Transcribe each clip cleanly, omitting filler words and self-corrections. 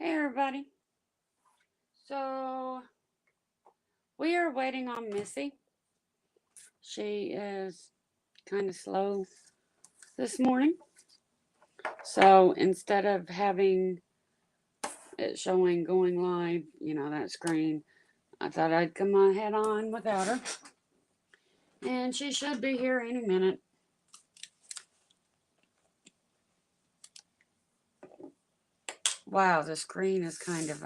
Hey everybody. So we are waiting on Missy. She is kind of slow this morning. So instead of having it showing going live, that screen, I thought I'd come ahead on without her. And she should be here any minute. Wow, the screen is kind of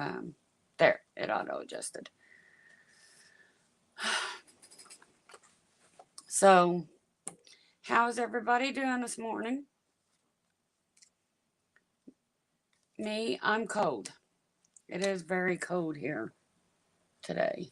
there, it auto adjusted. So, how's everybody doing this morning? Me, I'm cold. It is very cold here today.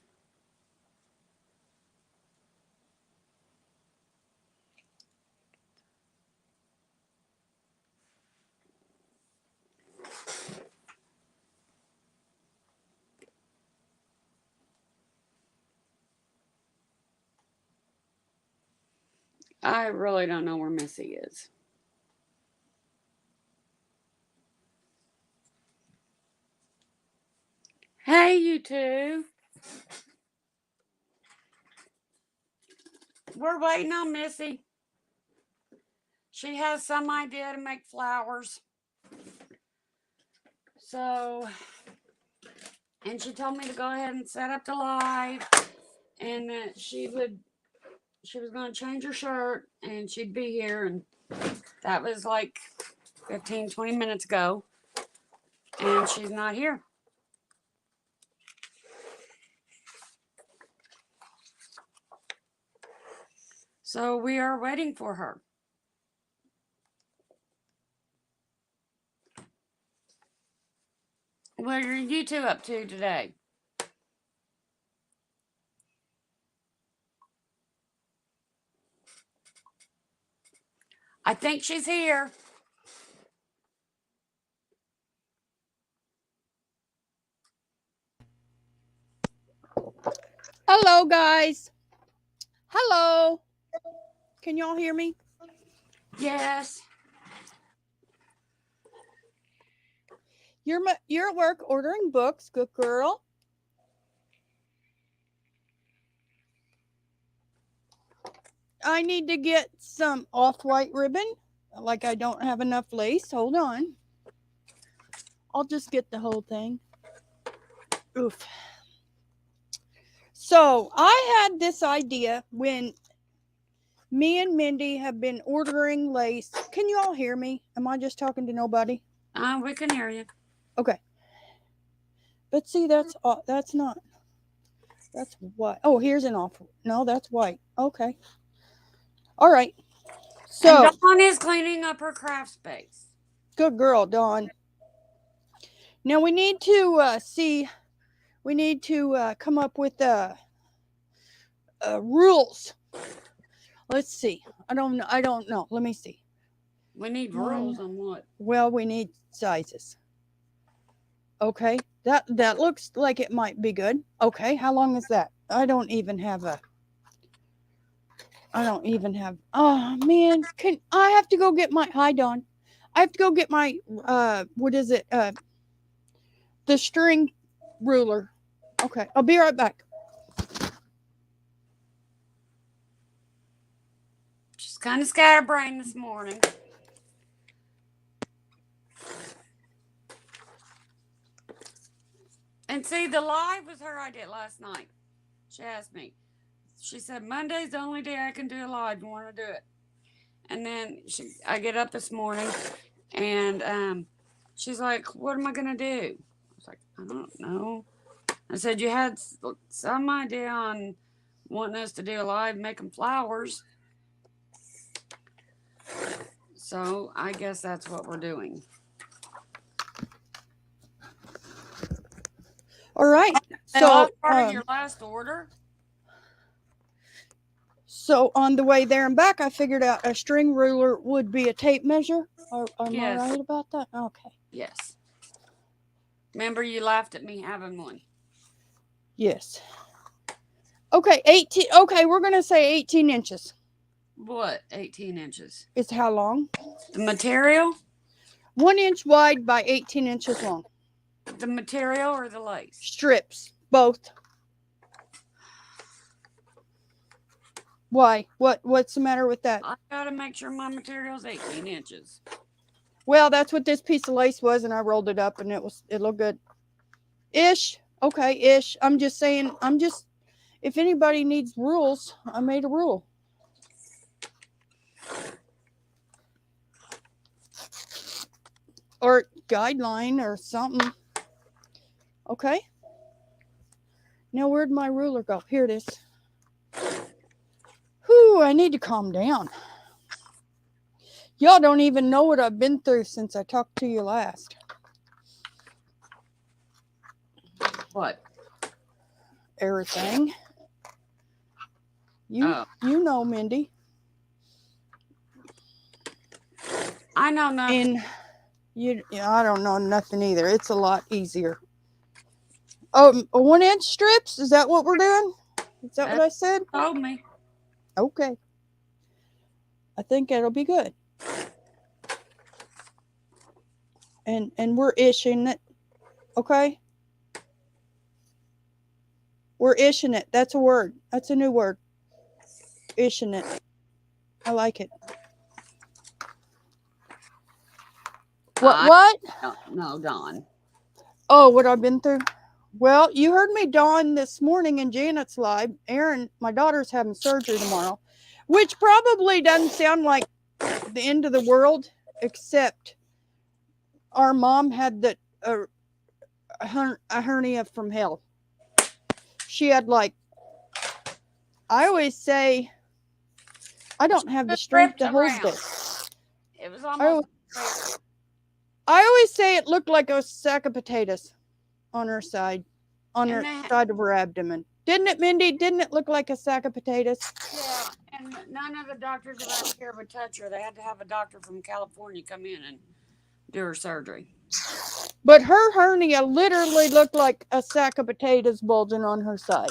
I really don't know where Missy is. Hey, you two. We're waiting on Missy. She has some idea to make flowers. So, and she told me to go ahead and set up the live, and that she was going to change her shirt and she'd be here. And that was like 15-20 minutes ago, and she's not here. So we are waiting for her. What are you two up to today? I think she's here. Hello, guys. Hello. Can y'all hear me? Yes. You're at work ordering books. Good girl. I need to get some off-white ribbon. Like I don't have enough lace. Hold on. I'll just get the whole thing. Oof. So I had this idea when me and Mindy have been ordering lace. Can you all hear me? Am I just talking to nobody? We can hear you. Okay. But see, that's not. That's white. Oh, here's an off. No, that's white. Okay. All right. So, and Dawn is cleaning up her craft space. Good girl, Dawn. Now we need to see. We need to come up with rules. Let's see. I don't know. Let me see. We need rules on what? Well, we need sizes. Okay. That looks like it might be good. Okay. How long is that? I don't even have. Oh man, I have to go get my. Hi, Dawn. I have to go get my. What is it? The string ruler. Okay, I'll be right back. She's kind of scatterbrained this morning. And see, the live was her idea last night. She asked me. She said, Monday's the only day I can do a live. You want to do it? And then I get up this morning, and she's like, what am I going to do? I was like, I don't know. I said, you had some idea on wanting us to do a live making flowers. So I guess that's what we're doing. All right. So part of your last order. So on the way there and back, I figured out a string ruler would be a tape measure. Am I right about that? Okay. Yes. Remember, you laughed at me having one. Yes. Okay, 18. Okay, we're going to say 18 inches. What, 18 inches? Is how long? The material? 1 inch wide by 18 inches long. The material or the lace? Strips, both. Why? What's the matter with that? I gotta make sure my material's 18 inches. Well, that's what this piece of lace was, and I rolled it up, and it looked good. Ish. Okay, ish. I'm just saying. If anybody needs rules, I made a rule. Or guideline or something. Okay. Now where'd my ruler go? Here it is. Whew, I need to calm down. Y'all don't even know what I've been through since I talked to you last. What? Everything. You know, Mindy. I know nothing. And I don't know nothing either. It's a lot easier. Oh, 1-inch strips? Is that what we're doing? Is that what I said? Told me. Okay. I think it'll be good. And we're ishing it. Okay? We're ishing it. That's a word. That's a new word. Ishing it. I like it. What? No, Dawn. Oh, what I've been through? Well, you heard me, Dawn, this morning in Janet's live. Erin, my daughter's having surgery tomorrow, which probably doesn't sound like the end of the world, except our mom had a hernia from hell. She had I always say, I don't have the strength to hold this. It was almost. I always say it looked like a sack of potatoes on her side, side of her abdomen. Didn't it, Mindy? Didn't it look like a sack of potatoes? Yeah, and none of the doctors around here would touch her. They had to have a doctor from California come in and do her surgery. But her hernia literally looked like a sack of potatoes bulging on her side.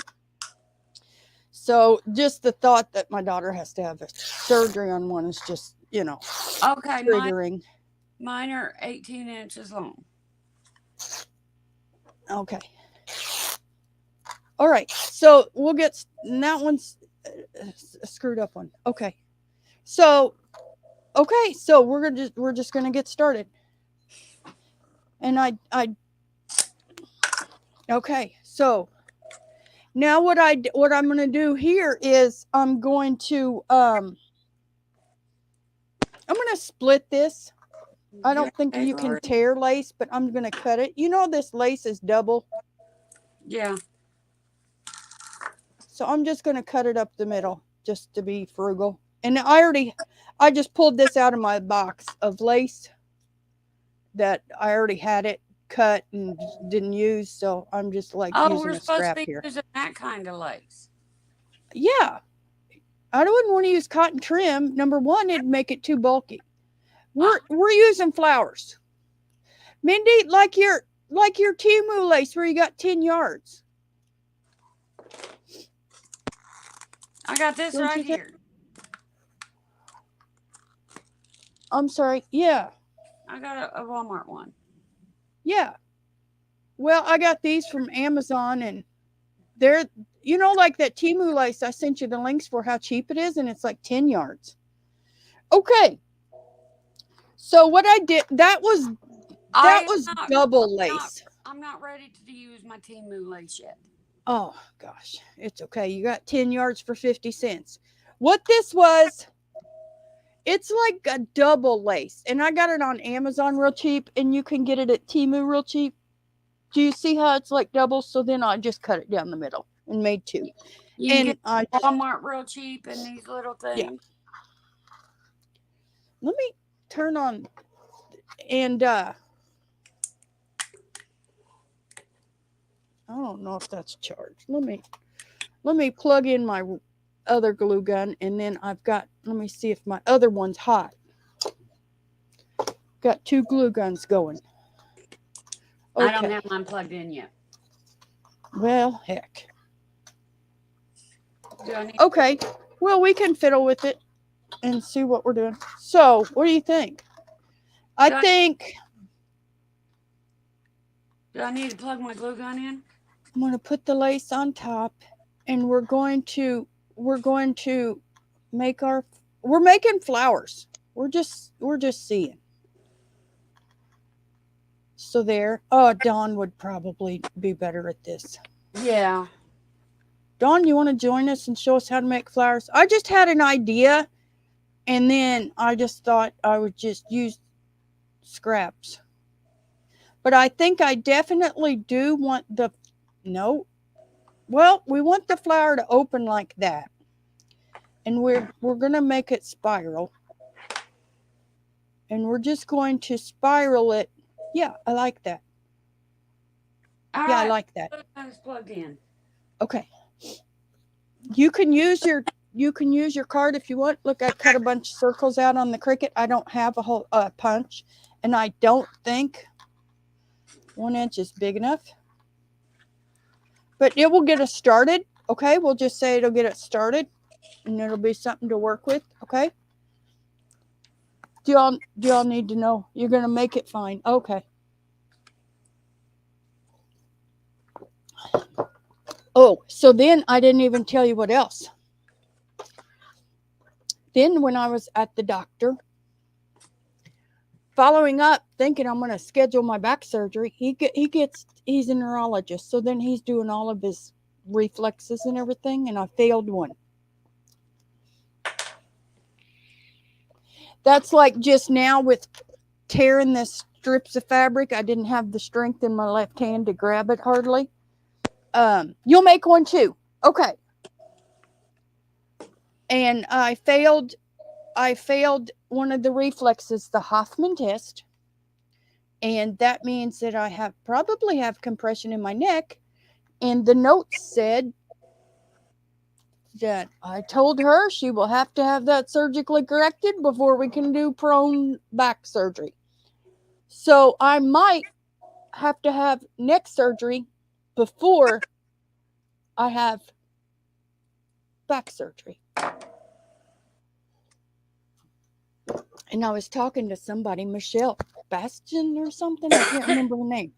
So just the thought that my daughter has to have a surgery on one is just, okay, triggering. Mine are 18 inches long. Okay. All right. So we'll get that one's a screwed up one. Okay. So we're just gonna get started. And okay. So now what I'm gonna do here is I'm gonna split this. I don't think you can tear lace, but I'm going to cut it. You know this lace is double? Yeah. So I'm just going to cut it up the middle just to be frugal. And I just pulled this out of my box of lace that I already had it cut and didn't use. So I'm just using a scrap here. Oh, we're supposed to be using that kind of lace. Yeah. I wouldn't want to use cotton trim. Number one, it'd make it too bulky. We're using flowers. Mindy, like your Temu lace where you got 10 yards. I got this right here. I'm sorry. Yeah. I got a Walmart one. Yeah. Well, I got these from Amazon, and they're, like that Temu lace I sent you the links for how cheap it is, and it's like 10 yards. Okay. So what I did, that was double lace. I'm not ready to use my Temu lace yet. Oh, gosh. It's okay. You got 10 yards for 50 cents. What this was, it's like a double lace. And I got it on Amazon real cheap, and you can get it at Temu real cheap. Do you see how it's like double? So then I just cut it down the middle and made two. You can get Walmart real cheap and these little things. Yeah. Let me turn on and I don't know if that's charged. Let me plug in my other glue gun, and then let me see if my other one's hot. Got two glue guns going. Okay. I don't have mine plugged in yet. Well, heck. Okay. Well, we can fiddle with it and see what we're doing. So, what do you think? I think Do I need to plug my glue gun in? I'm going to put the lace on top, and we're going to make we're making flowers. We're just seeing. So there. Oh, Dawn would probably be better at this. Yeah. Dawn, you want to join us and show us how to make flowers? I just had an idea, and then I just thought I would just use scraps. But I think I definitely do want no. Well, we want the flower to open like that. And we're going to make it spiral. And we're just going to spiral it. Yeah, I like that. All Yeah, right. I like that. It's plugged in. Okay. You can use your card if you want. Look, I cut a bunch of circles out on the Cricut. I don't have a whole punch, and I don't think 1 inch is big enough. But it will get us started. Okay, we'll just say it'll get us started, and it'll be something to work with. Okay. Do y'all need to know? You're gonna make it fine. Okay. Oh, so then I didn't even tell you what else. Then when I was at the doctor, following up, thinking I'm going to schedule my back surgery, he's a neurologist, so then he's doing all of his reflexes and everything, and I failed one. That's like just now with tearing the strips of fabric. I didn't have the strength in my left hand to grab it hardly. You'll make one too. Okay. And I failed one of the reflexes, the Hoffman test. And that means that I probably have compression in my neck. And the note said that I told her she will have to have that surgically corrected before we can do prone back surgery. So I might have to have neck surgery before I have back surgery. And I was talking to somebody, Michelle Bastion or something. I can't remember her name.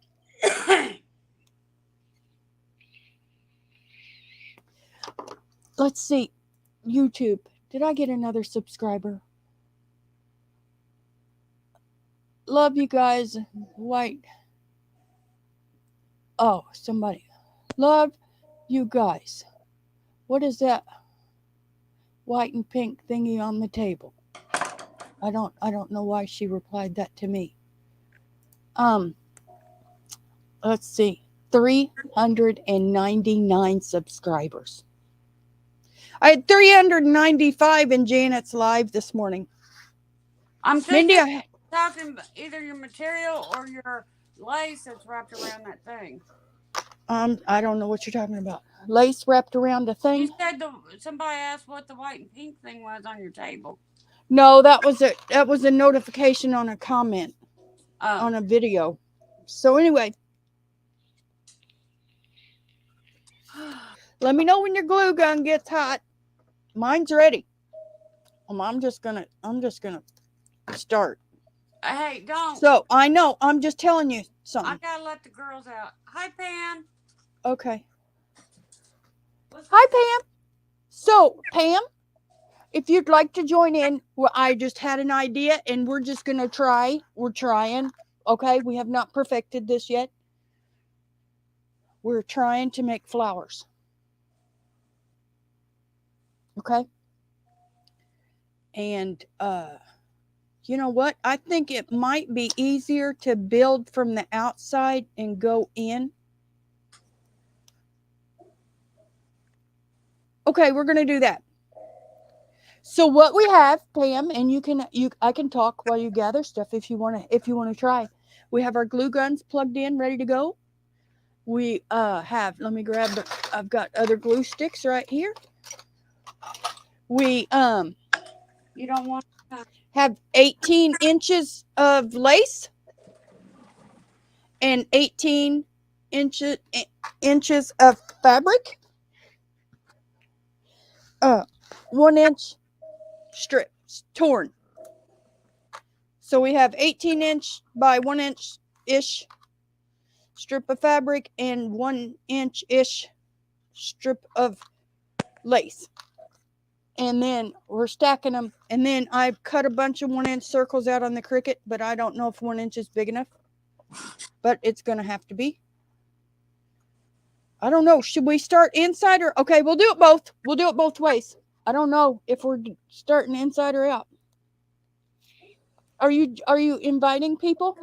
Let's see. YouTube. Did I get another subscriber? Love you guys. White. Oh, somebody. Love you guys. What is that white and pink thingy on the table? I don't know why she replied that to me. Let's see. 399 subscribers. I had 395 in Janet's live this morning. I'm thinking talking either your material or your lace that's wrapped around that thing. I don't know what you're talking about. Lace wrapped around a thing? You said somebody asked what the white and pink thing was on your table. No, that was a notification on a comment on a video. So anyway, let me know when your glue gun gets hot. Mine's ready. I'm just gonna start. Hey, don't. So I know. I'm just telling you something. I gotta let the girls out. Hi, Pam. Okay. Hi, Pam. So, Pam, if you'd like to join in, well, I just had an idea, and we're just gonna try. We're trying. Okay, we have not perfected this yet. We're trying to make flowers. Okay. And you know what? I think it might be easier to build from the outside and go in. Okay, we're going to do that. So what we have, Pam, and I can talk while you gather stuff if you want to try. We have our glue guns plugged in, ready to go. We let me grab I've got other glue sticks right here. We you don't want have 18 inches of lace and 18 inches of fabric. 1 inch strips torn. So we have 18 inch by 1 inch ish strip of fabric and 1-inch-ish strip of lace. And then we're stacking them. And then I've cut a bunch of 1-inch circles out on the Cricut, but I don't know if 1 inch is big enough. But it's going to have to be. I don't know. Should we start inside or? Okay, we'll do it both. We'll do it both ways. I don't know if we're starting inside or out. Are you inviting people?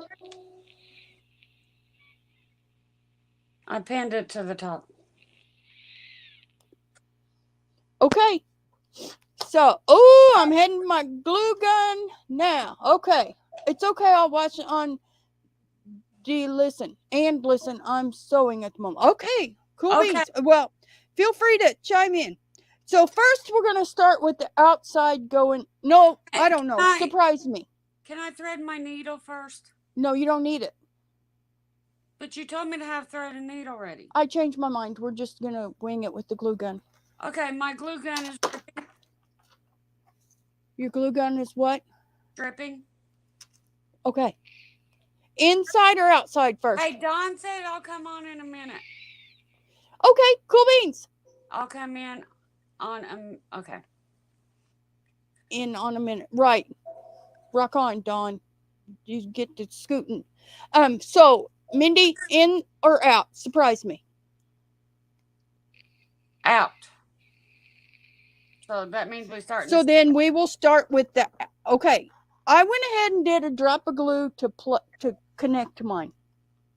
I pinned it to the top. Okay. So, I'm heading to my glue gun now. Okay. It's okay. I'll watch it on listen. I'm sewing at the moment. Okay. Cool Okay. beans. Well, feel free to chime in. So first we're going to start with the outside going. No, I don't know. Surprise me. Can I thread my needle first? No, you don't need it. But you told me to have thread and needle ready. I changed my mind. We're just going to wing it with the glue gun. Okay, my glue gun is dripping. Your glue gun is what? Dripping. Okay. Inside or outside first? Hey, Dawn said I'll come on in a minute. Okay, cool beans. I'll come in on okay. In on a minute. Right. Rock on, Dawn. You get to scooting. So Mindy, in or out? Surprise me. Out. So that means we start. So then we will start with that. Okay. I went ahead and did a drop of glue to connect to mine.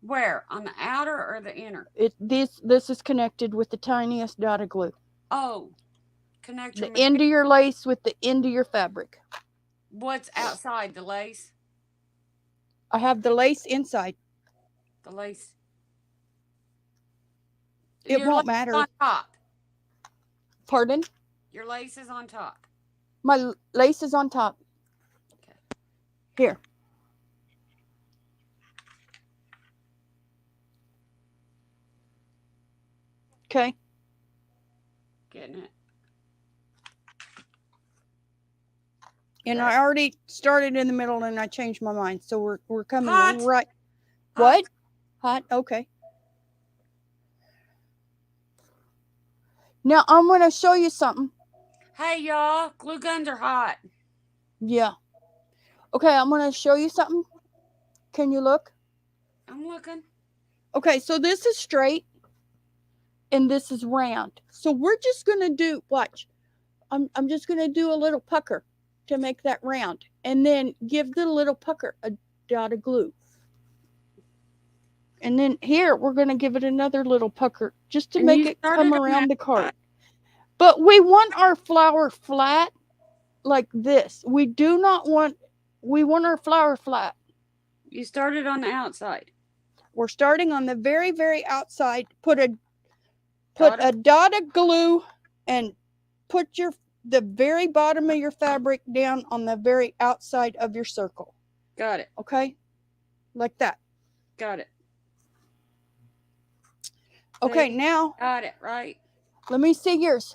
Where? On the outer or the inner? This is connected with the tiniest dot of glue. Oh. Connect the end of your lace with the end of your fabric. What's outside? The lace? I have the lace inside. The lace. It won't matter. On top. Pardon? Your lace is on top. My lace is on top. Okay. Here. Okay. Getting it. And I already started in the middle and I changed my mind. So we're coming Hot. right. What? Hot? Okay. Now I'm going to show you something. Hey, y'all. Glue guns are hot. Yeah. Okay, I'm going to show you something. Can you look? I'm looking. Okay, so this is straight and this is round. So we're just going to do, watch. I'm just going to do a little pucker to make that round. And then give the little pucker a dot of glue. And then here, we're going to give it another little pucker just to make it come around the card. But we want our flower flat like this. We want our flower flat. You started on the outside. We're starting on the very, very outside. Put a dot of glue and put the very bottom of your fabric down on the very outside of your circle. Got it. Okay? Like that. Got it. Okay, now. Got it, right. Let me see yours.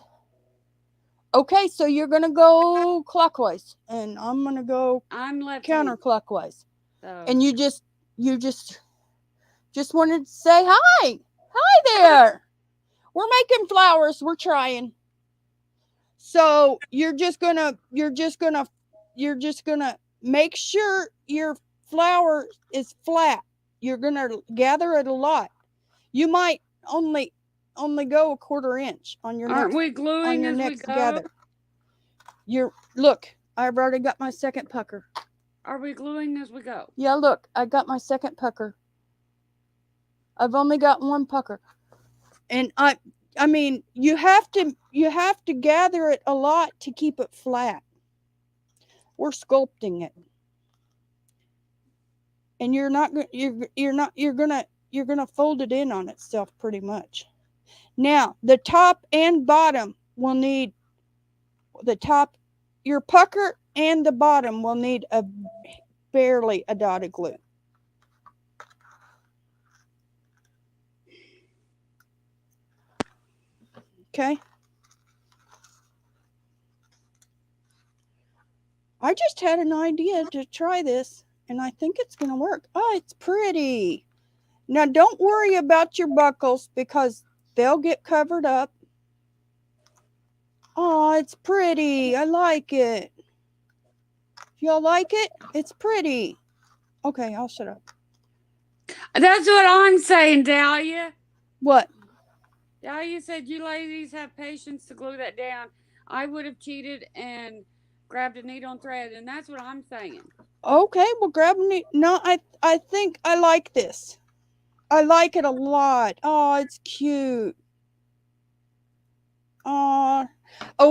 Okay, so you're going to go clockwise. And I'm going to go counterclockwise. So. And you just wanted to say hi. Hi there. We're making flowers. We're trying. So you're just gonna make sure your flower is flat. You're gonna gather it a lot. You might only go a 1/4 inch on your Aren't we gluing as we go? Look, I've already got my second pucker. Are we gluing as we go? Yeah, look, I got my second pucker. I've only got one pucker. And I mean, you have to gather it a lot to keep it flat. We're sculpting it. And you're gonna fold it in on itself pretty much. Now, the top and bottom will need your pucker and the bottom will need barely a dot of glue. Okay. I just had an idea to try this, and I think it's going to work. Oh, it's pretty. Now, don't worry about your buckles because they'll get covered up. Oh, it's pretty. I like it. Y'all like it? It's pretty. Okay, I'll shut up. That's what I'm saying, Dahlia. What? Dahlia said you ladies have patience to glue that down. I would have cheated and grabbed a needle and thread, and that's what I'm saying. Okay, well, grab me. No, I think I like this. I like it a lot. Oh, it's cute. Oh,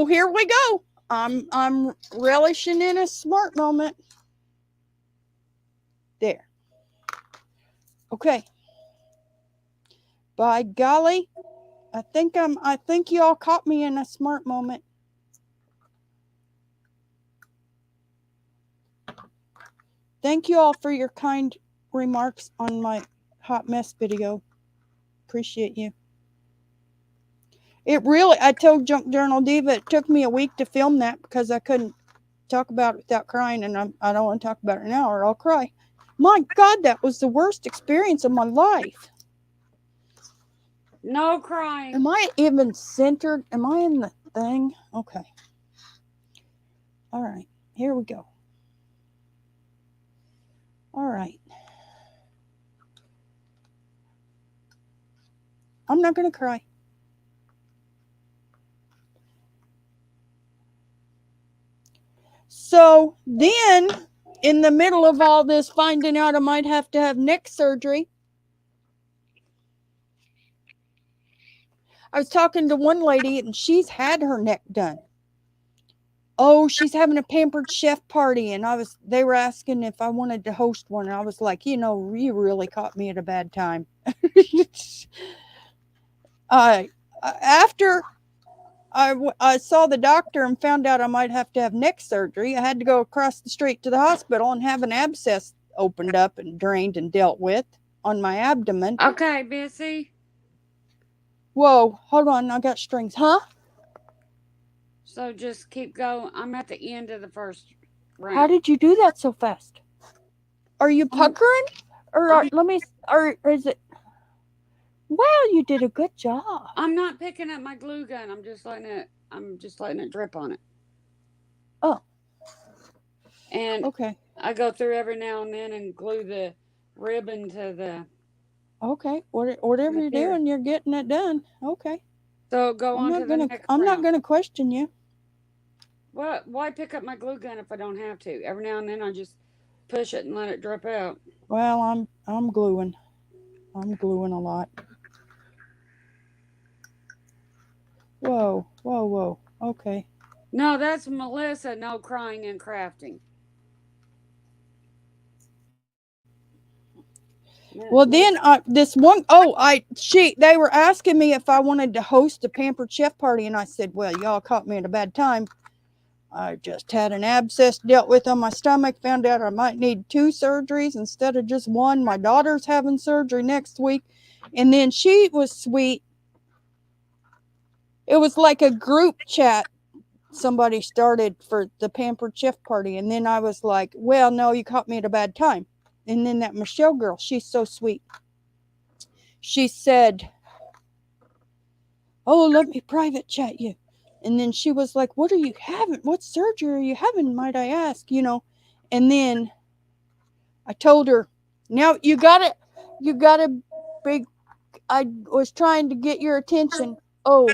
here we go. I'm relishing in a smart moment. There. Okay. By golly, I think y'all caught me in a smart moment. Thank you all for your kind remarks on my hot mess video. Appreciate you. I told Junk Journal Diva it took me a week to film that because I couldn't talk about it without crying, and I don't want to talk about it now or I'll cry. My God, that was the worst experience of my life. No crying. Am I even centered? Am I in the thing? Okay. All right, here we go. All right. I'm not going to cry. So then, in the middle of all this, finding out I might have to have neck surgery, I was talking to one lady and she's had her neck done. Oh, she's having a Pampered Chef party, and they were asking if I wanted to host one, and I was like, you really caught me at a bad time. After I saw the doctor and found out I might have to have neck surgery, I had to go across the street to the hospital and have an abscess opened up and drained and dealt with on my abdomen. Okay, Missy. Whoa, hold on, I got strings. Huh? So just keep going. I'm at the end of the first round. How did you do that so fast? Are you puckering? Or is it? Wow, you did a good job. I'm not picking up my glue gun. I'm just letting it drip on it. Oh. And okay. I go through every now and then and glue the ribbon to the. Okay. Whatever you're doing, you're getting it done. Okay. So go on to the next round. I'm not gonna question you. What? Why pick up my glue gun if I don't have to? Every now and then I just push it and let it drip out. Well, I'm gluing. I'm gluing a lot. Whoa. Okay. No, that's Melissa. No crying and crafting. Well, then they were asking me if I wanted to host a Pampered Chef party, and I said, well, y'all caught me at a bad time. I just had an abscess dealt with on my stomach, found out I might need 2 surgeries instead of just 1. My daughter's having surgery next week. And then she was sweet. It was like a group chat somebody started for the Pampered Chef party. And then I was like, well, no, you caught me at a bad time. And then that Michelle girl, she's so sweet. She said, oh, let me private chat you. And then she was like, what are you having? What surgery are you having, might I ask? And then I told her, now you got a big, I was trying to get your attention. Oh.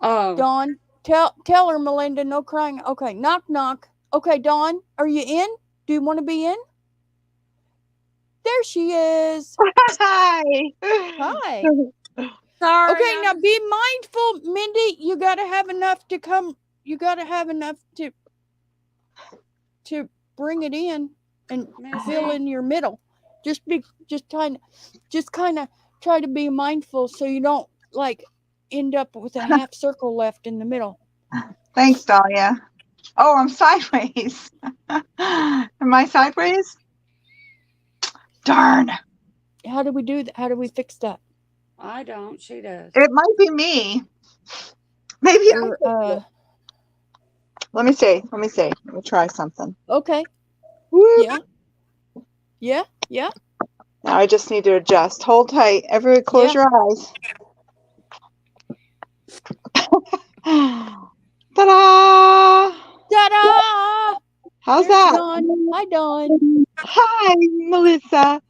Dawn, tell her, Melinda, no crying. Okay, knock, knock. Okay, Dawn, are you in? Do you want to be in? There she is. Hi. Hi. Sorry. Okay, now be mindful, Mindy. You got to have enough to come. You got to have enough to bring it in and fill in your middle. Just kind of try to be mindful so you don't end up with a half circle left in the middle. Thanks, Dahlia. Oh, I'm sideways. Am I sideways? Darn. How do we do that? How do we fix that? I don't. She does. It might be me. Maybe. Let me see. Let me try something. Okay. Woo. Yeah. Now I just need to adjust. Hold tight. Everyone close your eyes. Ta-da! Ta-da! How's There's that? Dawn. Hi, Dawn. Hi, Melissa.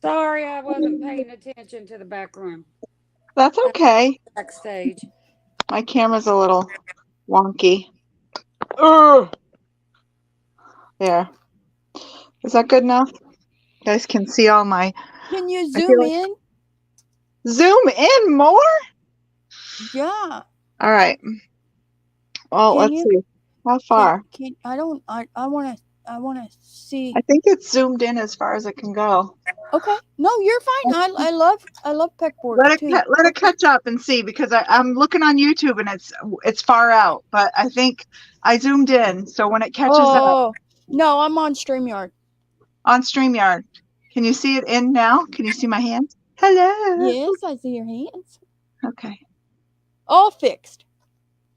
Sorry, I wasn't paying attention to the back room, That's okay. backstage. My camera's a little wonky. Ugh. There. Is that good enough? You guys can see all my... Can you I feel zoom like- in? Zoom in more? Yeah. All right. Well, Can let's you? see. How far? I wanna see. I think it's zoomed in as far as it can go. Okay. No, you're fine. I love pegboard Let it too. let it catch up and see, because I'm looking on YouTube and it's far out, but I think I zoomed in, so when it catches up Oh no, I'm on StreamYard. on StreamYard, can you see it in now? Can you see my hands? Hello. Yes, I see your hands. Okay. All fixed.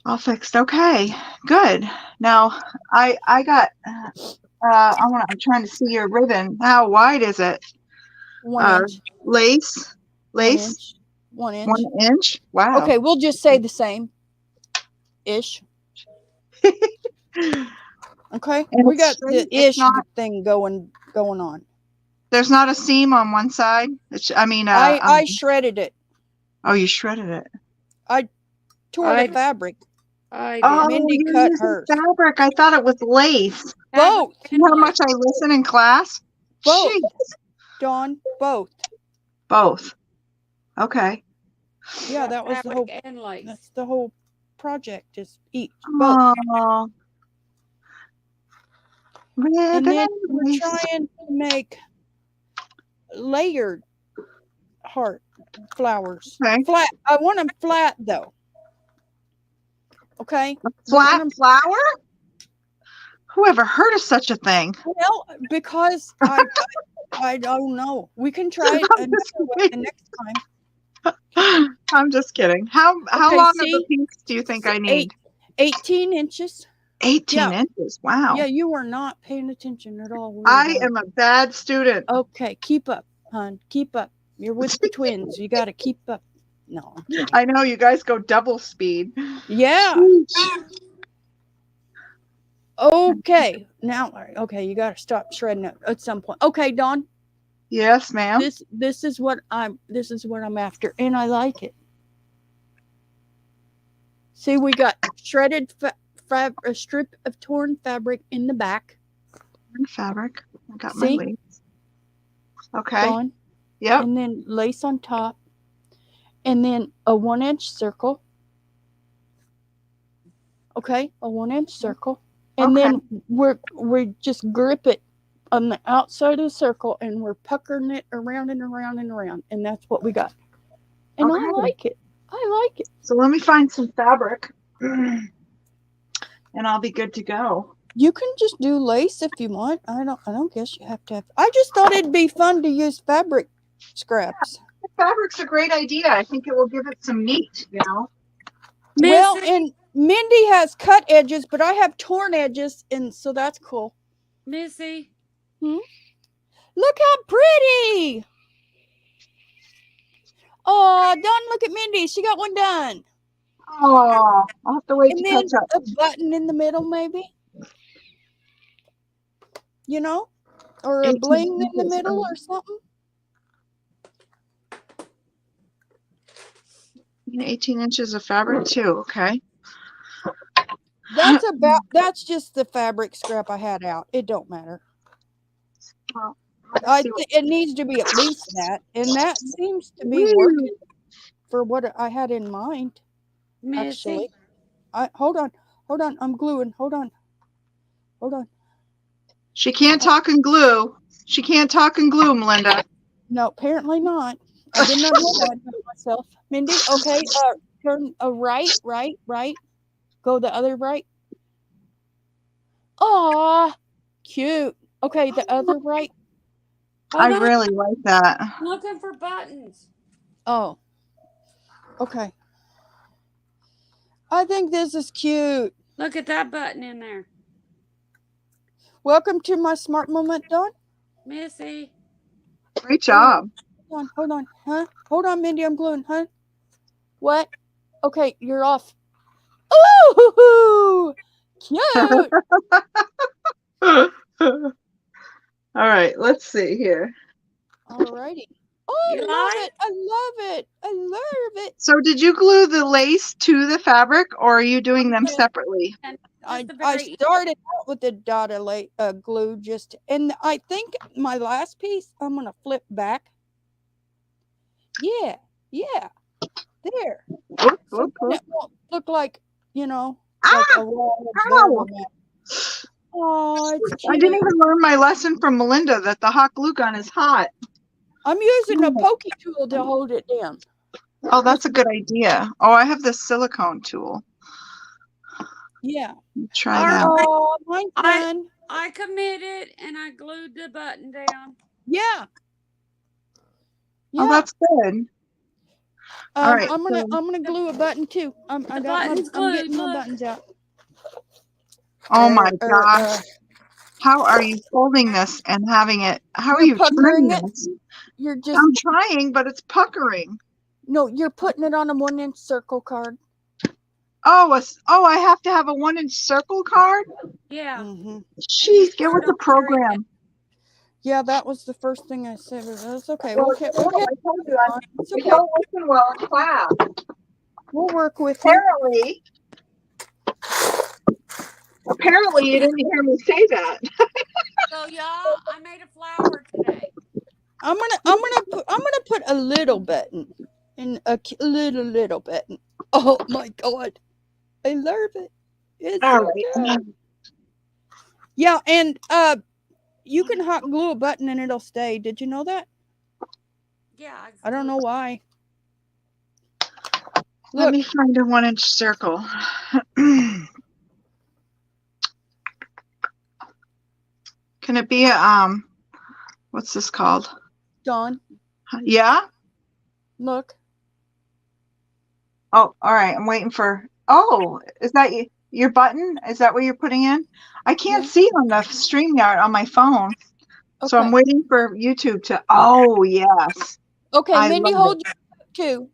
All fixed. Okay. Good. Now I'm trying to see your ribbon. How wide is it? 1 inch. Lace. 1 Lace. inch. 1 inch. 1 inch. Wow. Okay, we'll just say the same. Ish. Okay. And We it's got straight, the it's ish not- thing going on. There's not a seam on one side. I shredded it. Oh, you shredded it. Tore I- the fabric. I did. Oh, Mindy you're cut using hers. fabric. I thought it was lace. Both. You know how much I listen in class? Both. Jeez. Dawn, both. Both. Okay. Yeah, that was the whole Fabric and lace. that's the whole project is each both. Oh. And Ribbon then and we're lace. trying to make layered heart flowers. Okay. Flat. I want them flat though. Okay. Flat flower? Who ever heard of such a thing? Well, because I don't know. We can try it another way the next time. I'm just kidding. How Okay, long of see? a piece do you think I need? 18 inches. 18 yeah. inches. Wow. Yeah, you were not paying attention at all. were you, I Dawn? am a bad student. Okay, keep up, hon. Keep up. You're with the twins. You got to keep up. No. I'm kidding. I know you guys go double speed. Yeah. Sheesh. Okay. Now, okay, you got to stop shredding it at some point. Okay, Dawn. Yes, ma'am. This is what I'm after, and I like it. See, we got shredded a strip of torn fabric in the back. Fabric. I got See? my lace. Okay. Dawn, Yep. and then lace on top, and then a 1 inch circle. Okay, a 1 inch circle, and Okay. then we just grip it on the outside of the circle, and we're puckering it around and around and around, and that's what we got. And I Okay. like it. I like it. So let me find some fabric and I'll be good to go. You can just do lace if you want. I don't guess you have to have. I just thought it'd be fun to use fabric scraps. Fabric's a great idea. I think it will give it some meat, you know. Well, Missy, and Mindy has cut edges, but I have torn edges, and so that's cool. Missy, Look how pretty! Oh, Dawn, look at Mindy. She got one done. Oh, I'll have to wait And to then catch up. a button in the middle, maybe. You know? Or a 18 bling in the inches. middle or something. 18 inches of fabric too. Okay. That's just the fabric scrap I had out. It don't matter. Well, It needs to be at least that, and that seems to be working for what I had in mind. Missy. Actually, hold on, I'm gluing. Hold on. she can't talk and glue. She can't talk and glue, Melinda. No, apparently not. I did not know that about myself. Mindy, okay, turn right. Go the other right. Aw, cute. Okay, the other right. I Hold on, really like that. I'm looking for buttons. Oh, okay. I think this is cute. Look at that button in there. Welcome to my smart moment, Dawn. Missy. Great job. Hold on, huh? Hold on, Mindy, I'm gluing, huh? What? Okay, you're off. Ooh, cute. All right, let's see here. Alrighty. Oh, You I love like? it. I love it. I love it. So did you glue the lace to the fabric, or are you doing them separately? And I just the very started out with the dotted glue and I think my last piece I'm gonna flip back. Yeah, there. Whoop, So whoop, then whoop. it won't look like, like Ah! a raw Ow! mat. Oh, it's I cute. didn't even learn my lesson from Melinda that the hot glue gun is hot. I'm using a pokey tool to hold it down. Oh, that's a good idea. Oh, I have this silicone tool. Yeah. Try All that. right. Oh, mine's done. I committed and I glued the button down. Yeah. Oh, that's good. All right. I'm gonna glue a button too. I'm getting my buttons out. Oh my gosh. How are you folding this and having it? How are you puckering turning it. this? You're just I'm trying, but it's puckering. no. You're putting it on a 1-inch circle card. Oh, I have to have a 1-inch circle card? Yeah. Mm-hmm. Jeez, get with the program. Yeah, that was the first thing I said. But that's okay. Well, Okay. I told you, It's we okay. don't listen well in class. We'll work with you. Apparently you didn't hear me say that. So y'all, I made a flower today. I'm gonna put a little button and a little button. Oh my god, I love it. It's All so right. good. Yeah, and you can hot glue a button and it'll stay. Did you know that? Yeah. I don't know why. Let me find a 1-inch circle. Can it be a what's this called? Dawn, Yeah? look. Oh, all right. I'm waiting for. Oh, is that your button? Is that what you're putting in? I can't Yeah. see on the StreamYard on my phone. Okay. So I'm waiting for YouTube to. Oh, yes. Okay, I Mindy, love hold you too.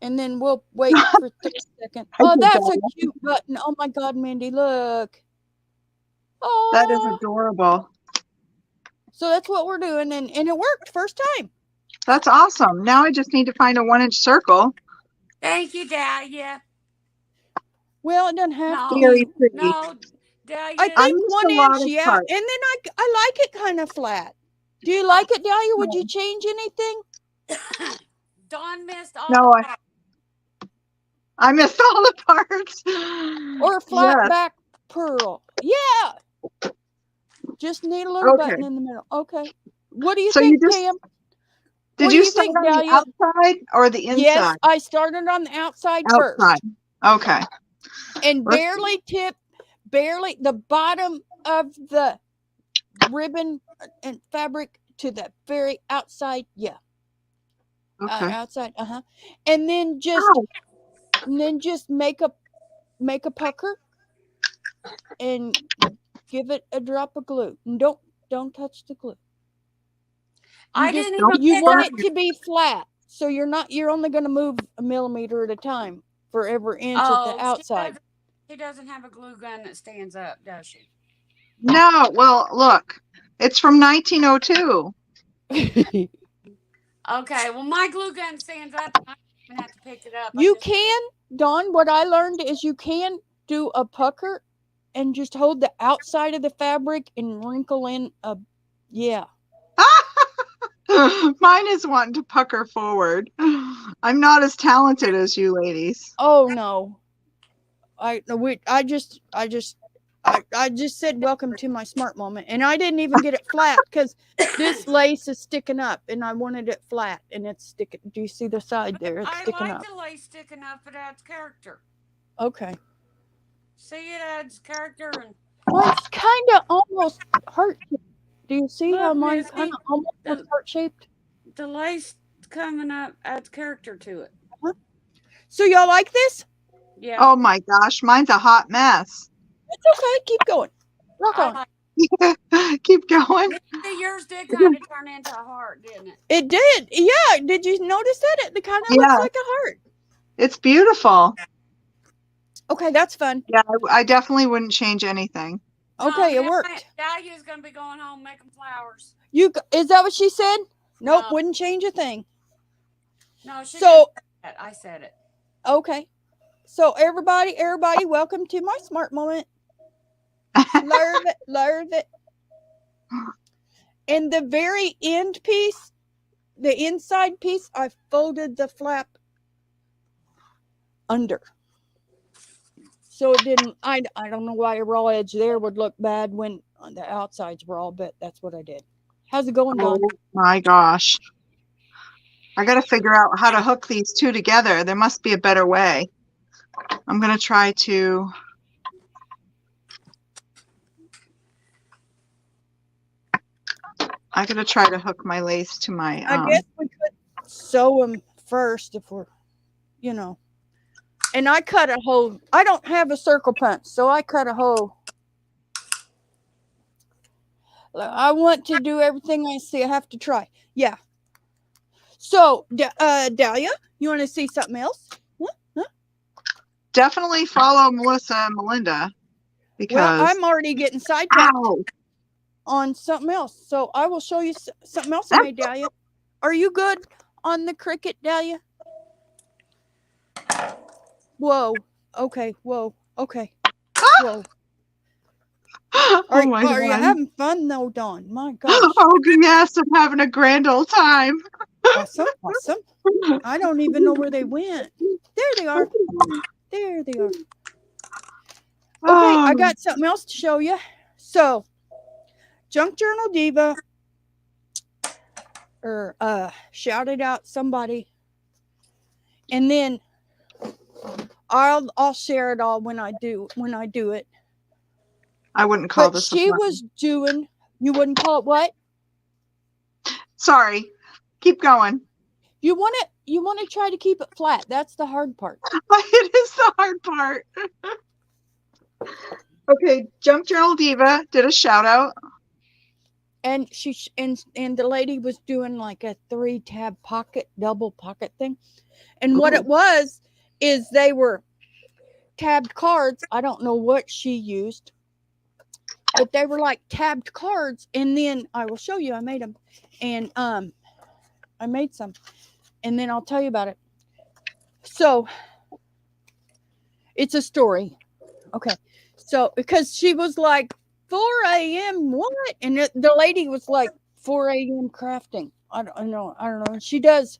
And then we'll wait for 30 seconds. Oh, that's a cute button. Oh my god, Mindy, look. Oh, That is adorable. so that's what we're doing, and it worked first time. That's awesome. Now I just need to find a 1-inch circle. Thank you, Dahlia. Well, it doesn't have to Very be. pretty. No, Dahlia. I think missed 1 a lot inch, of yeah. parts. And then I like it kind of flat. Do you like it, Dahlia? Would you change anything? Dawn missed all No, the parts. I missed all the parts. Or flat Yes. back pearl? Yeah. Just need a little Okay. button in the middle. Okay. What do you So think, you just- Pam? Did What do you you start think, on the Dahlia? outside or the inside? Yes, I started on the outside first. Okay. And Let's- barely the bottom of the ribbon and fabric to the very outside. Yeah. Okay. Outside. And then just make a pucker and give it a drop of glue. And don't touch the glue. I didn't even You pick want up. it to be flat, so you're only going to move a millimeter at a time for every inch at the outside. She doesn't have a glue gun that stands up, does she? No, well, look, it's from 1902. Okay, well, my glue gun stands up. I don't even have to pick it up. You can, Dawn, what I learned is you can do a pucker and just hold the outside of the fabric and wrinkle in a, yeah. Mine is wanting to pucker forward. I'm not as talented as you ladies. Oh no. I just said welcome to my smart moment, and I didn't even get it flat because this lace is sticking up, and I wanted it flat, and it's sticking. Do you see the side there? It's sticking up. I like the lace sticking up. It adds character. Okay. See, it adds character and. Well, it's kind of almost heart shaped. Do you see how Look, mine's Missy, kind of almost heart shaped? The lace coming up adds character to it. So y'all like this? Yeah. Oh my gosh, mine's a hot mess. It's okay. Keep going. Rock on. Keep going. Yours did kind of turn into a heart, didn't it? It did. Yeah. Did you notice that? It kind of looks Yeah, like a heart. it's beautiful. Okay, that's fun. Yeah, I definitely wouldn't change anything. Okay, it No, worked. Dahlia's gonna be going home making flowers. Is that what she said? Nope, No. wouldn't change a thing. No, she So, didn't say that. I said it. okay. So everybody, welcome to my smart moment. Learn it. And the very end piece, the inside piece, I folded the flap under. So it didn't, I don't know why a raw edge there would look bad when on the outside's raw, but that's what I did. How's it going, Dawn? Oh my gosh. I got to figure out how to hook these two together. There must be a better way. I'm going to try to. I got to try to hook my lace to my. I guess we could sew them first if we're, And I cut a hole. I don't have a circle punch, so I cut a hole. I want to do everything I see. I have to try. Yeah. So, Dahlia, you want to see something else? Huh? Definitely follow Melissa and Melinda because. Well, I'm already getting sidetracked Ow. on something else. So I will show you something else I made, Dahlia. Are you good on the Cricut, Dahlia? Whoa. Okay. Whoa. Okay. Whoa. Oh my Are you God. having fun though, Dawn? My gosh. Oh yes, I'm having a grand old time. Awesome. I don't even know where they went. There they are. There they are. Okay, I got something else to show you. So, Junk Journal Diva shouted out somebody, and then I'll share it all when I do it. I wouldn't call But this. she was doing. You wouldn't call it what? Sorry. Keep going. You want to try to keep it flat. That's the hard part. It is the hard part. Okay, Junk Journal Diva did a shout out. And and the lady was doing like a 3-tab double pocket thing. And what it was is they were tabbed cards. I don't know what she used, but they were like tabbed cards. And then I will show you. I made them, and I made some, and then I'll tell you about it. So it's a story. Okay. So because she was like 4 a.m. what? And the lady was like 4 a.m. crafting. I don't know. She does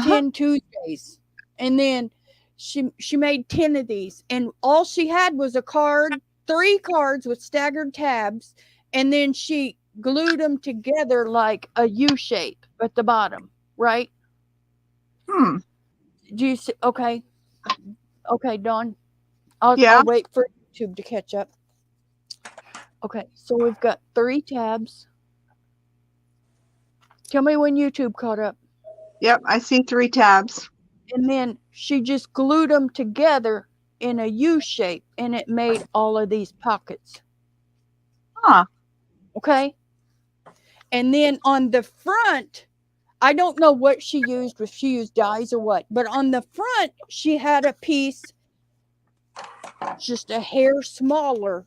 10 Tuesdays. And then she made 10 of these. And all she had was a card, 3 cards with staggered tabs. And then she glued them together like a U shape at the bottom, right? Do you see? Okay. Okay, Dawn. I'll wait for YouTube to catch up. Okay, so we've got 3 tabs. Tell me when YouTube caught up. Yep, I see 3 tabs. And then she just glued them together in a U shape, and it made all of these pockets. Okay? And then on the front, I don't know what she used, if she used dyes or what, but on the front, she had a piece just a hair smaller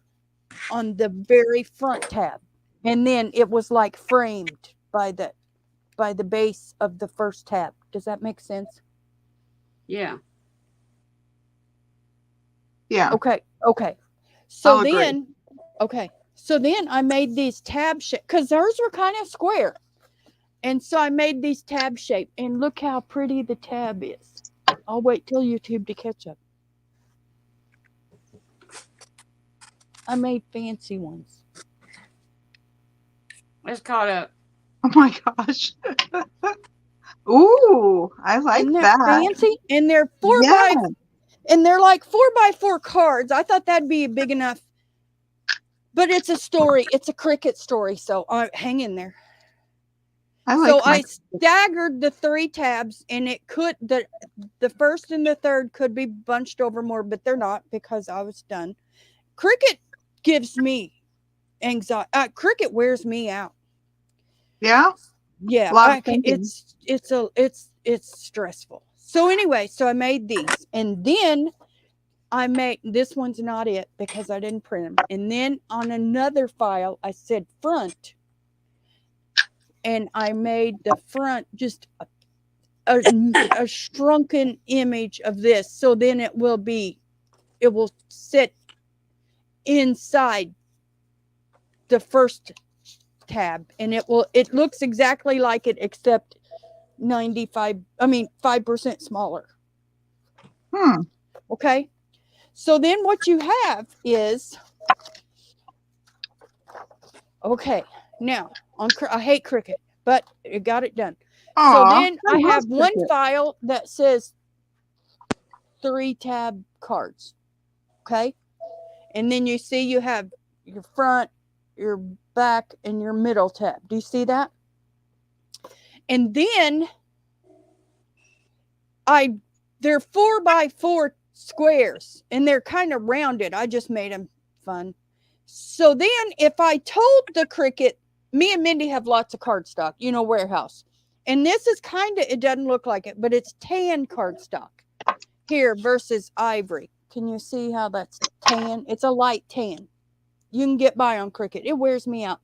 on the very front tab, and then it was like framed by the base of the first tab. Does that make sense? Yeah. Okay. So then I made these tab shape because hers were kind of square, and so I made these tab shape, and look how pretty the tab is. I'll wait till YouTube to catch up. I made fancy ones. It's caught up. Oh my gosh. Ooh, I like that. Fancy, and they're 4x, and they're like 4x4 cards. I thought that'd be big enough, but it's a story. It's a Cricut story, so hang in there. I staggered the 3 tabs, and it could the first and the third could be bunched over more, but they're not because I was done. Cricut gives me anxiety. Cricut wears me out. Yeah. Yeah, A lot of thinking. it's stressful. So anyway, so I made these, and then I made this one's not it because I didn't print them. And then on another file, I said front, and I made the front just a shrunken image of this. So then it will sit inside the first tab, and it looks exactly like it except 5% smaller. Okay, so then what you have is, okay, now I hate Cricut, but it got it done. So then I have one file that says 3 tab cards. Okay, and then you see you have your front, your back, and your middle tab. Do you see that? And then they're 4x4 squares, and they're kind of rounded. I just made them fun. So then if I told the Cricut, me and Mindy have lots of cardstock, warehouse. And this is it doesn't look like it, but it's tan cardstock here versus ivory. Can you see how that's tan? It's a light tan. You can get by on Cricut. It wears me out.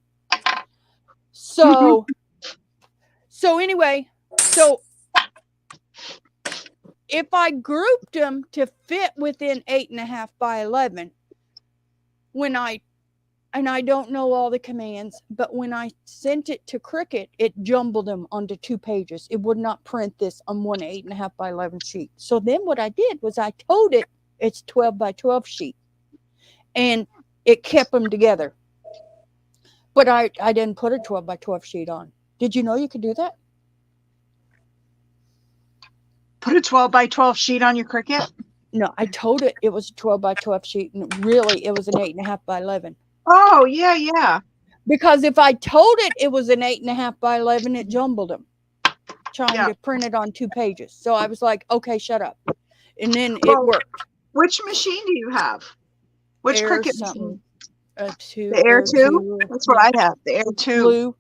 So anyway, if I grouped them to fit within 8.5 by 11, and I don't know all the commands, but when I sent it to Cricut, it jumbled them onto 2 pages. It would not print this on one 8.5 by 11 sheet. So then what I did was I told it it's 12 by 12 sheet, and it kept them together. But I didn't put a 12 by 12 sheet on. Did you know you could do that? Put a 12 by 12 sheet on your Cricut? No, I told it was a 12 by 12 sheet, and really it was an 8.5 by 11. Oh, yeah. Because if I told it was an 8.5 by 11, it jumbled them, trying to print it on 2 pages. So I was like, okay, shut up. And then it worked. Which machine do you have? Which Air Cricut something. machine? The Air 2? That's what I have. The Air 2. Blue.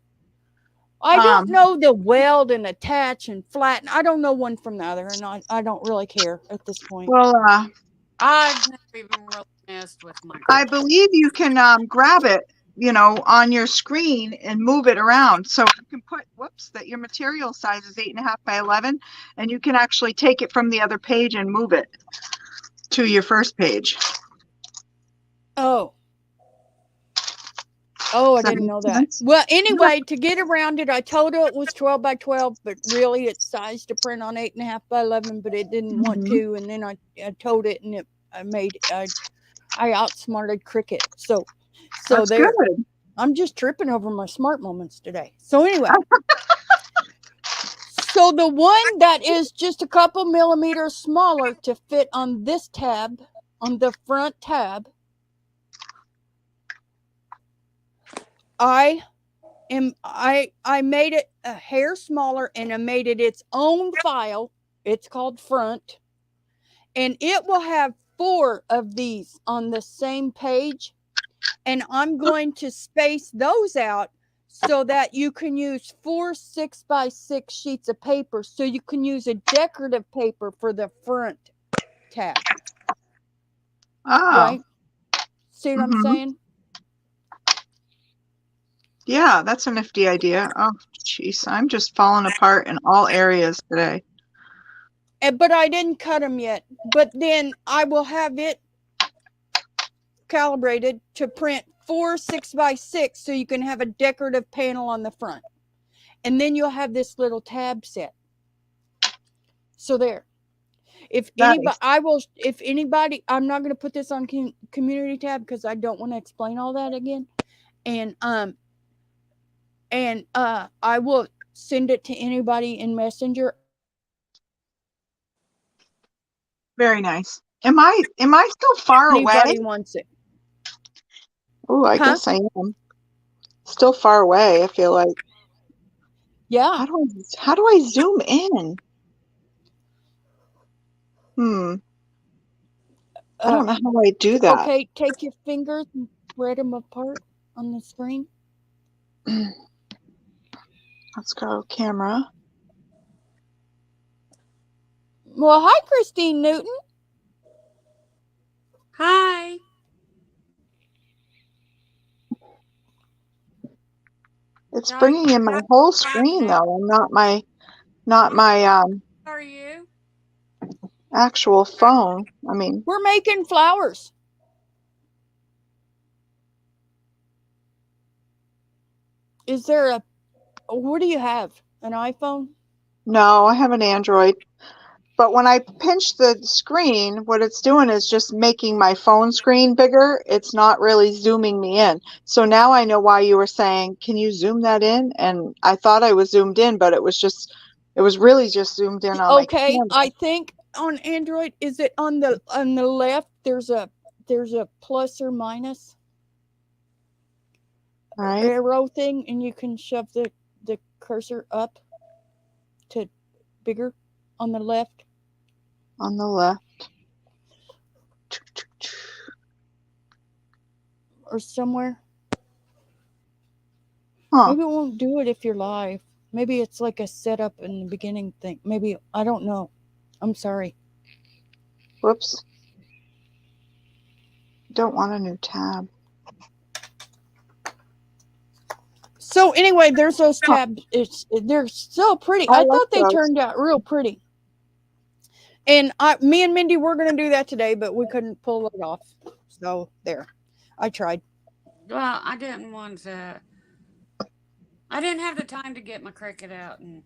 I don't know the weld and attach and flatten. I don't know one from the other, and I don't really care at this point. Well, I've never even really messed with my. I believe you can grab it, on your screen and move it around. So you can put, that your material size is 8.5 by 11, and you can actually take it from the other page and move it to your first page. Oh, I didn't know that. Well, anyway, to get around it, I told her it was 12 by 12, but really it's sized to print on 8.5 by 11, but it didn't want to. And then I told it, and I outsmarted Cricut. So that's there. Good. I'm just tripping over my smart moments today. So anyway, so the one that is just a couple millimeters smaller to fit on this tab, on the front tab, I made it a hair smaller, and I made it its own file. It's called front, and it will have 4 of these on the same page, and I'm going to space those out so that you can use 4 6x6 sheets of paper, so you can use a decorative paper for the front tab. Right? See what I'm saying? Yeah, that's a nifty idea. Oh, jeez, I'm just falling apart in all areas today. But I didn't cut them yet. But then I will have it calibrated to print 4 6x6, so you can have a decorative panel on the front. And then you'll have this little tab set. So there. If anybody, I'm not going to put this on community tab because I don't want to explain all that again. And I will send it to anybody in Messenger. Very nice. Am I still far away? Anybody wants it. Oh, I guess I am. Still far away, I feel like. Yeah. How do I zoom in? I don't know how I do that. Okay, take your fingers and spread them apart. on the screen? Let's go camera. Well, hi, Christine Newton. Hi. It's Now, bringing in my whole screen though, and not my how are you? actual phone. I mean, We're making flowers. Is there a, what do you have? An iPhone? no, I have an Android. But when I pinch the screen, what it's doing is just making my phone screen bigger. It's not really zooming me in. So now I know why you were saying, can you zoom that in? And I thought I was zoomed in, but it was really just zoomed in on my Okay, camera. I think on Android, is it on the left? There's a plus or minus Right? arrow thing, and you can shove the cursor up to bigger on the left. On the left. Or somewhere. Huh. Maybe it won't do it if you're live. Maybe it's like a setup in the beginning thing. Maybe, I don't know. I'm sorry. Whoops. Don't want a new tab. So anyway, there's those tabs. They're so pretty. I I like thought they those. turned out real pretty. And me and Mindy were going to do that today, but we couldn't pull it off. So there. I tried. Well, I didn't want to. I didn't have the time to get my Cricut out and.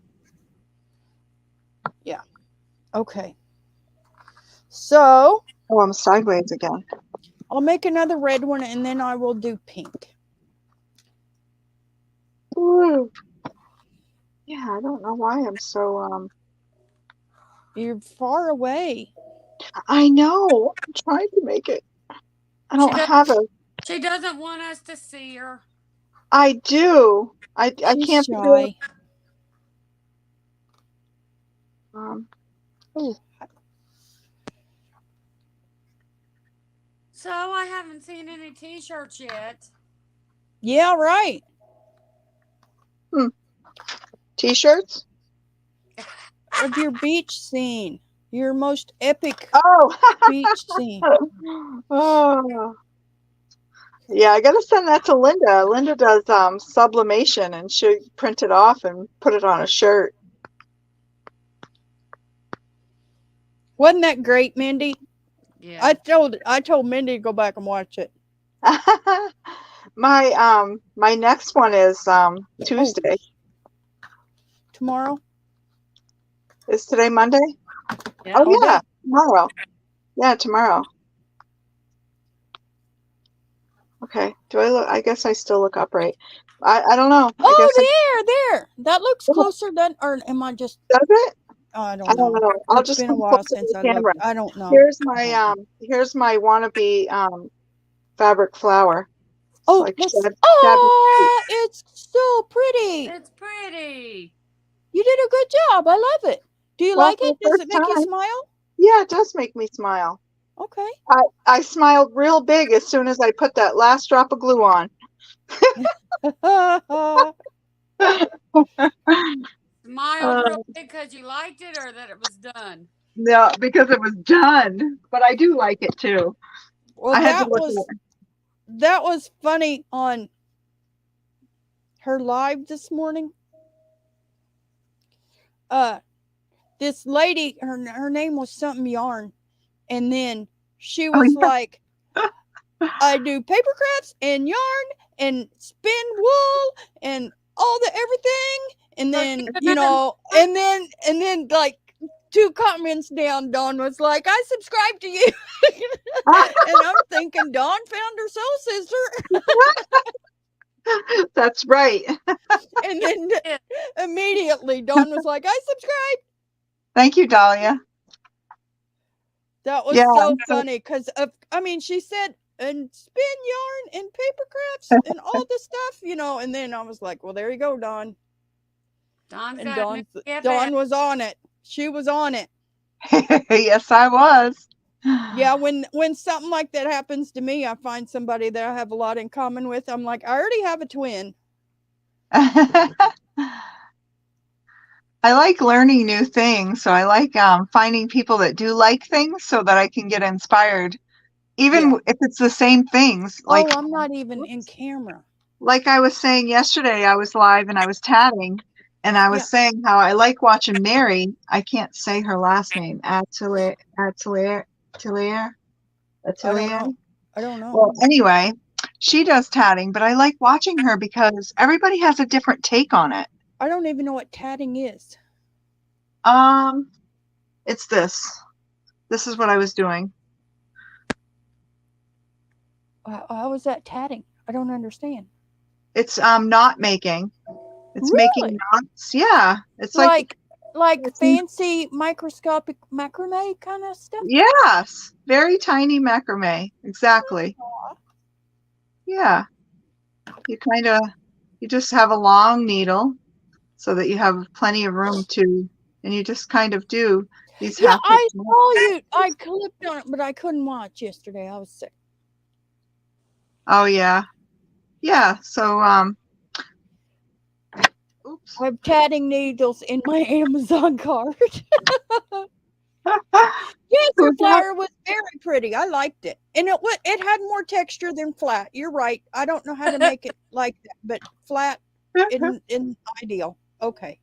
Yeah. Okay. So Oh, I'm sideways again. I'll make another red one and then I will do pink. Ooh. Yeah, I don't know why I'm so You're far away. I know. I'm trying to make it. I don't She have a. She doesn't want us to see her. I do. I She's can't figure shy. Oh, So I haven't seen any T-shirts yet. yeah, right. T-shirts. Of your beach scene, your most epic Oh. beach scene. Oh. Yeah, I gotta send that to Linda. Linda does sublimation, and she'll print it off and put it on a shirt. Wasn't that great, Mindy? Yeah. I told Mindy to go back and watch it. My next one is Tuesday. Tomorrow? Is today Monday? Yeah. Oh All yeah, day? tomorrow. Yeah, tomorrow. Okay. Do I look? I guess I still look upright. I don't know. I guess there. That looks closer than, or am I just? does it? I I don't don't know. know. I'll It's just been a come while closer to since the I camera. looked. I don't know. Here's my wannabe fabric flower. It's Oh, like let's. shabby. Oh, it's so pretty. It's pretty. You did a good job. I love it. Do you Well, like for it? the Does first it make you time. smile? Yeah, it does make me smile. Okay. I smiled real big as soon as I put that last drop of glue on. Smiled real big because you liked it or that it was done? Yeah, because it was done. But I do like it too. Well, I had to look at it. that was funny on her live this morning. This lady, her name was something yarn, and then she was like, I do paper crafts and yarn and spin wool and all the everything, and then and then like 2 comments down, Dawn was like, I subscribe to you. And I'm thinking Dawn found her soul sister. That's right. And then immediately Dawn was like, I subscribe. Thank you, Dahlia. That was so funny because she said, and spin yarn and paper crafts and all this stuff, and then I was like, well, there you go, Dawn. Dawn's And got new gift Dawn was on it. She was on it. Yes, I was. Yeah, when something like that happens to me, I find somebody that I have a lot in common with. I'm like, I already have a twin. I like learning new things, so I like finding people that do like things so that I can get inspired. Even Yeah. if it's the same things, Oh, I'm not even in camera. like I was saying yesterday, I was live and I was chatting, and I was Yeah. saying how I like watching Mary. I can't say her last name. Atelier. I don't know. I don't know. Well, anyway, she does tatting, but I like watching her because everybody has a different take on it. I don't even know what tatting is. It's this. This is what I was doing. How is that tatting? I don't understand. It's knot making. It's Really? making knots. Yeah. It's like like fancy microscopic macrame kind of stuff. yes, very tiny macrame. Exactly. Aw. Yeah. You just have a long needle so that you have plenty of room to, and you just kind of do these Yeah, half I inch saw you. I clicked on it, but I couldn't watch yesterday. I was sick. Oh yeah. Yeah. So oops. I have tatting needles in my Amazon cart. Yes, her Who's that? flower was very pretty. I liked it, and it had more texture than flat. You're right. I don't know how to make it like that, but flat in ideal. Okay,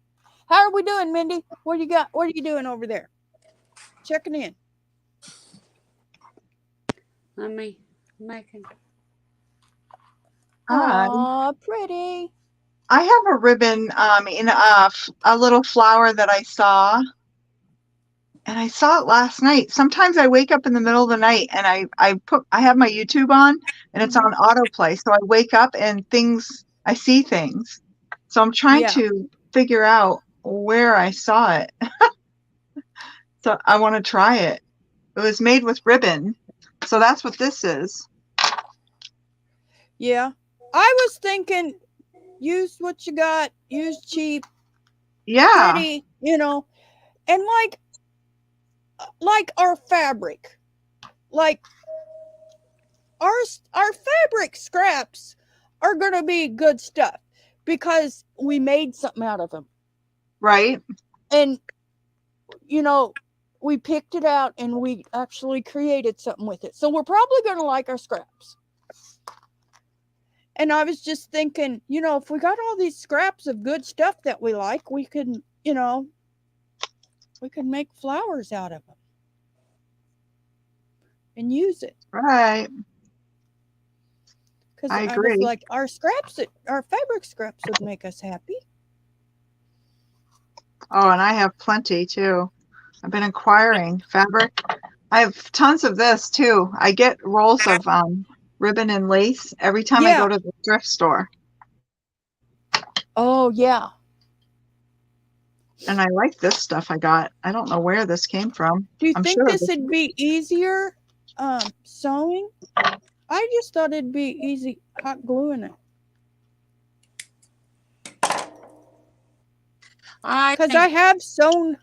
how are we doing, Mindy? What do you got? What are you doing over there? Checking in. Let me making. Hi. Aw, pretty. I have a ribbon in a little flower that I saw, and I saw it last night. Sometimes I wake up in the middle of the night and I have my YouTube on and it's on autoplay. So I wake up and I see things. So I'm trying Yeah. to figure out where I saw it. So I want to try it. It was made with ribbon. So that's what this is. Yeah. I was thinking use what you got, use cheap, Yeah. pretty, and like our fabric. Like our fabric scraps are going to be good stuff because we made something out of them. Right. And we picked it out and we actually created something with it. So we're probably going to like our scraps. And I was just thinking, if we got all these scraps of good stuff that we like, we could, we could make flowers out of them and use it. Right. Because I I agree. was like, our fabric scraps would make us happy. Oh, and I have plenty too. I've been acquiring fabric. I have tons of this too. I get rolls of ribbon and lace every time I go to the thrift store. Oh, yeah. And I like this stuff I got. I don't know where this came from. Do you I'm think sure this would be easier sewing? I just thought it'd be easy hot gluing it. Because I have sewn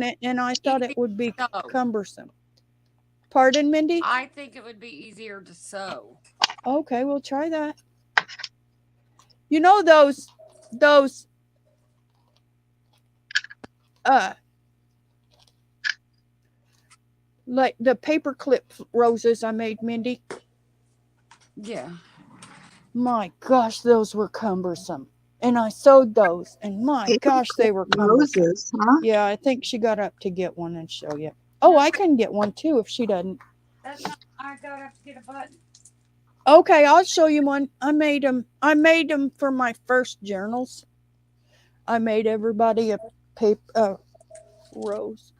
it and I thought it would be cumbersome. Pardon, Mindy? I think it would be easier to sew. Okay, we'll try that. Those like the paper clip roses I made, Mindy. Yeah. My gosh, those were cumbersome. And I sewed those, and my gosh, they were cumbersome. Roses, huh? Yeah, I think she got up to get one and show you. Oh, I can get one too if she doesn't. That's not, I got to get a button. Okay, I'll show you one. I made them for my first journals. I made everybody a paper rose.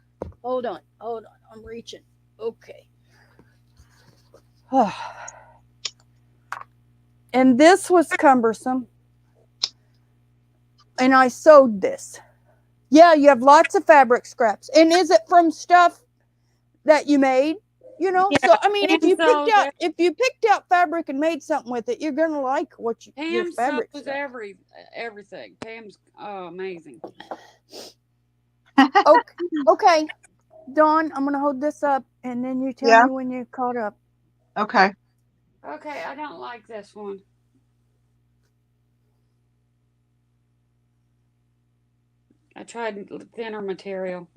Hold on. I'm reaching. Okay. And this was cumbersome. And I sewed this. Yeah, you have lots of fabric scraps. And is it from stuff that you made? Yeah, so I mean, if you picked out fabric and made something with it, you're gonna like what your fabric sews everything. Pam's amazing. Okay. Dawn, I'm gonna hold this up, and then you tell Yeah. me when you caught up. Okay. Okay, I don't like this one. I tried thinner material.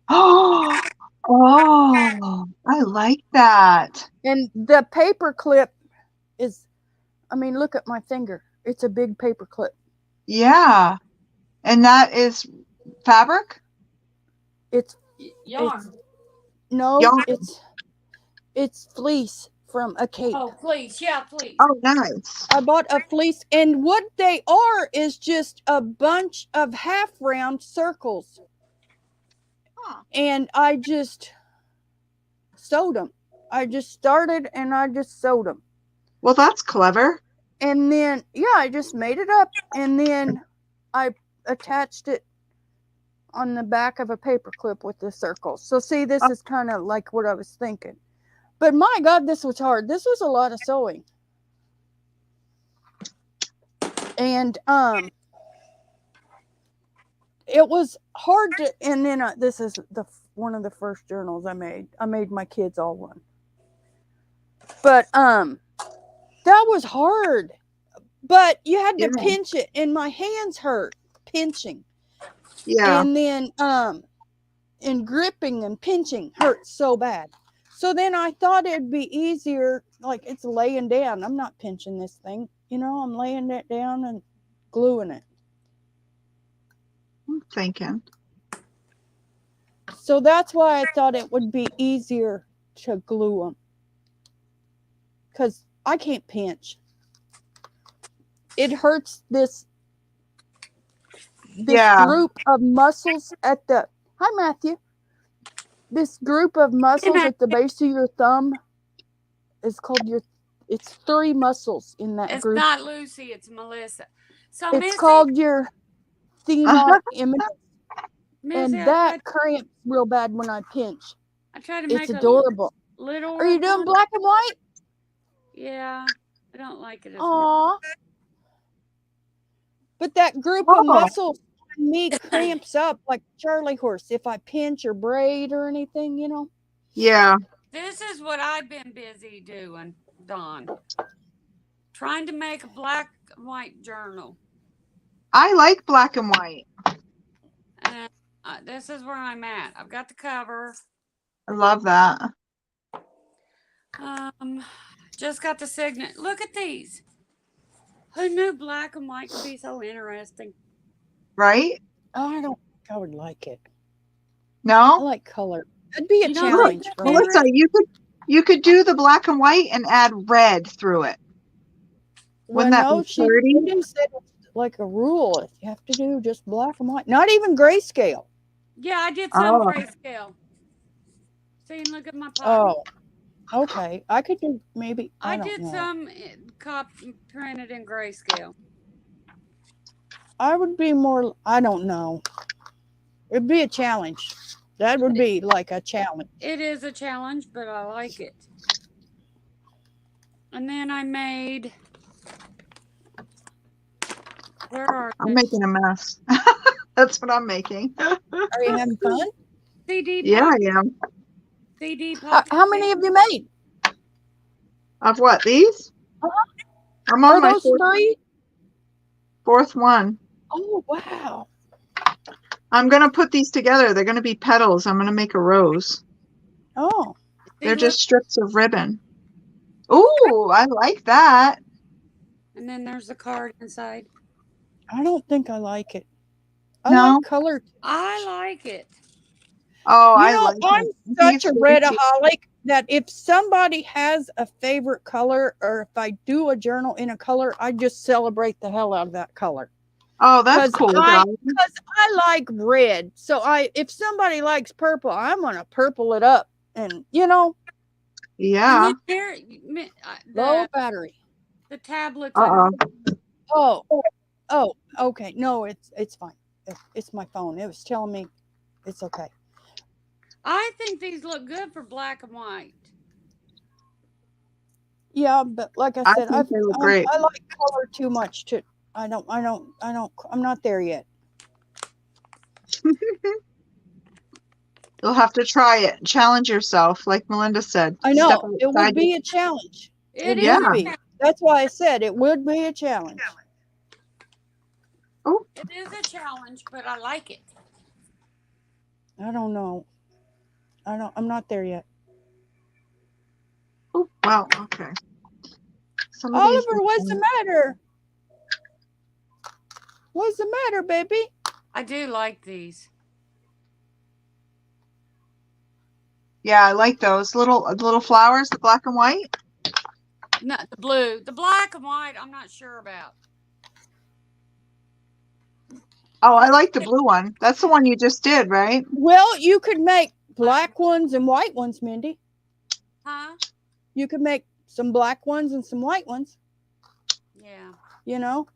Oh, oh, I like that. And the paper clip is, I mean, look at my finger. It's a big paper clip. Yeah. And that is fabric? It's Yarn. no, Yarn. it's fleece from a cape. Oh, please. Yeah, please. Oh, nice. I bought a fleece, and what they are is just a bunch of half round circles. Huh. And I just sewed them. I just started and I just sewed them. Well, that's clever. And then, yeah, I just made it up, and then I attached it on the back of a paper clip with the circles. So see, this is kind of like what I was thinking. But my God, this was hard. This was a lot of sewing. And it was hard to, and then this is one of the first journals I made. I made my kids all one. But that was hard. But you had to Yeah. pinch it, and my hands hurt pinching. Yeah. And then and gripping and pinching hurt so bad. So then I thought it'd be easier, like it's laying down. I'm not pinching this thing, I'm laying it down and gluing it. I'm thinking. So that's why I thought it would be easier to glue them, because I can't pinch. It hurts this Yeah. group of muscles at the, hi Matthew, this group of muscles at the base of your thumb is called it's 3 muscles in that It's group. not Lucy, it's Melissa. So It's Missy, called your themoid image, Missy, and that cramps real bad when I pinch. I tried to make It's adorable. a little. Are you doing black and white? Yeah, I don't like it as much. Aw. But that group of muscles on me cramps up like Charlie horse if I pinch or braid or anything, Yeah. This is what I've been busy doing, Dawn. Trying to make a black and white journal. I like black and white. And this is where I'm at. I've got the cover. I love that. Just got the signet. Look at these. Who knew black and white could be so interesting? Right? I don't think I would like it. I No? like color. It'd be a You don't challenge like for me. Melissa, you could do the black and white and add red through it. Wouldn't that be she pretty? said it's like a rule. You have to do just black and white. Not even grayscale. Yeah, I did some grayscale. See, look at my pocket. Oh, okay. I could do maybe. I don't did know. some printed in grayscale. I would be more. I don't know. It'd be a challenge. That would be like a challenge. It is a challenge, but I like it. And then I made. Where are I'm they? making a mess. That's what I'm making. Are you having fun? CD. Yeah, I am. CD. Pop. How many have you made? Of what? These? Uh-huh. I'm on Are my those 3? fourth one. Oh wow! I'm going to put these together. They're going to be petals. I'm going to make a rose. Oh, They're just strips of ribbon. Ooh, I like that. And then there's the card inside. I don't think I like it. I No? like color. I like it. Oh, I like I'm it. such These a are redaholic that if somebody has a favorite color, or if I do a journal in a color, I just celebrate the hell out of that color. Oh, that's 'Cause cool. I- Dog. Because I like red. So if somebody likes purple, I'm gonna purple it up. And Yeah. And then low battery. the tablets. Uh-oh. Oh, okay. No, it's fine. It's my phone. It was telling me it's okay. I think these look good for black and white. Yeah, but like I said, think they look great. I like color too much to. I'm not there yet. You'll have to try it. Challenge yourself, like Melinda said. I Step know it would outside be a challenge. It It is Yeah. would a be. challenge. That's why I said it would be a challenge. Oh, It is a challenge, but I like it. I don't know. I'm not there yet. oh, wow. Okay. Some of these. Oliver, what's the matter? What's the matter, baby? I do like these. Yeah, I like those little flowers, the black and white. Not the blue. The black and white, I'm not sure about. Oh, I like the blue one. That's the one you just did, right? Well, you could make black ones and white ones, Mindy. Huh? You could make some black ones and some white ones, Yeah. you know?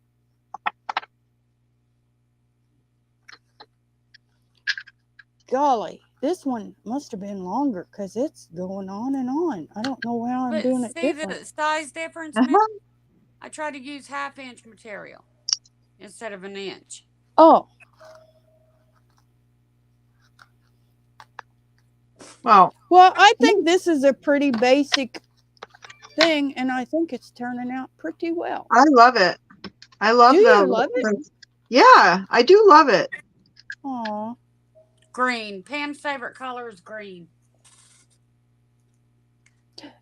Golly, this one must have been longer because it's going on and on. I don't know how I'm But doing it see different. the size difference? Uh-huh. Miss? I try to use 1/2 inch material instead of 1 inch. Oh, Well, well, I think this is a pretty basic thing, and I think it's turning out pretty well. I love it. I love Do you the. love it? Yeah, I do love it. Aw. Green. Pam's favorite color is green.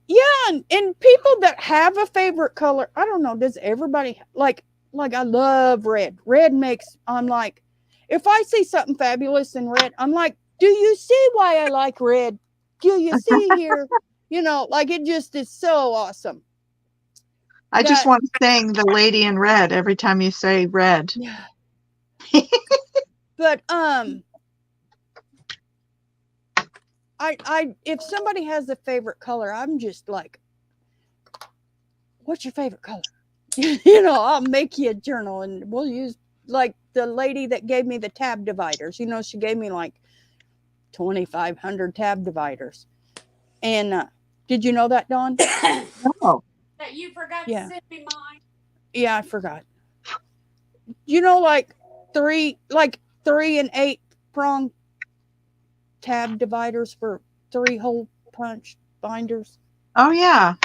Yeah, and people that have a favorite color, I don't know, does everybody like I love red. Red makes I'm like, if I see something fabulous in red, I'm like, do you see why I like red? Do you see here? You know, like it just is so awesome. I just That- want to sing the lady in red every time you say red. Yeah. But I if somebody has a favorite color, I'm just like, what's your favorite color? You know, I'll make you a journal and we'll use like the lady that gave me the tab dividers. You know, she gave me like 2,500 tab dividers. And did you know that, Dawn? Oh, That you forgot Yeah. to send me mine. Yeah, I forgot. You know, like 3 and 8 prong tab dividers for 3 hole punch binders. oh yeah.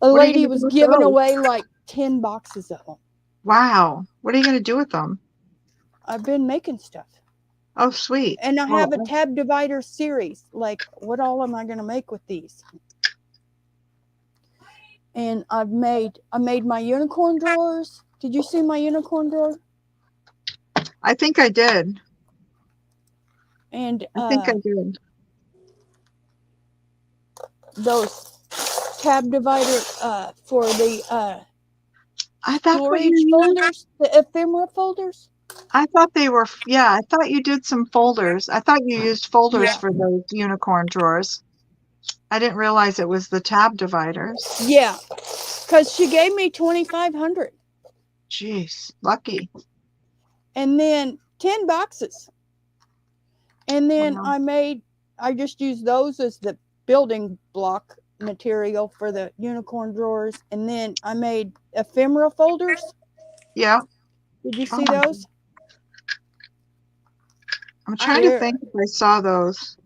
A What are you lady gonna was do with giving those? away like 10 boxes of them. Wow. What are you going to do with them? I've been making stuff. Oh, sweet. And I have a Oh, tab divider series. Like, what all am I going to make with these? And I made my unicorn drawers. Did you see my unicorn drawer? I think I did. And I think I did. those tab divider for the That's what storage you used. folders, the ephemera folders. I thought they were, yeah, I thought you did some folders. I thought you used folders Yeah. for those unicorn drawers. I didn't realize it was the tab dividers. Yeah, because she gave me 2,500, Jeez, lucky. and then 10 boxes. And then Wow. I just used those as the building block material for the unicorn drawers. And then I made ephemera folders. Yeah, Did you Oh see my those? I'm trying to Here. think if I saw those.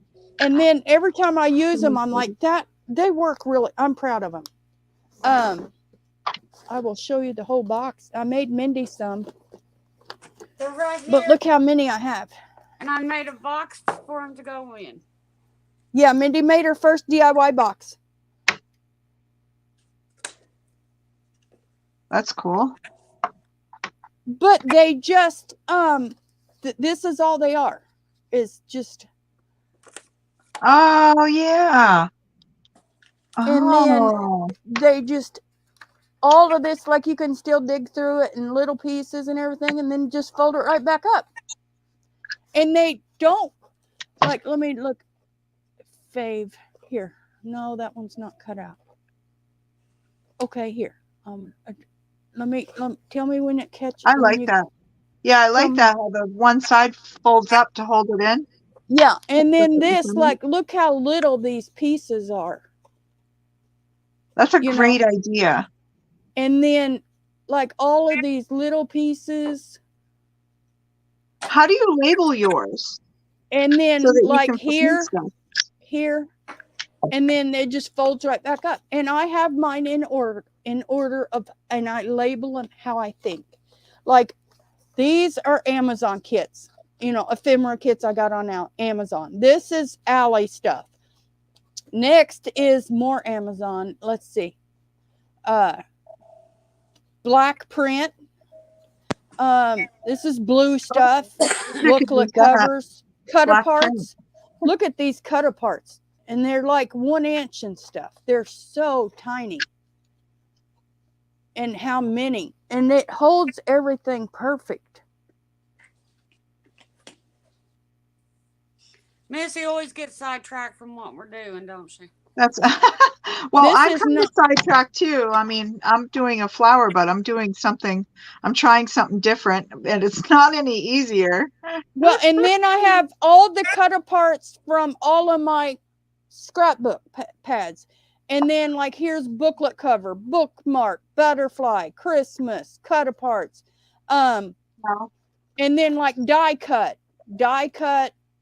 And then every time I use them, I'm like, that they work really. I'm proud of them. I will show you the whole box. I made Mindy some, They're right here. but look how many I have. And I made a box for them to go in. Yeah, Mindy made her first DIY box. That's cool. But they just this is all they are. Is just Oh, yeah. And then- Oh, they just all of this, like you can still dig through it in little pieces and everything, and then just fold it right back up. And they don't like, let me look. Fave here. No, that one's not cut out. Okay, here. Tell me when it catches. I when like you- that. Yeah, I like Some- that. How the one side folds up to hold it in. Yeah, and then That's this, funny. like, look how little these pieces are. That's a You know. great idea. And then, like, all of these little pieces. How do you label yours? And then So that you like can put in here, stuff. here, and then it just folds right back up. And I have mine in order of, and I label them how I think. Like these are Amazon kits, you know, ephemera kits I got on now Amazon. This is Alley stuff. Next is more Amazon. Let's see. Black print. This is blue stuff. I could Booklet use that. covers, cut Black print. aparts. Look at these cut aparts. And they're like 1 inch and stuff. They're so tiny. And how many? And it holds everything perfect. Missy always gets sidetracked from what we're doing, don't she? That's well, This I'm is kind of not- sidetracked too. I mean, I'm doing a flower, but I'm doing something. I'm trying something different, and it's not any easier. Well, and then I have all the cut aparts from all of my scrapbook pads. And then like here's booklet cover, bookmark, butterfly, Christmas, cut aparts. Wow. And then like die cut,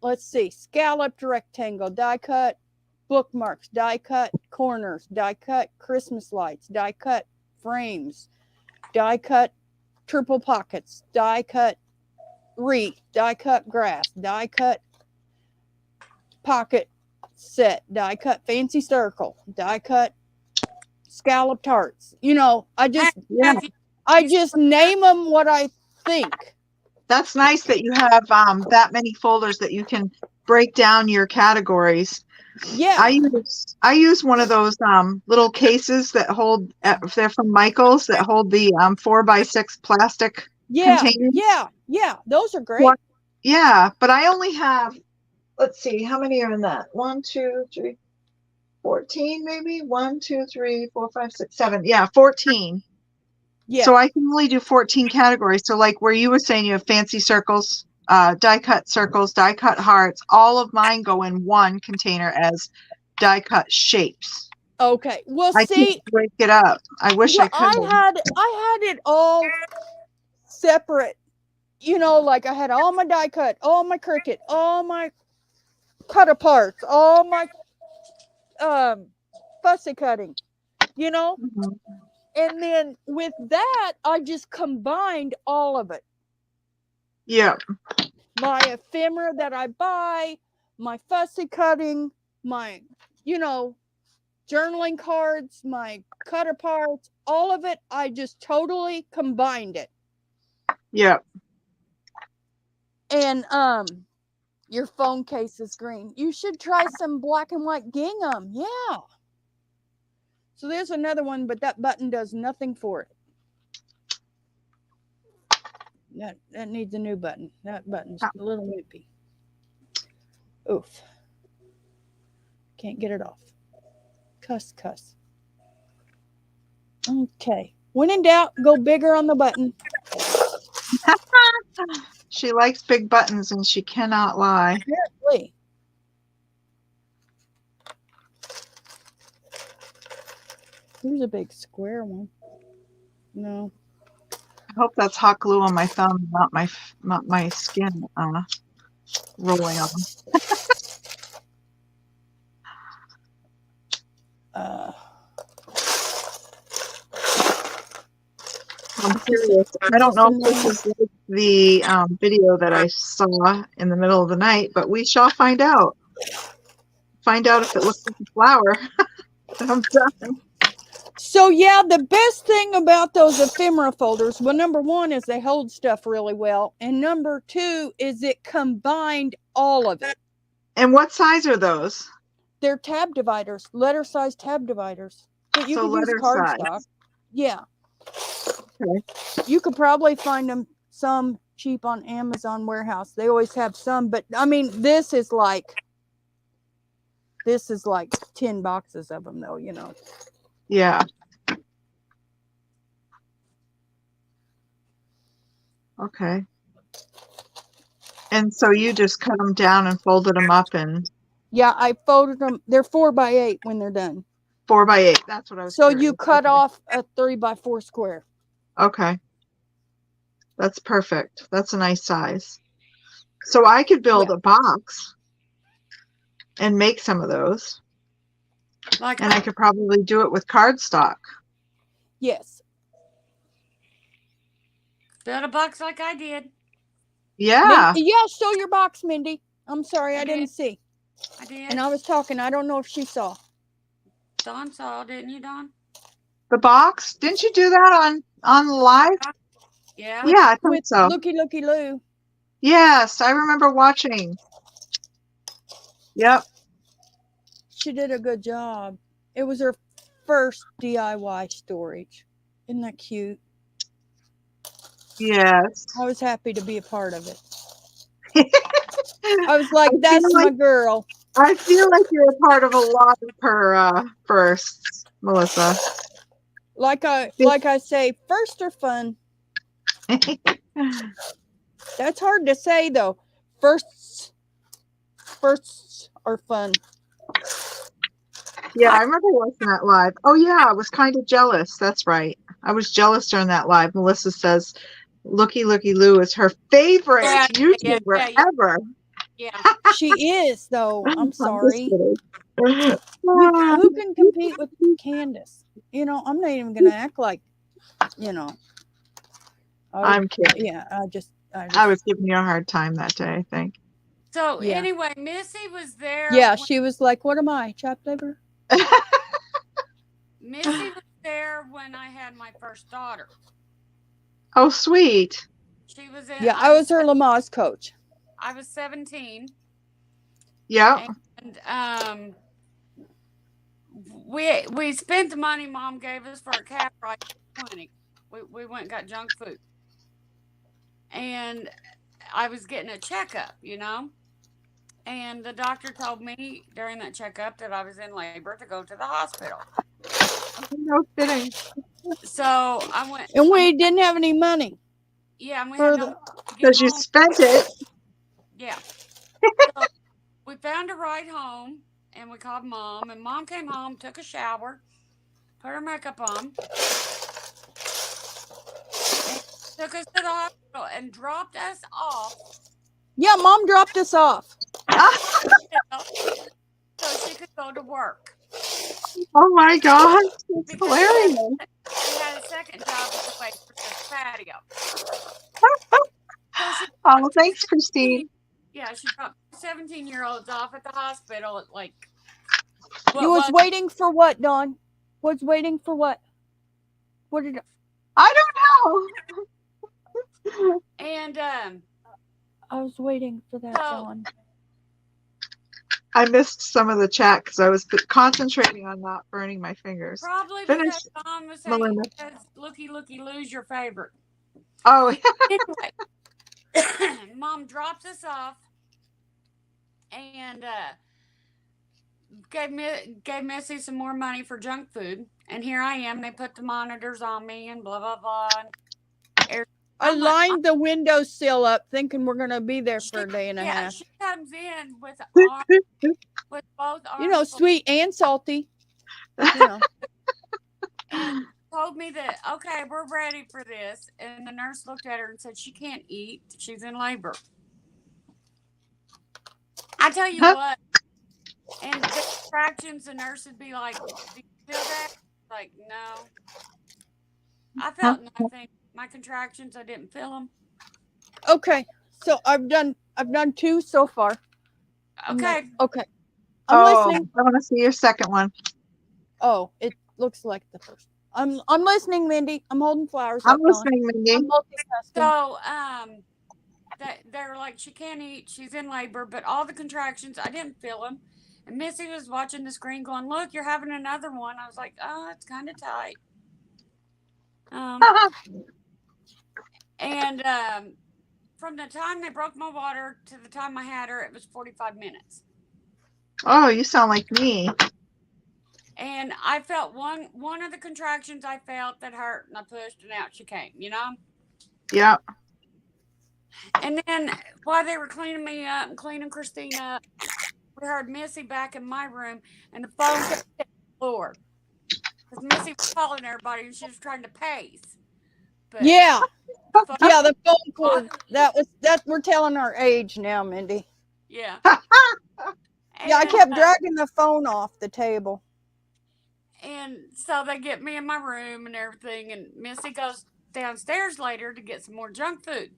let's see, scalloped rectangle, die cut, bookmarks, die cut corners, die cut Christmas lights, die cut frames, die cut triple pockets, die cut wreath, die cut grass, die cut pocket set, die cut fancy circle, die cut scalloped hearts. You know, I just name them what I think. That's nice that you have that many folders that you can break down your categories. Yeah. I use one of those little cases that hold. They're from Michaels that hold the 4x6 plastic containers. Yeah. Those are great. What? Yeah, but I only have. Let's see, how many are in that? 1, 2, 3, 14 maybe. 1, 2, 3, 4, 5, 6, 7. Yeah, 14. Yeah. So I can only do 14 categories. So like where you were saying you have fancy circles, die cut circles, die cut hearts, all of mine go in one container as die cut shapes. Okay. Well, I see, can't break it up. I wish I could. I had it all separate. You know, like I had all my die cut, all my Cricut, all my cut aparts, all my fussy cutting, you know? Mhm. And then with that, I just combined all of it. Yeah. My ephemera that I buy, my fussy cutting, my, you know, journaling cards, my cut aparts, all of it, I just totally combined it. Yeah. And your phone case is green. You should try some black and white gingham. Yeah. So there's another one, but that button does nothing for it. That needs a new button. That button's a little wimpy. Oof. Can't get it off. Cuss. Okay. When in doubt, go bigger on the button. She likes big buttons and she cannot lie. Apparently. Here's a big square one. No. I hope that's hot glue on my thumb, not my skin rolling on. I'm curious. I don't know if this is like the video that I saw in the middle of the night, but we shall find out. Find out if it looks like a flower. I'm done. So yeah, the best thing about those ephemera folders, well, number one is they hold stuff really well, and number two is it combined all of it. And what size are those? They're tab dividers, letter size tab dividers. But you So could use letter cardstock. size. Yeah. Okay. You could probably find them some cheap on Amazon Warehouse. They always have some, but I mean, this is like 10 boxes of them though, you know. Yeah. Okay. And so you just cut them down and folded them up in Yeah, I folded them. They're 4x8 when they're done. 4x8. That's what I was. So curious. you cut Okay. off a 3x4 square. Okay. That's perfect. That's a nice size. So I could build Yeah. a box and make some of those. Like And I could probably do it with cardstock. Yes. build a box like I did. Yeah. Yeah, show your box, Mindy. I'm sorry, I I didn't did. see. I did. And I was talking. I don't know if she saw. Dawn saw, didn't you, Dawn? The box. Didn't you do that on live? Yeah. With, Yeah, I think with so. Looky Loo. Yes, I remember watching. Yep. She did a good job. It was her first DIY storage. Isn't that cute? Yes. I was happy to be a part of it. I was like, I feel that's my like- girl. I feel like you're a part of a lot of her firsts, Melissa. Like I say, first are fun. That's hard to say though. Firsts are fun. Yeah, I remember watching that live. Oh yeah, I was kind of jealous. That's right. I was jealous during that live. Melissa says Looky Lou is her favorite Yeah, YouTuber yeah. ever. Yeah. She is though. I'm just sorry. kidding. Who can compete with Candace? You know, I'm not even gonna act like, you know. I'm kidding. Yeah, I was giving you a hard time that day, I think. So Yeah. anyway, Missy was there. Yeah, when- she was like, "What am I, chopped liver?" Missy was there when I had my first daughter. Oh, sweet. She was in. Yeah, I was her Lamaze coach. I was 17, Yep. and we spent the money Mom gave us for a cab ride to the clinic. We went and got junk food, and I was getting a checkup, you know. And the doctor told me during that checkup that I was in labor to go to the hospital. No kidding. So I went. And we didn't have any money. Yeah, and we For had the- no to get Because you home. spent it. Yeah. So we found a ride home and we called Mom, and Mom came home, took a shower, put her makeup on, and took us to the hospital and dropped us off Yeah, Mom dropped us off. so she could go to work. Oh my gosh. It's Because hilarious. she had a second job at the waitress patio. So she Oh, thanks, Christine. Yeah, she dropped 17-year-olds off at the hospital at like. You was waiting for what, Dawn? Was waiting for what? What did I don't know. And I was waiting for that, So- Dawn? I missed some of the chat because I was concentrating on not burning my fingers. probably Finish, because Mom was saying Melinda. because Looky Lou's your favorite. Oh, Anyway, Mom drops us off and gave Missy some more money for junk food. And here I am. They put the monitors on me and blah, blah, blah. I I'm like, lined the windowsill up thinking we're going to be there for a day and a yeah, half. she comes in with with both arms. You know, full- sweet and salty. You know. and told me that, okay, we're ready for this. And the nurse looked at her and said, she can't eat. She's in labor. I tell you Huh? what. And the contractions, the nurse would be like, do you feel that? Like, no. I felt nothing. My contractions, I didn't feel them. Okay. So I've done 2 so far. Okay. Okay. I'm oh, listening. I want to see your second one. Oh, it looks like the first. I'm listening, Mindy. I'm holding flowers. I'm up, Dawn. listening, Mindy. I'm multitasking. So, they're like, she can't eat. She's in labor, but all the contractions, I didn't feel them. And Missy was watching the screen going, look, you're having another one. I was like, oh, it's kind of tight. And from the time they broke my water to the time I had her, it was 45 minutes. Oh, you sound like me. And I felt one of the contractions I felt that hurt, and I pushed, and out she came, you know? Yeah. And then while they were cleaning me up and cleaning Christine up, we heard Missy back in my room, and the phone kept hitting the floor. Because Missy was calling everybody, and she was trying to pace. But Yeah. Yeah, the phone cord. That we're telling our age now, Mindy. Yeah. Yeah, I And, kept dragging the phone off the table. and so they get me in my room and everything, and Missy goes downstairs later to get some more junk food.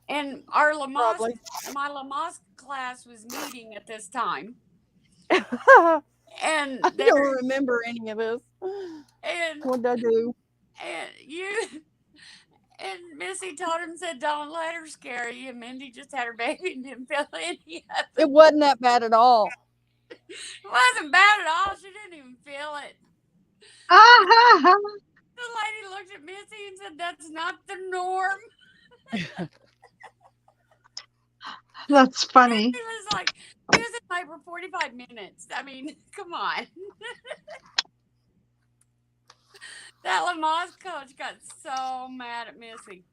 And our Probably. my Lamaze class was meeting at this time, I and don't remember any of this. and What'd I do? and and Missy told him, said, "Don't let her scare you." And Mindy just had her baby and didn't feel any of it. It wasn't that bad at all. It wasn't bad at all. She didn't even feel it. Ah, The lady looked at Missy and said, "That's not the norm." that's funny. He was like, he was in labor 45 minutes. I mean, come on. That Lamaze coach got so mad at Missy.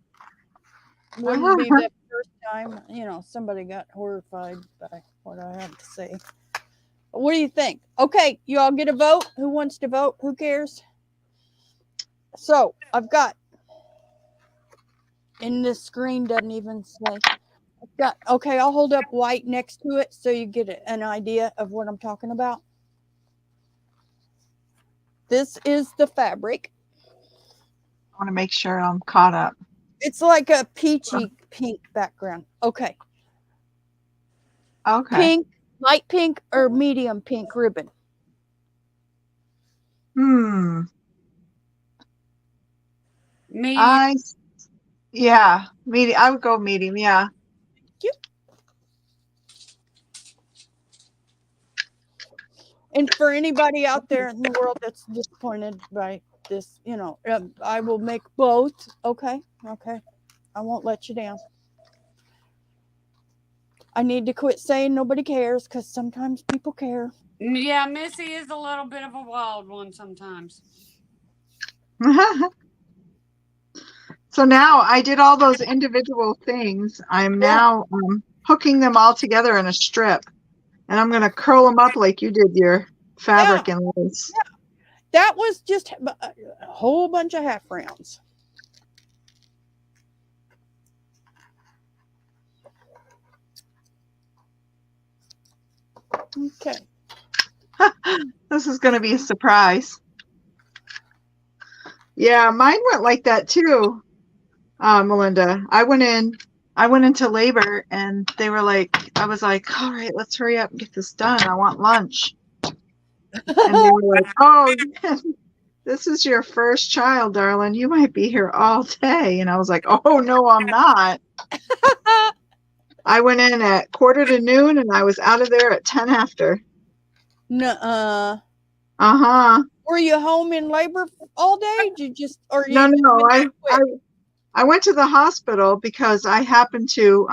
Wouldn't be the first time, somebody got horrified by what I have to say. What do you think? Okay, you all get a vote. Who wants to vote? Who cares? So I've got, and this screen doesn't even say. Okay, I'll hold up white next to it so you get an idea of what I'm talking about. This is the fabric. I want to make sure I'm caught up. It's like a peachy pink background. Okay. Okay. Pink, light pink, or medium pink ribbon? Me, Yeah, medium. I would go medium. Yeah. And for anybody out there in the world that's disappointed by this, I will make both. Okay. I won't let you down. I need to quit saying nobody cares because sometimes people care. yeah, Missy is a little bit of a wild one sometimes. So now I did all those individual things. I'm now hooking them all together in a strip, and I'm going to curl them up like you did your fabric and lace. Yeah. That was just a whole bunch of half rounds. Okay. This is going to be a surprise. Yeah, mine went like that too, Melinda. I went into labor, and they were like, I was like, all right, let's hurry up and get this done. I want lunch. And they were like, oh, this is your first child, darling. You might be here all day. And I was like, oh, no, I'm not. I went in at 12:45, and I was out of there at 10 after. Nuh-uh. Uh-huh. Were you home in labor all day? Did you just, or you No, I went to the hospital because I happened to,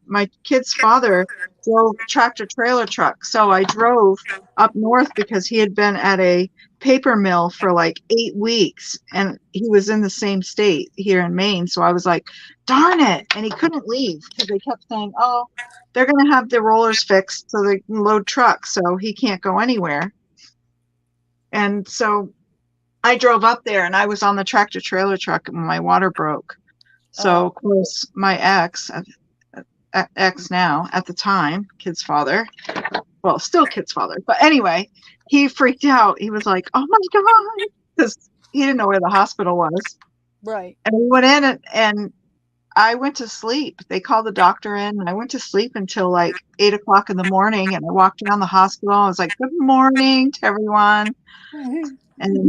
my kid's father drove a tractor trailer truck. So I drove up north because he had been at a paper mill for like 8 weeks, and he was in the same state here in Maine. So I was like, darn it. And he couldn't leave because they kept saying, oh, they're going to have the rollers fixed so they can load trucks. So he can't go anywhere. And so I drove up there, and I was on the tractor trailer truck, and my water broke. So of course my ex now, at the time, kid's father, well, still kid's father, but anyway, he freaked out. He was like, oh my God, because he didn't know where the hospital was. Right. And we went in, and I went to sleep. They called the doctor in, and I went to sleep until like 8 o'clock in the morning, and I walked around the hospital. I was like, good morning to everyone. And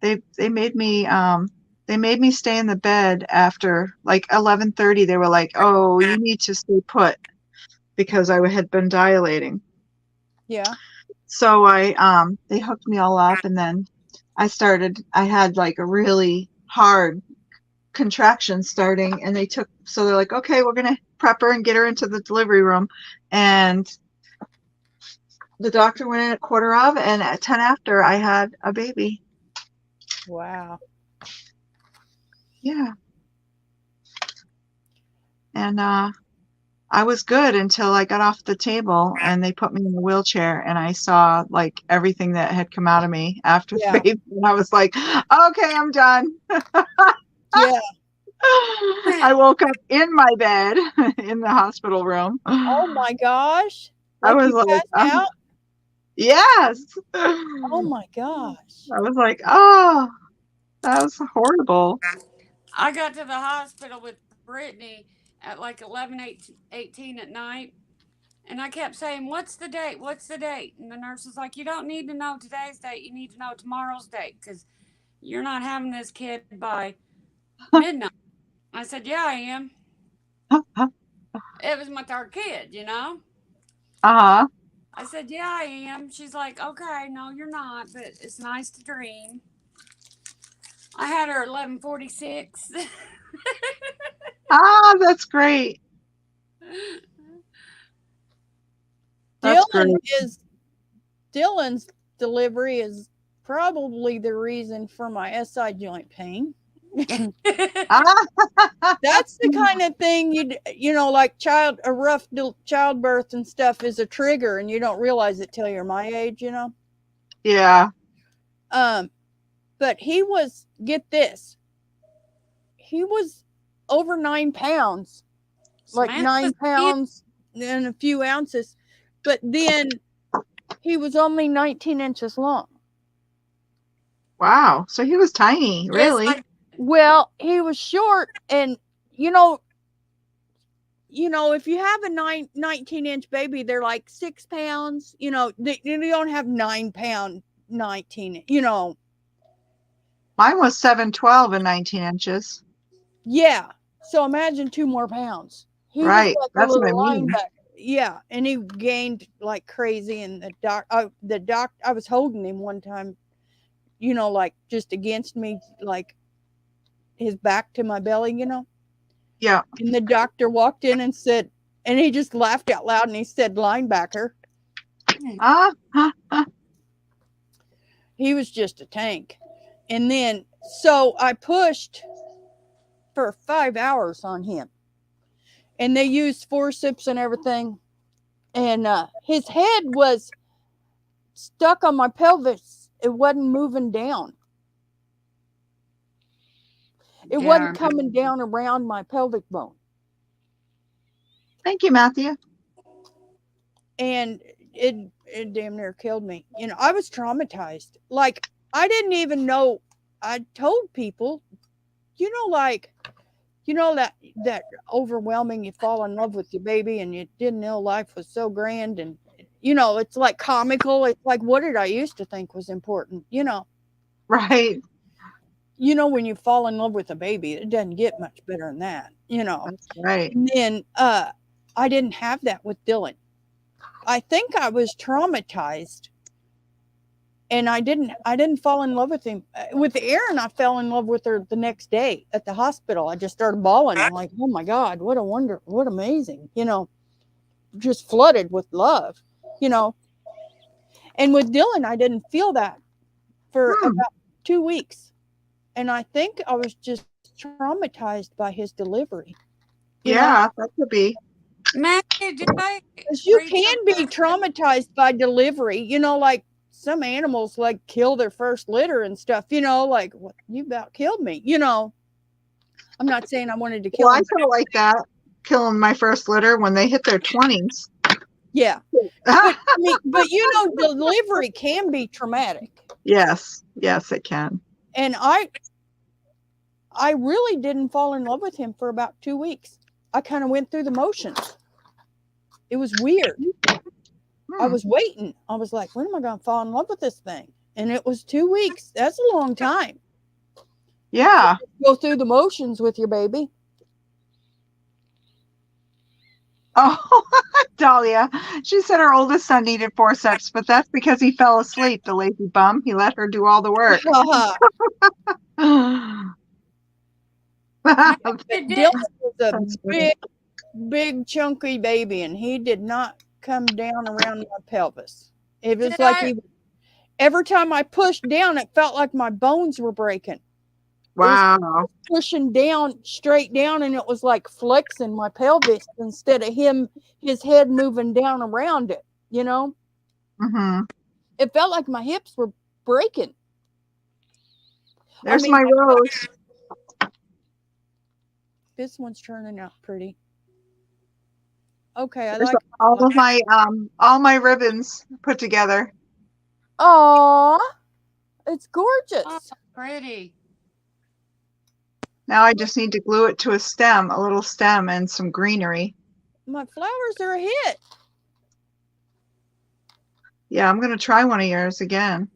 they made me stay in the bed after like 11:30. They were like, oh, you need to stay put because I had been dilating. Yeah. So they hooked me all up, and then I had like a really hard contraction starting, and they're like, okay, we're going to prep her and get her into the delivery room. And the doctor went in at 12:15, and at 10 after I had a baby. Wow. Yeah. And I was good until I got off the table, and they put me in the wheelchair, and I saw like everything that had come out of me after the baby. And I was like, okay, I'm done. Yeah. I woke up in my bed in the hospital room. Oh my gosh. I Like was you like, passed out? yes. Oh my gosh. I was like, oh, that was horrible. I got to the hospital with Brittany at like 18 at night. And I kept saying, "What's the date? What's the date?" And the nurse was like, "You don't need to know today's date. You need to know tomorrow's date because you're not having this kid by midnight." I said, "Yeah, I am." It was my third kid, you know? Uh-huh. I said, "Yeah, I am." She's like, "Okay, no, you're not, but it's nice to dream." I had her 11:46. Ah, that's great. That's Dylan great. is Dylan's delivery is probably the reason for my SI joint pain. Ah, That's the kind of thing like a rough childbirth and stuff is a trigger, and you don't realize it till you're my age. yeah. But get this, he was over 9 pounds, like Man, 9 pounds and a few ounces, but then he was only 19 inches long. Wow. So he was tiny, really. Well, he was short, and if you have a 19-inch baby, they're like 6 pounds. You don't have 9 pound 19. Mine was 7'12" and 19 inches. Yeah. So imagine 2 more pounds. He Right. was like That's a what I little mean. linebacker. Yeah, and he gained like crazy. And I was holding him one time, like just against me, like his back to my belly, Yeah. And the doctor walked in and said, and he just laughed out loud and he said, "Linebacker." Ah, He was just a tank. And then, so I pushed for 5 hours on him. And they used forceps and everything. And his head was stuck on my pelvis. It wasn't moving down. It wasn't coming down around my pelvic bone. thank you, Matthew. And it damn near killed me. I was traumatized. Like, I didn't even know. I told people, that overwhelming, you fall in love with your baby and you didn't know life was so grand, and it's like comical. It's like, what did I used to think was important? Right. When you fall in love with a baby, it doesn't get much better than that. That's right. And then I didn't have that with Dylan. I think I was traumatized, and I didn't fall in love with him. With Erin, I fell in love with her the next day at the hospital. I just started bawling. I'm like, oh my God, what a wonder, what amazing, just flooded with love, And with Dylan, I didn't feel that for about 2 weeks. And I think I was just traumatized by his delivery. Yeah, that could be. Matthew, Because you can be traumatized by delivery, like some animals like kill their first litter and stuff, like, what, you about killed me, I'm not saying I wanted to kill him. I felt like that killing my first litter when they hit their 20s. Yeah. But delivery can be traumatic. Yes, it can. And I really didn't fall in love with him for about 2 weeks. I kind of went through the motions. It was weird. I was waiting. I was like, when am I going to fall in love with this thing? And it was 2 weeks. That's a long time. Yeah. Go through the motions with your baby. Oh, Dahlia. She said her oldest son needed forceps, but that's because he fell asleep, the lazy bum. He let her do all the work. Dylan was a big chunky baby, and he did not come down around my pelvis. It was every time I pushed down, it felt like my bones were breaking. Wow. Pushing down, straight down, and it was like flexing my pelvis instead of his head moving down around it, Mm-hmm. It felt like my hips were breaking. There's my Rose. This one's turning out pretty. Okay, I There's like. all my ribbons put together. Aw, it's Oh, gorgeous. pretty. Now I just need to glue it to a little stem and some greenery. My flowers are a hit. Yeah, I'm going to try one of yours again.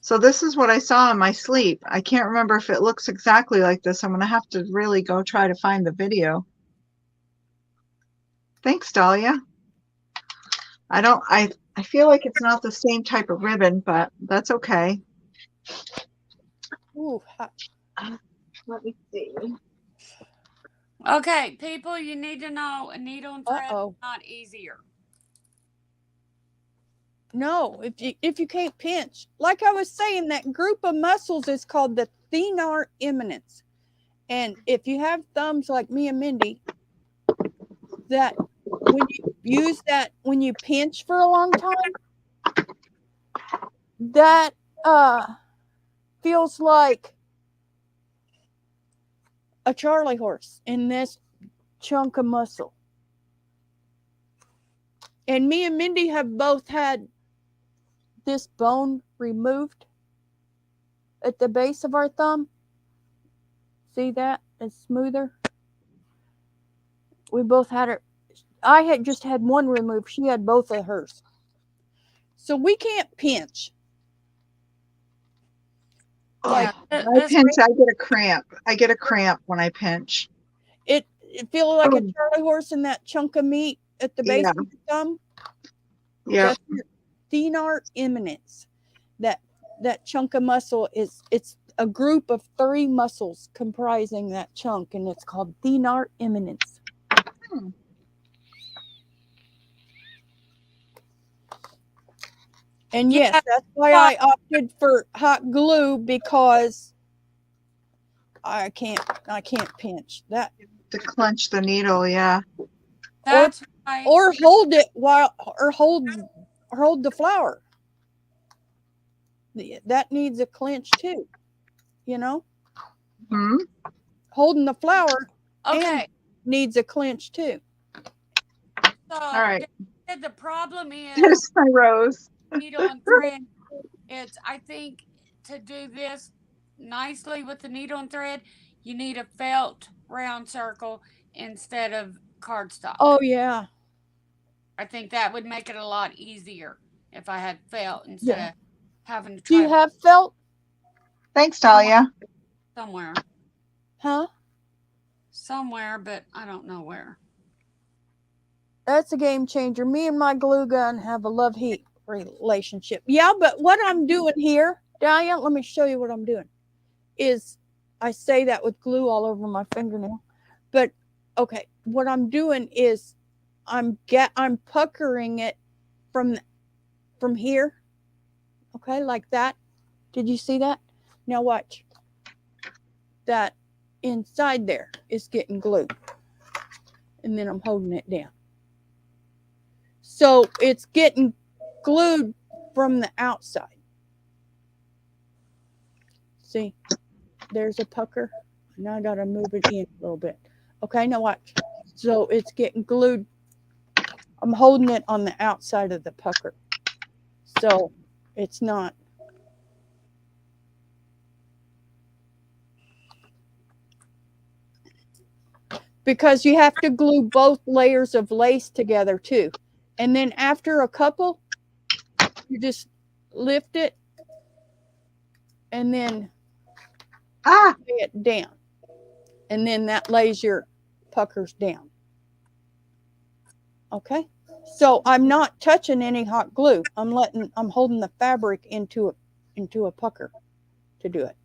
So this is what I saw in my sleep. I can't remember if it looks exactly like this. I'm going to have to really go try to find the video. Thanks, Dahlia. I feel like it's not the same type of ribbon, but that's okay. Ooh, Let me see. Okay, people, you need to know a needle and thread is uh-oh. not easier. No, if you can't pinch, like I was saying, that group of muscles is called the thenar eminence. And if you have thumbs like me and Mindy, that when you use that, when you pinch for a long time, that feels like a Charlie horse in this chunk of muscle. And me and Mindy have both had this bone removed at the base of our thumb. See that? It's smoother. We both had it. I had just had one removed. She had both of hers. So we can't pinch. Yeah, When I pinch, I get a cramp. I get a cramp when I pinch. It feels like a Oh. Charlie horse in that chunk of meat at the base Yeah. of your thumb. Yeah. That's your thenar eminence. That chunk of muscle it's a group of 3 muscles comprising that chunk, and it's called thenar eminence. Hmm. And Yeah. yes, that's why I opted for hot glue, because I can't pinch that, To clench the needle, yeah. that's right. or hold it or hold the flower. That needs a clench too, you know. Hmm. Holding the flower Okay, needs a clench too. so All right. the problem is There's my rose. needle and thread. I think to do this nicely with the needle and thread, you need a felt round circle instead of cardstock. Oh yeah. I think that would make it a lot easier if I had felt instead of having to Do try you have felt? Thanks, Dahlia. somewhere, Huh? but I don't know where. That's a game changer. Me and my glue gun have a love-hate relationship. Yeah, but what I'm doing here, Dahlia, let me show you what I'm doing. Is I say that with glue all over my fingernail. But okay, what I'm doing is I'm puckering it from here. Okay, like that. Did you see that? Now watch. That inside there is getting glued. And then I'm holding it down. So it's getting glued from the outside. See, there's a pucker. Now I got to move it in a little bit. Okay, now watch. So it's getting glued. I'm holding it on the outside of the pucker. So it's not. Because you have to glue both layers of lace together too. And then after a couple, you just lift it and then lay it down. And then that lays your puckers down. Okay? So I'm not touching any hot glue. I'm holding the fabric into a pucker to do it.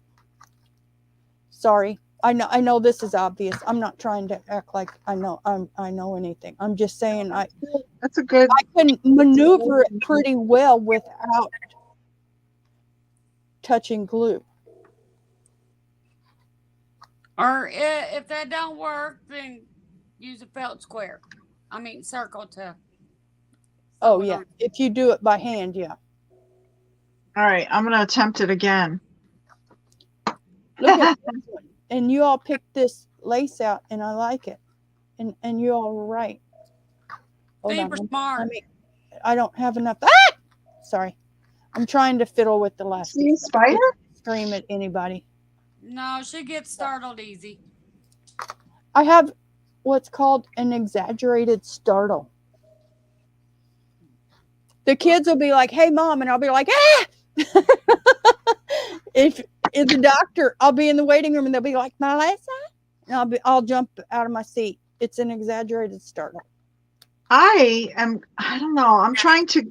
Sorry. I know this is obvious. I'm not trying to act like I know anything. I'm just saying That's a good. I can maneuver it pretty well without touching glue. Or if that don't work, then use a felt circle to. Oh yeah, if you do it by hand, yeah. All right, I'm going to attempt it again. Look at this one. and you all picked this lace out, and I like it, and you all were right. Hold on, Super let smart. me. I don't have enough. Sorry, I'm trying to fiddle with the last. See, spider? Scream at anybody. No, she gets startled easy. I have what's called an exaggerated startle. The kids will be like, "Hey, mom," and I'll be like, "Ah!" if the doctor, I'll be in the waiting room and they'll be like, "Melissa," and I'll jump out of my seat. It's an exaggerated startle. I don't know. I'm trying to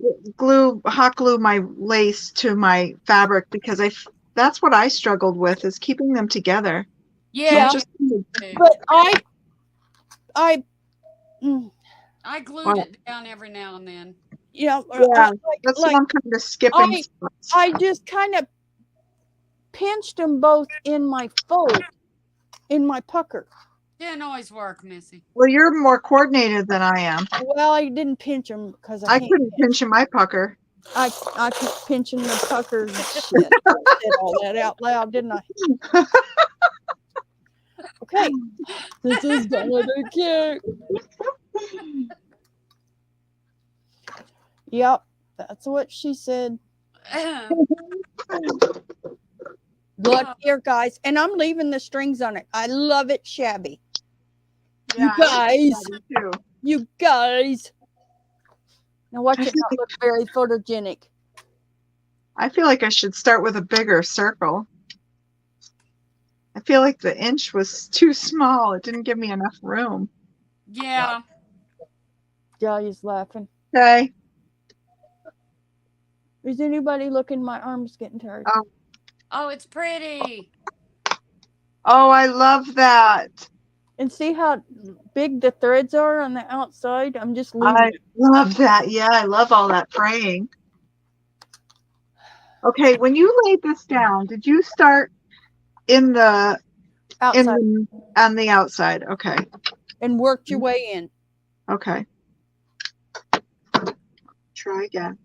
hot glue my lace to my fabric because that's what I struggled with, is keeping them together. Yeah. Just, But I glued Wow. it down every now and then. Yeah, like, that's what I'm kind of skipping spots. I just kind of pinched them both in my fold, in my pucker. Didn't always work, Missy. Well, you're more coordinated than I am. Well, I didn't pinch them because I couldn't pinch in my pucker. I kept pinching the puckers. Shit, I said all that out loud, didn't I? Okay, this is gonna be cute. Yep, that's what she said. Look here, guys, and I'm leaving the strings on it. I love it shabby. Yeah, You guys. Now watch it not look very photogenic. I feel like I should start with a bigger circle. I feel like the inch was too small. It didn't give me enough room. Yeah. Dahlia's laughing. Okay. Is anybody looking? My arm's getting tired. Oh, it's pretty. Oh, I love that. And see how big the threads are on the outside? I'm just leaving. I love that. Yeah, I love all that fraying. Okay, when you laid this down, did you start in the outside on the outside? Okay. And worked your way in. Okay. Try again.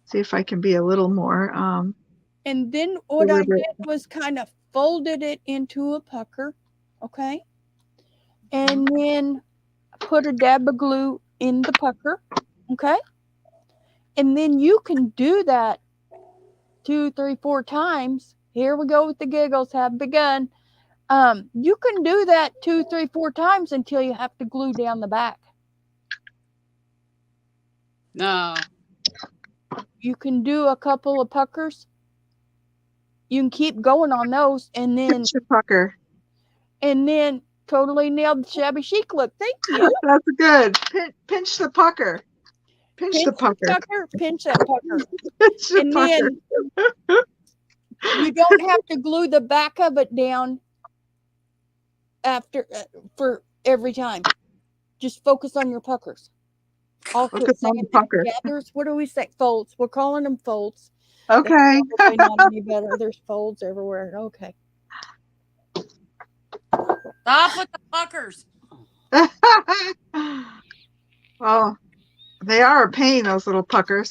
See if I can be a little more and then what deliberate. I did was kind of folded it into a pucker, okay? And then put a dab of glue in the pucker, okay? And then you can do that 2, 3, 4 times. Here we go with the giggles have begun. You can do that 2, 3, 4 times until you have to glue down the back. No. You can do a couple of puckers. You can keep going on those, and then Pinch your pucker. And then totally nailed the shabby chic look. Thank you. That's good. Pinch the pucker. Pinch the pucker. Pinch that pucker. Pinch the And pucker. then you don't have to glue the back of it down after for every time. Just focus on your puckers. Focus on the pucker. Gathers. What do we say? Folds. We're calling them folds. Okay. Probably not any better. There's folds everywhere. Okay. Stop with the puckers. Oh, they are a pain, those little puckers.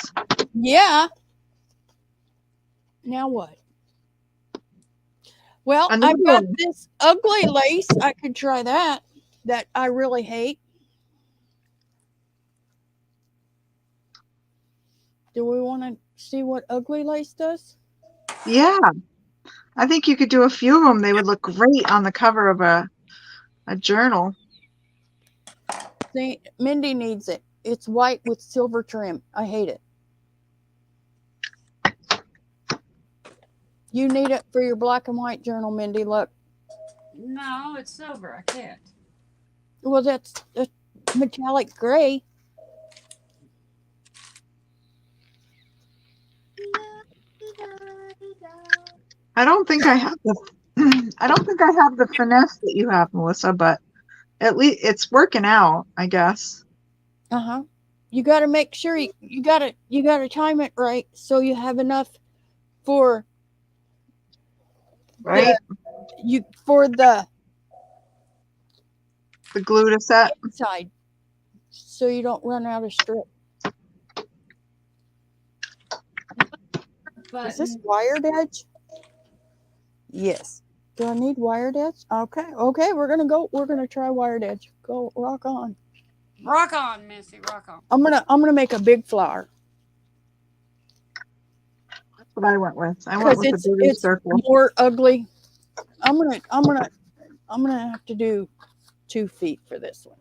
Yeah. Now what? Well, Another I've got one. this ugly lace. I could try that I really hate. Do we want to see what ugly lace does? Yeah. I think you could do a few of them. They would look great on the cover of a journal. See, Mindy needs it. It's white with silver trim. I hate it. You need it for your black and white journal, Mindy. Look. No, it's silver. I can't. Well, that's metallic gray. I don't think I have the finesse that you have, Melissa, but at least it's working out, I guess. Uh-huh. You got to make sure you got to time it right so you have enough for right? For the glue to set inside, so you don't run out of strip. Is this wired edge? Yes. Do I need wired edge? Okay. Okay. We're gonna try wired edge. Go rock on. Rock on, Missy. Rock on. I'm gonna make a big flower That's what I went with. I went because with a bigger it's circle. more ugly. I'm gonna have to do 2 feet for this one.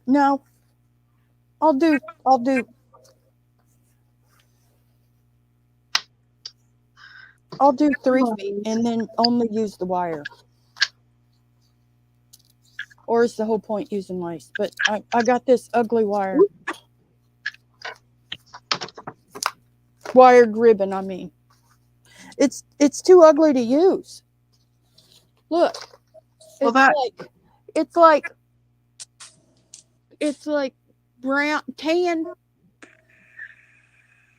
No, I'll do 3 feet and then only use the wire. Or is the whole point using lace? But I got this ugly wire. Wired ribbon, I mean. It's too ugly to use. Look. Well, that It's like brown tan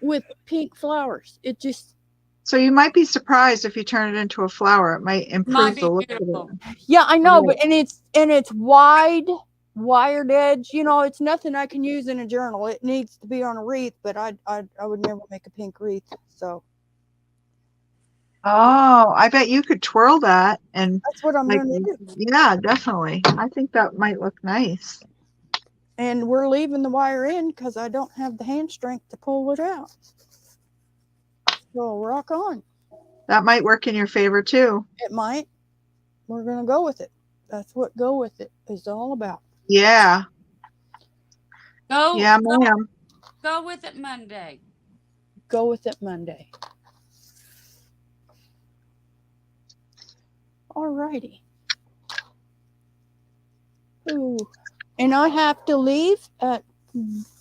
with pink flowers. It just so you might be surprised if you turn it into a flower. It might improve Might the be look beautiful. of it. yeah, I know, Right. but it's wired edge. You know, it's nothing I can use in a journal. It needs to be on a wreath, but I would never make a pink wreath. So Oh, I bet you could twirl that and that's what I'm like, gonna do. yeah, definitely. I think that might look nice. And we're leaving the wire in because I don't have the hand strength to pull it out. So rock on. That might work in your favor too. It might. We're gonna go with it. That's what go with it is all about. Yeah. Go, Yeah, go, ma'am. go with it Monday. Go with it Monday. Alrighty. Ooh. And I have to leave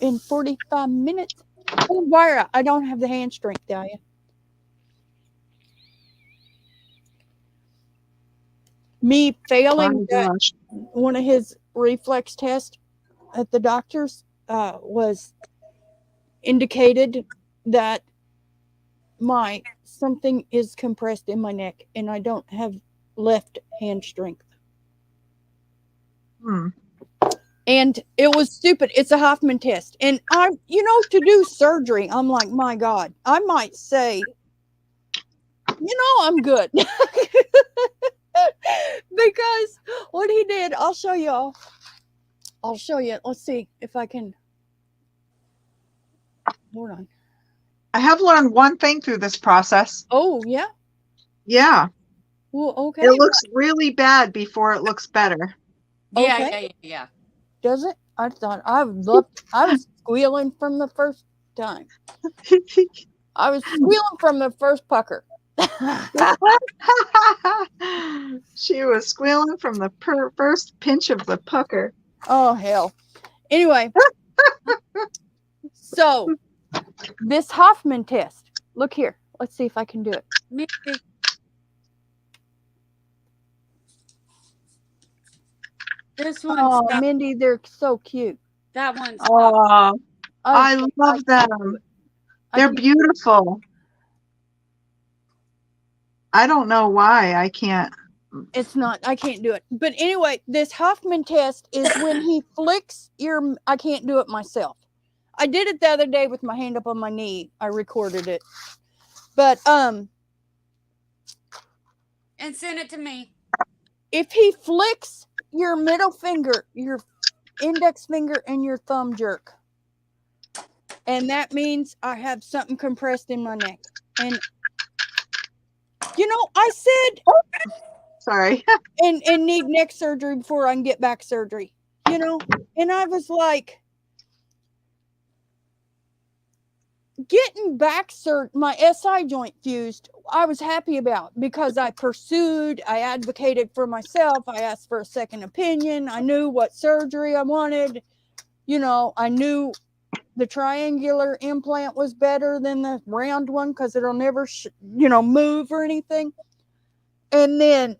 in 45 minutes. Oh, wire out. I don't have the hand strength, Dahlia. Me Oh failing my gosh. one of his reflex tests at the doctor's was indicated that my something is compressed in my neck and I don't have left hand strength. And it was stupid. It's a Hoffman test. And to do surgery, I'm like, my God, I might say, I'm good. Because what he did, I'll show y'all. I'll show you. Let's see if I can. Hold on. I have learned one thing through this process. Oh, yeah. Yeah. Well, okay. It looks really bad before it looks better. Yeah, Okay. yeah. Does it? I thought I was squealing from the first time. I was squealing from the first pucker. She was squealing from the first pinch of the pucker. Oh, hell. Anyway, so this Hoffman test. Look here. Let's see if I can do it. Missy. This one's Oh, got, Mindy, they're so cute. that one's Oh, I I love them. They're can't- beautiful. I don't know why I can't. It's not. I can't do it. But anyway, this Hoffman test is when he flicks your. I can't do it myself. I did it the other day with my hand up on my knee. I recorded it. But and send it to me. if he flicks your middle finger, your index finger, and your thumb jerk, and that means I have something compressed in my neck. And I said Sorry. and need neck surgery before I can get back surgery. And I was like, getting back my SI joint fused, I was happy about because I advocated for myself. I asked for a second opinion. I knew what surgery I wanted. I knew the triangular implant was better than the round one because it'll never, move or anything. And then,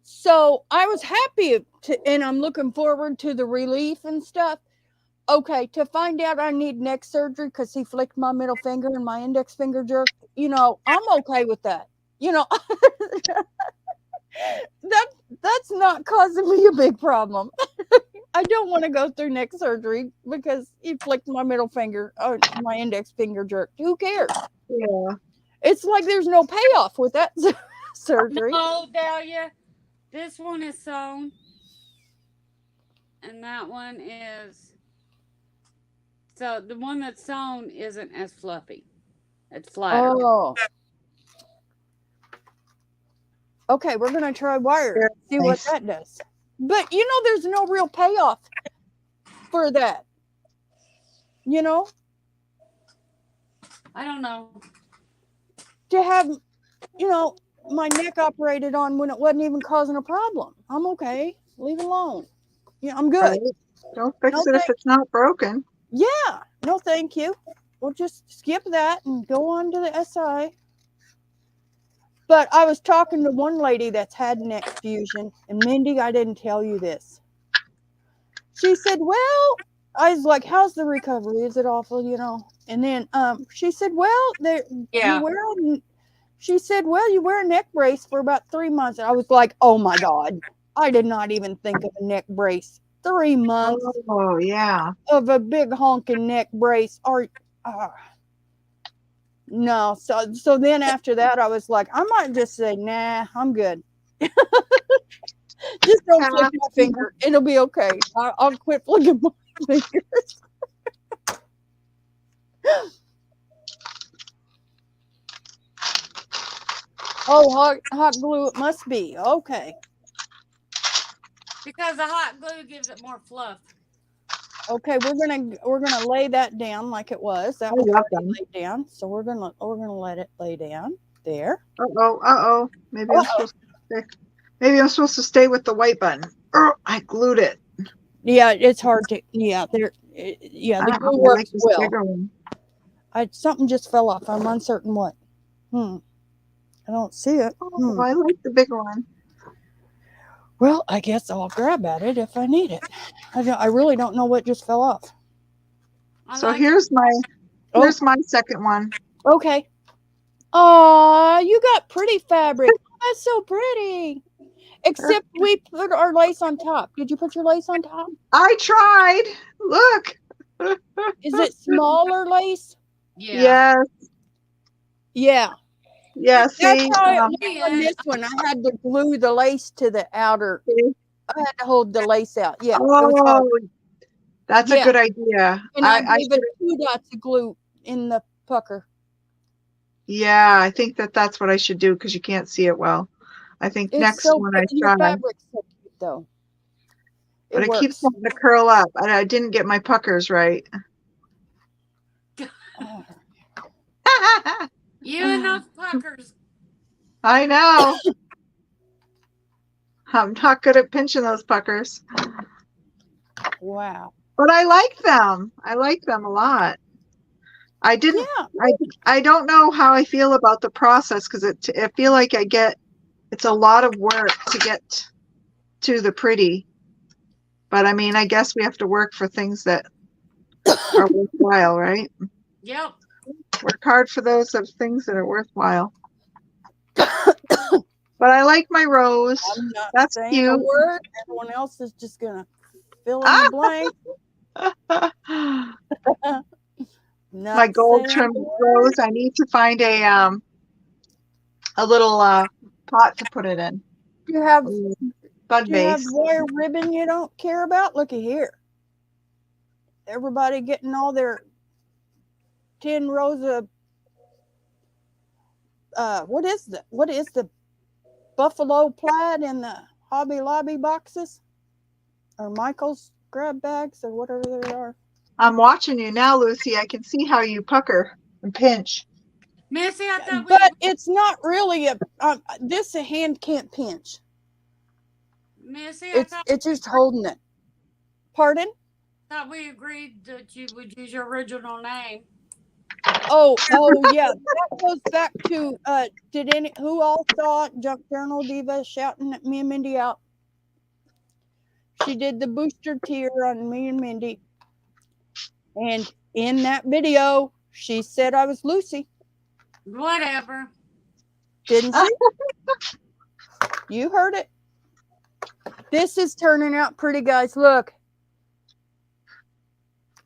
so I was happy and I'm looking forward to the relief and stuff. Okay, to find out I need neck surgery because he flicked my middle finger and my index finger jerked, I'm okay with that. That's not causing me a big problem. I don't want to go through neck surgery because he flicked my middle finger, or my index finger jerked. Who cares? Yeah. It's like there's no payoff with that surgery. Oh, Dahlia, this one is sewn, and that one is. So the one that's sewn isn't as fluffy. It's flatter. Oh. Okay, we're gonna try wire. Very See what nice. that does. But you know, there's no real payoff for that. You know, I don't know. to have, you know, my neck operated on when it wasn't even causing a problem. I'm okay. Leave it alone. Yeah, I'm good. Right. Don't fix No, it if it's not broken. Yeah, no, thank you. We'll just skip that and go on to the SI. But I was talking to one lady that's had neck fusion, and Mindy, I didn't tell you this. She said, "Well," I was like, "How's the recovery? Is it awful?" You know. And then she said, "Well, Yeah. She said, "Well, you wear a neck brace for about 3 months." And I was like, "Oh my God, I did not even think of a neck brace. 3 months Oh, yeah. of a big honking neck brace, or no." So then after that, I was like, I might just say, "Nah, I'm good." Just don't flick my finger. It'll be okay. I'll quit flicking my fingers. Oh, hot glue it must be. Okay. Because the hot glue gives it more fluff. Okay, we're gonna lay that down like it was. That I was love already them. laid down. So we're gonna let it lay down there. Uh-oh. Maybe I'm supposed to stay with the white button. Oh, I glued it. Yeah, it's hard to. Yeah, yeah, the glue I works like this well. bigger one. Something just fell off. I'm uncertain what. I don't see it. Oh, I like the bigger one. Well, I guess I'll grab at it if I need it. I really don't know what just fell off. So like here's my second one. Okay. Aw, you got pretty fabric. That's so pretty. Except we put our lace on top. Did you put your lace on top? I tried. Look. Is it smaller lace? Yeah. Yeah. Yeah. See. That's how it was on this one. I had to glue the lace to the outer. I had to hold the lace out. Yeah. It was hard. Oh, that's a good idea. And I gave it 2 dots of glue in the pucker. Yeah, I think that's what I should do because you can't see it well. I think next one I your try. fabric's so cute, though. But it keeps wanting to curl up, and I didn't get my puckers right. You and those puckers. I know. I'm not good at pinching those puckers. Wow. But I like them. I like them a lot. I didn't. Yeah. I don't know how I feel about the process because I feel like it's a lot of work to get to the pretty. But I mean, I guess we have to work for things that are worthwhile, right? Yep. Work hard for those of things that are worthwhile. But I like my rose. I'm not That's saying cute. a word. Everyone else is just gonna fill in the blank. My gold trimmed rose. I need to find a little pot to put it in. You have Bud you have vase. wire ribbon you don't care about? Looky here. Everybody getting all their 10 rows of what is the buffalo plaid in the Hobby Lobby boxes? Or Michael's grab bags or whatever they are. I'm watching you now, Lucy. I can see how you pucker and pinch. Missy, I thought But it's not really a hand can't pinch. Missy, It's just holding it. Pardon? thought we agreed that you would use your original name. Oh yeah. That goes back to who all saw Junk Journal Diva shouting at me and Mindy out? She did the booster tier on me and Mindy. And in that video, she said I was Lucy. Whatever. Didn't she? You heard it. This is turning out pretty, guys. Look.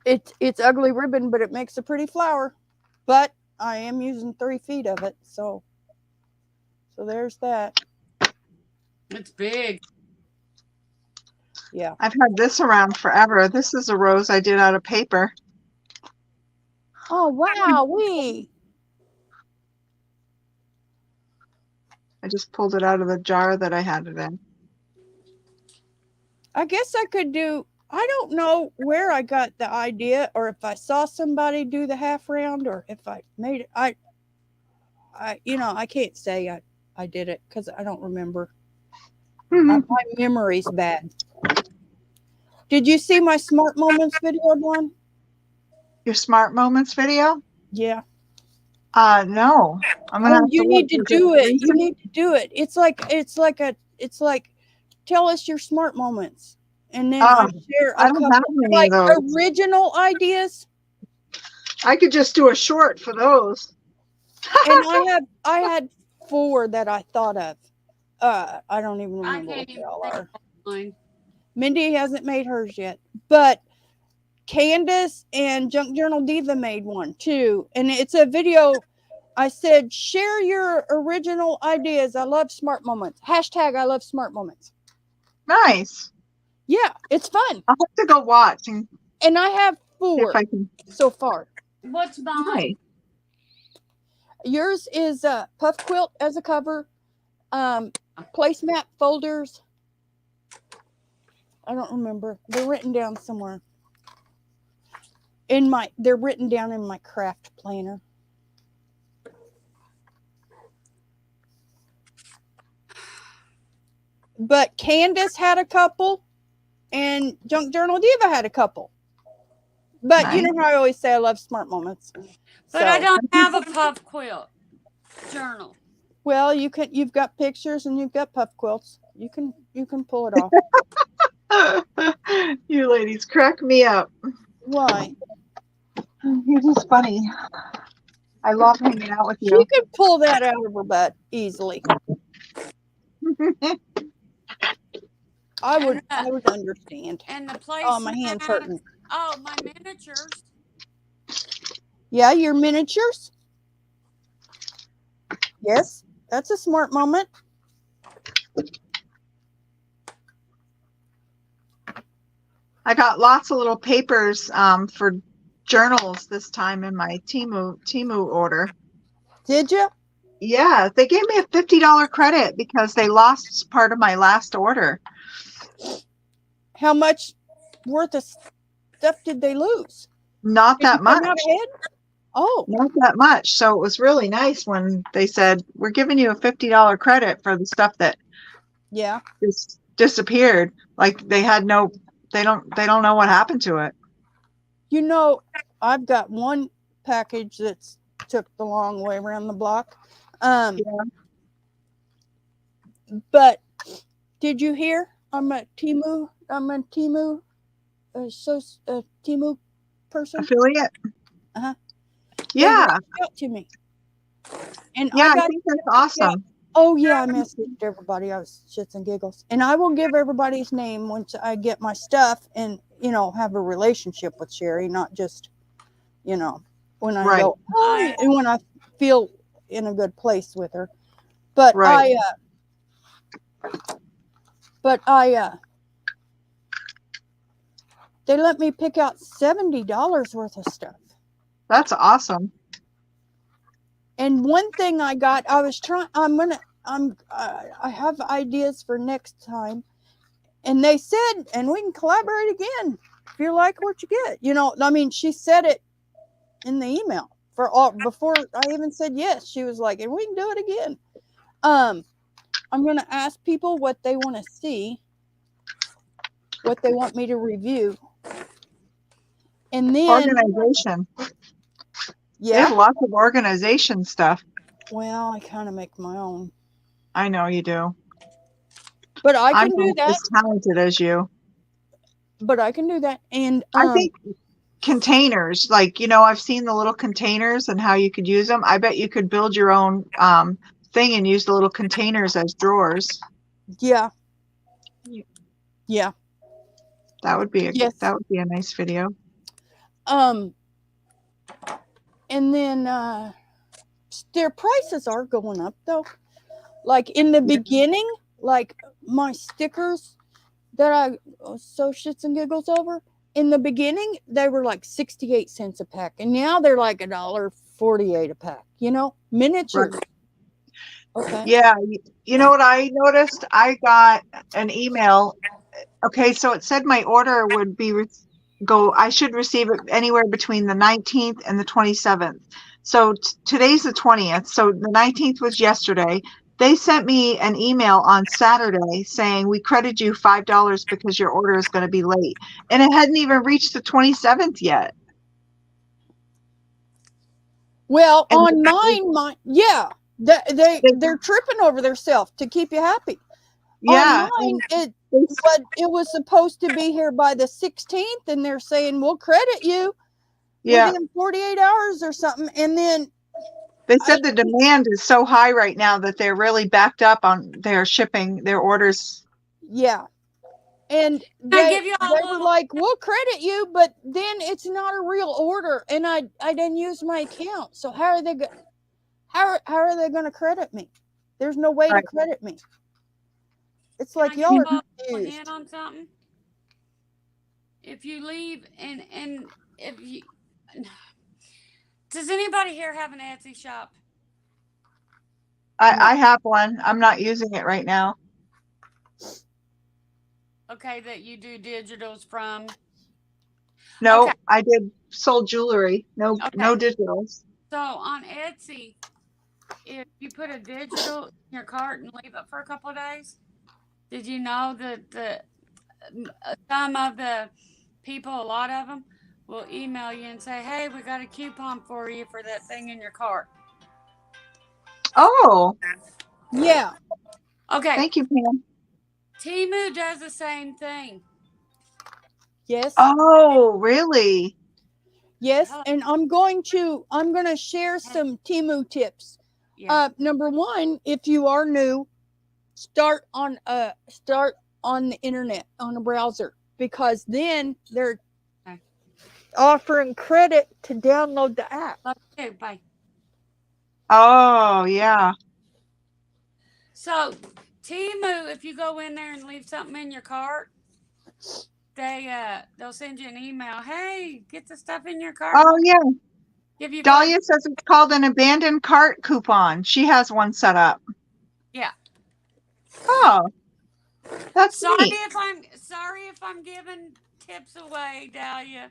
It's ugly ribbon, but it makes a pretty flower. But I am using 3 feet of it, so there's that. It's big. Yeah. I've had this around forever. This is a rose I did out of paper. Oh wow, we. I just pulled it out of the jar that I had it in. I guess I could do. I don't know where I got the idea, or if I saw somebody do the half round, or if I made it. I I can't say I did it because I don't remember. My memory's bad. Did you see my Smart Moments video, Dawn? Your Smart Moments video? Yeah. No. I'm gonna. Oh, you need to do it. You need to do it. It's like tell us your smart moments, and then I share a I don't couple have any like of those. original ideas. I could just do a short for those. And I had 4 that I thought of. I don't even I remember what can't they even all think are. of mine. Mindy hasn't made hers yet, but Candace and Junk Journal Diva made one too, and it's a video. I said, share your original ideas. I love smart moments. Hashtag I love smart moments. Nice. Yeah, it's fun. I'll have to go watch and And I have see 4 if I can. so far. What's mine? Nice. Yours is a puff quilt as a cover, placemat folders. I don't remember. They're written down somewhere. They're written down in my craft planner. But Candace had a couple, and Junk Journal Diva had a couple. But you Nice. know how I always say I love smart moments. But I don't have a puff quilt journal. Well, you've got pictures and you've got puff quilts. You can pull it off. You ladies crack me up. Why? You're just funny. I love hanging out with She you. could pull that out of her butt easily. I would understand. And the place. Oh, my hand's hurting. Oh, my miniatures. Yeah, your miniatures. Yes, that's a smart moment. I got lots of little papers for journals this time in my Temu order. Did you? Yeah, they gave me a $50 credit because they lost part of my last order. How much worth of stuff did they lose? Not Did that you come much. out ahead? Oh, Not that much. So it was really nice when they said, we're giving you a $50 credit for the stuff that yeah. just disappeared. Like they don't know what happened to it. You know, I've got one package that's took the long way around the block. But did you hear? I'm a Temu Temu person. Affiliate? Uh-huh. Yeah. They reached out to me. And Yeah, I got, think that's awesome. oh yeah, I messaged everybody. I was shits and giggles. And I will give everybody's name once I get my stuff and, have a relationship with Sherry, not just, when I Right. go, oh, and when I feel in a good place with her. But Right. they let me pick out $70 worth of stuff. That's awesome. And one thing I got, I have ideas for next time. And they said, and we can collaborate again if you like what you get. She said it in the email before I even said yes. She was like, and we can do it again. I'm going to ask people what they want to see, what they want me to review. And then Organization. They have yeah, lots of organization stuff. well, I kind of make my own, I know you do. but I I'm can do not that. as talented as you. But I can do that. And I think containers, I've seen the little containers and how you could use them. I bet you could build your own thing and use the little containers as drawers. Yeah. Yeah. Yeah. That would be Yes. a nice video. And then their prices are going up though. Like in the beginning, like my stickers that I sew shits and giggles over, in the beginning they were like 68 cents a pack, and now they're like $1.48 a pack, you know, miniatures. Right. Okay. Yeah. You know what I noticed? I got an email. Okay, so it said my order would be I should receive it anywhere between the 19th and the 27th. So today's the 20th. So the 19th was yesterday. They sent me an email on Saturday saying we credit you $5 because your order is going to be late. And it hadn't even reached the 27th yet. Well, And on mine, yeah, they're tripping over themselves to keep you happy. yeah, On mine, it was supposed to be here by the 16th, and they're saying we'll credit you yeah. within 48 hours or something. And then They said the demand is so high right now that they're really backed up on their shipping, their orders. yeah, and I give you all they a were little. like, we'll credit you, but then it's not a real order, and I didn't use my account. So how are they going to credit me? There's no way to Right. credit me. It's Can I like give y'all you are all a confused. hint on something? If you leave and if you, does anybody here have an Etsy shop? I have one. I'm not using it right now. Okay, that you do digitals from. No, Okay. I did sold jewelry. No, Okay. no digitals. So on Etsy, if you put a digital in your cart and leave it for a couple of days, did you know that some of the people, a lot of them, will email you and say, "Hey, we got a coupon for you for that thing in your cart." Oh, Yeah. Okay. thank you, Pam. Temu does the same thing. Yes. Oh, really? Yes, and I'm going to share some Temu tips. Yeah. Number one, if you are new, start on the internet on a browser, because then they're Okay. offering credit to download the app. Love you. Bye. Oh, yeah. So Temu, if you go in there and leave something in your cart, they'll send you an email. Hey, get the stuff in your cart. Oh, yeah. Give you Dahlia says it's called an abandoned cart coupon. She has one set up. Yeah. Oh, that's Sorry neat. if I'm giving tips away, Dahlia.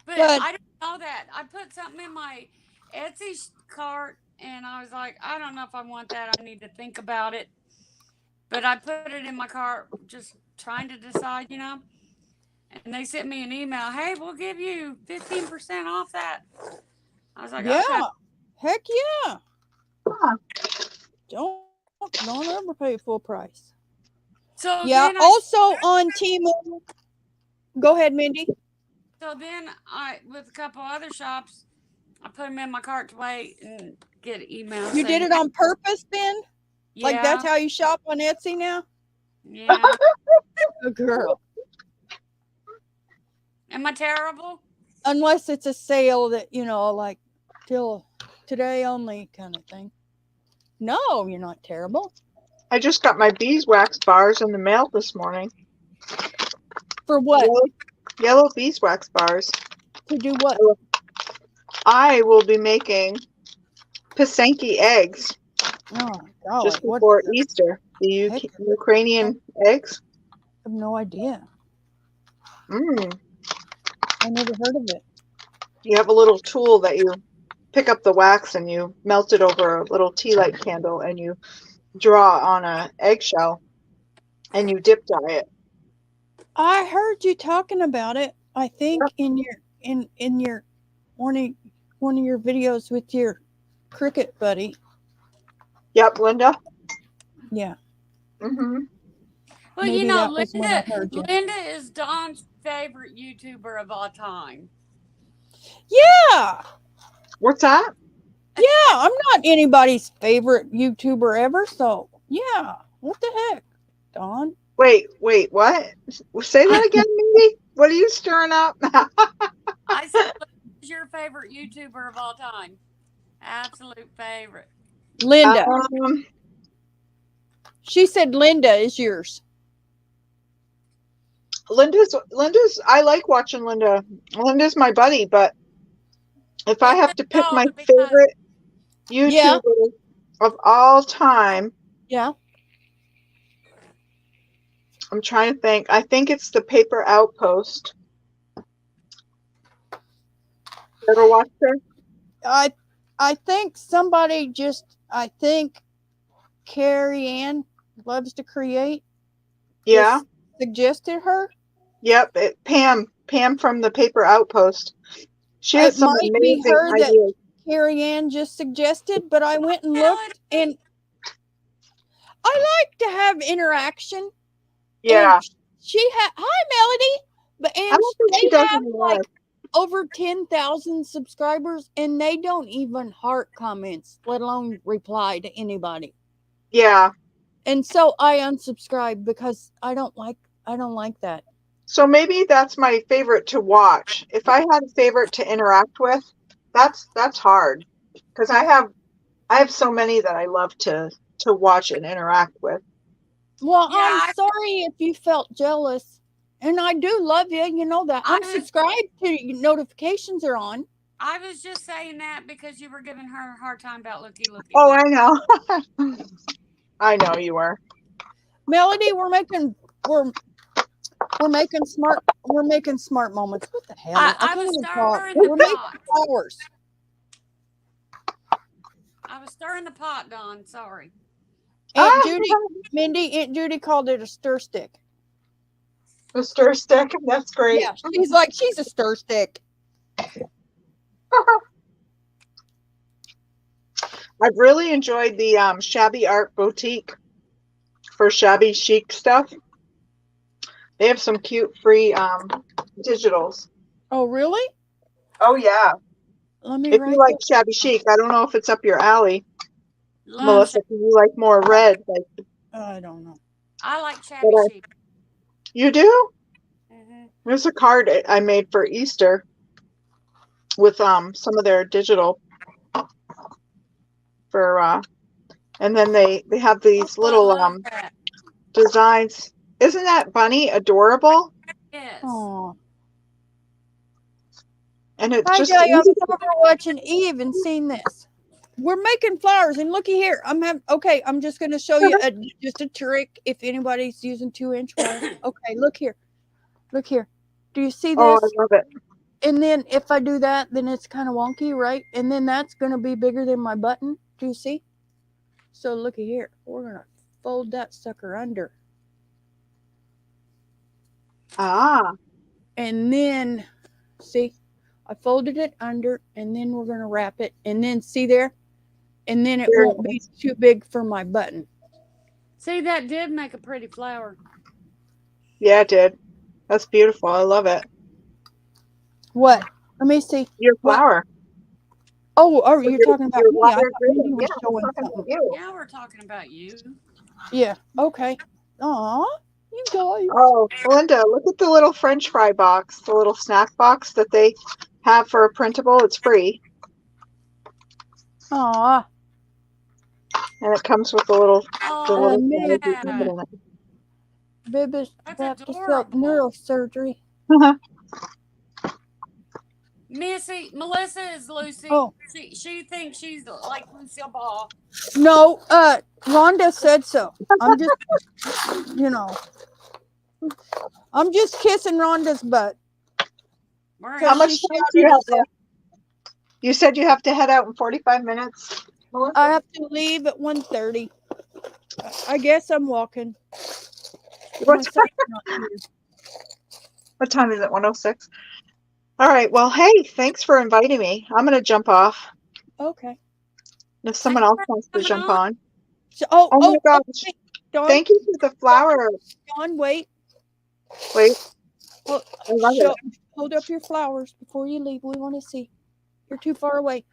But I don't know that. I put something in my Etsy cart and I was like, I don't know if I want that. I need to think about it. But I put it in my cart just trying to decide, you know. And they sent me an email. Hey, we'll give you 15% off that. I was like, Yeah. okay. Heck yeah. Huh. Don't ever pay full price. So Yeah. then Also on Temu. Go ahead, Mindy. So then with a couple other shops, I put them in my cart to wait and get emails. You did it on purpose then? Yeah. Like that's how you shop on Etsy now? Yeah. Good girl. Am I terrible? Unless it's a sale that, you know, like till today only kind of thing. No, you're not terrible. I just got my beeswax bars in the mail this morning. For what? Yellow beeswax bars. To do what? I will be making Pisanki eggs Oh, God. just before Easter. The Ukrainian eggs. I have no idea. Mm. I never heard of it. You have a little tool that you pick up the wax and you melt it over a little tea light candle and you draw on an eggshell and you dip dye it. I heard you talking about it. I think in your one of your videos with your cricket buddy. Yep, Linda. Yeah. Mm-hmm. Well, Maybe you know, that was when I heard you. Linda is Dawn's favorite YouTuber of all time. Yeah. What's that? Yeah, I'm not anybody's favorite YouTuber ever, so Yeah. What the heck, Dawn? Wait, what? Say that again, Mindy. What are you stirring up? I said, who's your favorite YouTuber of all time? Absolute favorite. Linda. Um, She said Linda is yours. Linda's. I like watching Linda. Linda's my buddy, but if I It's have a to pick my dog because favorite Yeah. YouTuber of all time, Yeah. I'm trying to think. I think it's the Paper Outpost. Ever watched her? I think somebody I think Carrie Ann loves to create. Yeah. Just suggested her. Yep. Pam from the Paper Outpost. She has It some might be amazing her that ideas. Carrie Ann just suggested, but I went and looked, Melody. and I like to have interaction. Yeah. And she had hi Melody, but I and don't think she they does have any like live. over 10,000 subscribers, and they don't even heart comments, let alone reply to anybody. Yeah. And so I unsubscribed because I don't like that. So maybe that's my favorite to watch. If I had a favorite to interact with, that's hard because I have so many that I love to watch and interact with. Well, Yeah, I'm sorry if you felt jealous. And I do love you, you know that. I'm I- subscribed to notifications are on. I was just saying that because you were giving her a hard time about looky. Oh, I know. I know you were. Melody, we're making smart moments. What the hell? I can't was even talk. stirring the We're making pot. flowers. I was stirring the pot, Dawn. Sorry. Aunt Judy called it a stir stick. The stir stick. That's great. Yeah, she's like, she's a stir stick. I've really enjoyed the Shabby Art Boutique for shabby chic stuff. They have some cute free digitals. Oh, really? Oh yeah. Let me If write you like that. shabby chic, I don't know if it's up your alley, Love Melissa. Do you like more red? Like I don't know. I like shabby But I- chic. you do? Mm-hmm. There's a card I made for Easter with some of their digital for and then they have these little designs. Isn't that bunny adorable? Yes. Oh, And it's I just tell you, I'm easy. over watching Eve and seen this. We're making flowers, and looky here. I'm just going to show you just a trick if anybody's using 2-inch wire. Okay, look here. Do you see Oh, this? I love it. And then if I do that, then it's kind of wonky, right? And then that's going to be bigger than my button. Do you see? So looky here. We're going to fold that sucker under. Ah, And then, see, I folded it under, and then we're going to wrap it. And then, see there? And then it Very won't be too big for my button. See, that did make a pretty flower. yeah, it did. That's beautiful. I love it. What? Let me see. Your What? flower. Oh, you're talking about your me. I water thought grid. Mindy was Yeah, showing I'm talking about something. you. Yeah, we're talking about you. Yeah, okay. Aw, you guys. Oh, Linda, look at the little French fry box, the little snack box that they have for a printable. It's free. Aw, And it comes with the little Oh, man. flowers you can put in it. baby's That's about to start adorable. neurosurgery. Melissa is Lucy. Oh. She thinks she's like Lucille Ball. No, Rhonda said so. I'm just, I'm just kissing Rhonda's butt. We're How much She time do you have shouted us left? You said you have to head out in 45 minutes, Melissa? I have to leave at 1:30. I guess I'm walking. What My son's not here. What time is it? 1:06? All right. Well, hey, thanks for inviting me. I'm going to jump off. Okay. If someone else wants to jump on. So, Oh my gosh. wait, Dawn, Thank you for the flower. Dawn, wait. Wait. Hold, I love show- it. hold up your flowers before you leave. We want to see. You're too far away.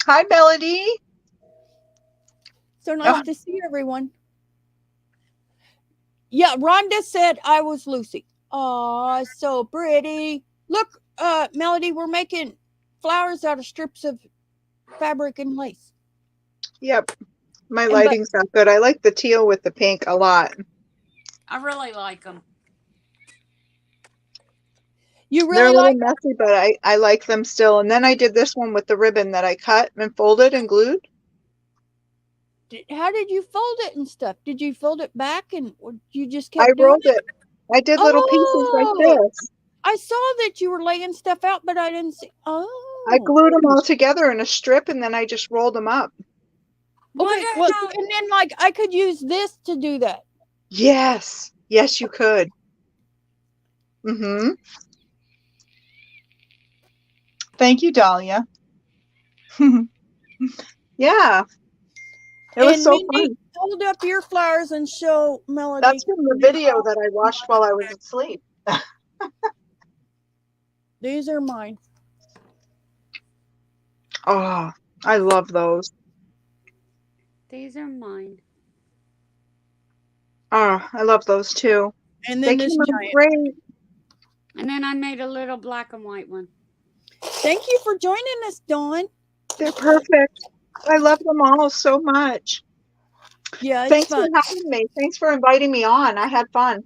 Hi, Melody. So nice to see everyone. Yeah, Rhonda said I was Lucy. Aw, so pretty. Look, Melody, we're making flowers out of strips of fabric and lace. Yep. My And but lighting's not good. I like the teal with the pink a lot. I really like them. you They're a really little like messy, but I like them still. And then I did this one with the ribbon that I cut and folded and glued. how did you fold it and stuff? Did you fold it back and or you just I kept doing rolled it? it. I did little pieces like Oh, this. I saw that you were laying stuff out, but I didn't see. I Oh, glued them all together in a strip and then I just rolled them up. okay. Wonder Well, how and then like I could use this to do that. Yes. Yes, you could. Mm-hmm. Thank you, Dahlia. Yeah. It was And so Mindy, fun. hold up your flowers and show Melody. That's from the video that I watched while I was asleep. These are mine. Oh, I love those. these are mine. Oh, I love those too. And They then came this out giant. great. And then I made a little black and white one. Thank you for joining us, Dawn. They're perfect. I love them all so much. Yeah, it's Thanks fun. for having me. Thanks for inviting me on. I had fun.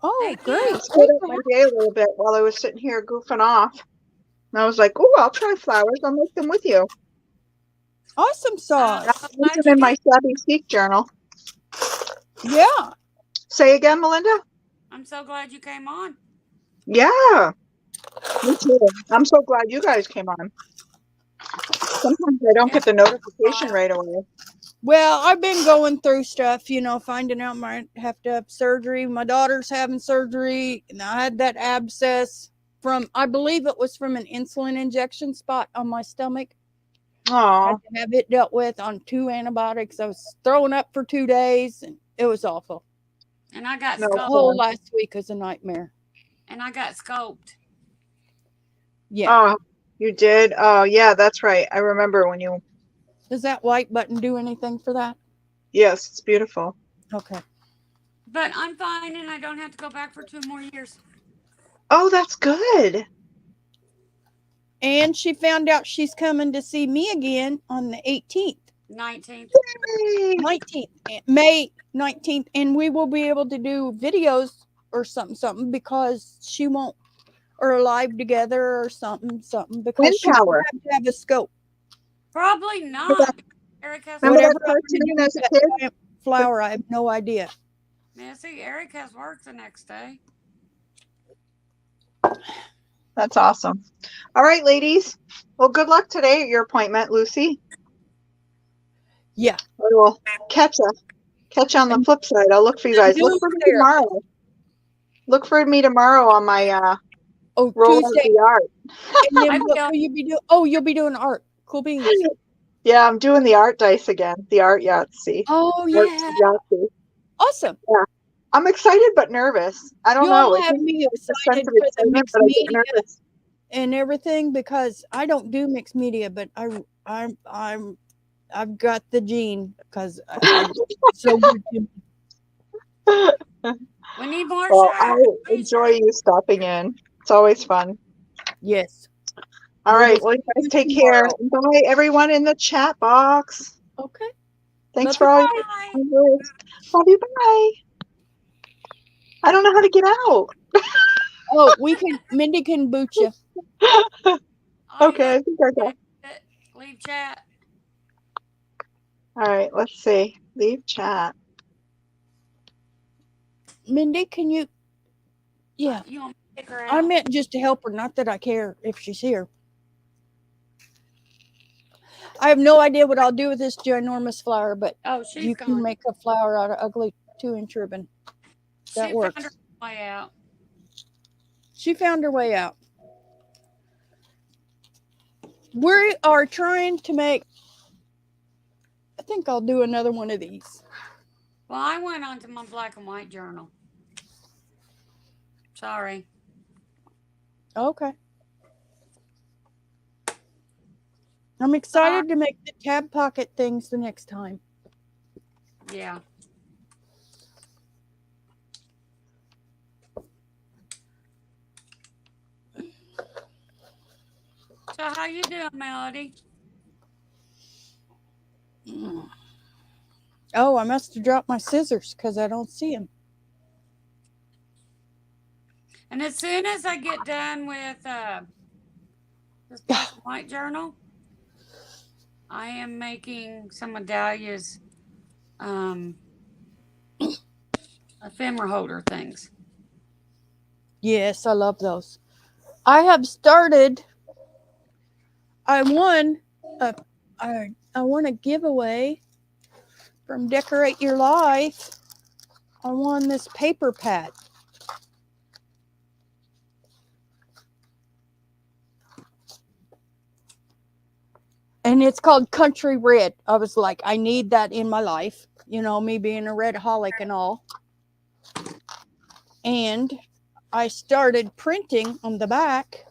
Oh, Thank great. you. It sped up my day a little bit while I was sitting here goofing off. And I was like, oh, I'll try flowers. I'll make them with you. Awesome sauce. I'm I'll so put glad them you in my did. Shabby Chic journal. Yeah. Say again, Melinda? I'm so glad you came on. Yeah, me too. I'm so glad you guys came on. Sometimes I don't get the notification right away. Well, I've been going through stuff, finding out I have to have surgery. My daughter's having surgery, and I had that abscess I believe it was from an insulin injection spot on my stomach. I had Oh, to have it dealt with on 2 antibiotics. I was throwing up for 2 days, and it was awful. And I got No The scoped. whole fun. last week was a nightmare. And I got scoped. Yeah. Oh, you did? Oh, yeah, that's right. I remember when you. Does that white button do anything for that? Yes, it's beautiful. Okay. But I'm fine and I don't have to go back for 2 more years. Oh, that's good. And she found out she's coming to see me again on the 18th. 19th. Yay. 19th, May 19th, and we will be able to do videos or something because she won't, or live together or something because Wind she won't power. have to have a scope. Probably Remember not. Eric has Remember Whatever that I'm gonna cartoon do as with a that kid? giant flower, I have no idea. Yeah, see, Eric has work the next day. That's awesome. All right, ladies. Well, good luck today at your appointment, Lucy. Yeah. I will catch you on the flip side. I'll look for you guys. Look New for me therapy. tomorrow. Look for me tomorrow on my Oh, roll of Tuesday. the art. And then I what will. will you be doing? Oh, you'll be doing art. Cool beans. Yeah, I'm doing the art dice again. The art Yahtzee. Oh, Art yeah. Yahtzee. Awesome. I'm excited but nervous. I don't know. You'll I have think me it's a excited sense of for the excitement, mixed but I get media nervous. and everything because I don't do mixed media, but I've got the gene because so good to me. We need more Well, I shirts. enjoy you stopping in. It's always fun. Yes. All We'll right. just Well, you guys see take you care. tomorrow. Bye, everyone in the chat box. Okay. Thanks Love for you. all Bye. your words. Love you. Bye. I don't know how to get out. Oh, Mindy can boot you. All you Okay, I think I got. got leave chat. All right. Let's see. Leave chat. Mindy, can you? Yeah. You want me to pick her out? I meant just to help her, not that I care if she's here. I have no idea what I'll do with this ginormous flower, but Oh, she's you gone. can make a flower out of ugly 2-inch ribbon. That She works. found her way out. She found her way out. We are trying to make. I think I'll do another one of these. Well, I went onto my black and white journal. Sorry. Okay. I'm excited to make the tab pocket things the next time. Yeah. So how you doing, Melody? Oh, I must have dropped my scissors because I don't see them. And as soon as I get done with this black and white journal, I am making some of Dahlia's ephemera holder things. Yes, I love those. I have started. I won I won a giveaway from Decorate Your Life. I won this paper pad. And it's called Country Red. I was like, I need that in my life. You know, me being a redaholic and all. And I started printing on the back.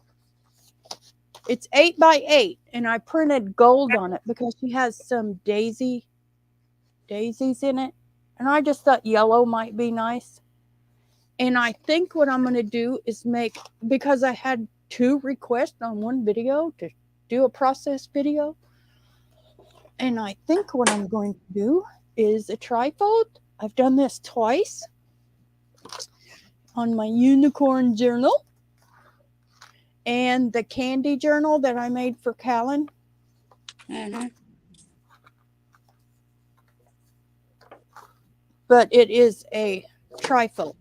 It's 8x8, and I printed gold on it because she has some daisies in it. And I just thought yellow might be nice. And I think what I'm going to do is make, because I had 2 requests on one video to do a process video. And I think what I'm going to do is a trifold. I've done this twice on my unicorn journal and the candy journal that I made for Callan. Mm-hmm. But it is a trifold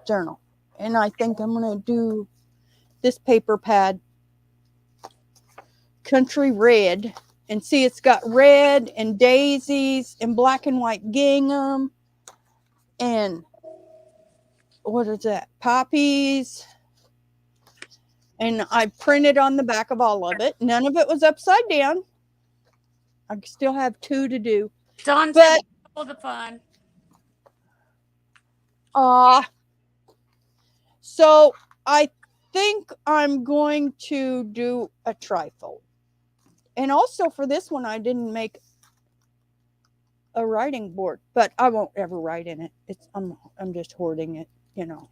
journal. And I think I'm going to do this paper pad, Country Red. And see, it's got red and daisies and black and white gingham and what is that? Poppies. And I printed on the back of all of it. None of it was upside down. I still have 2 to do. Dawn But said all the fun. So I think I'm going to do a trifold. And also for this one, I didn't make a writing board, but I won't ever write in it. I'm just hoarding it, you know.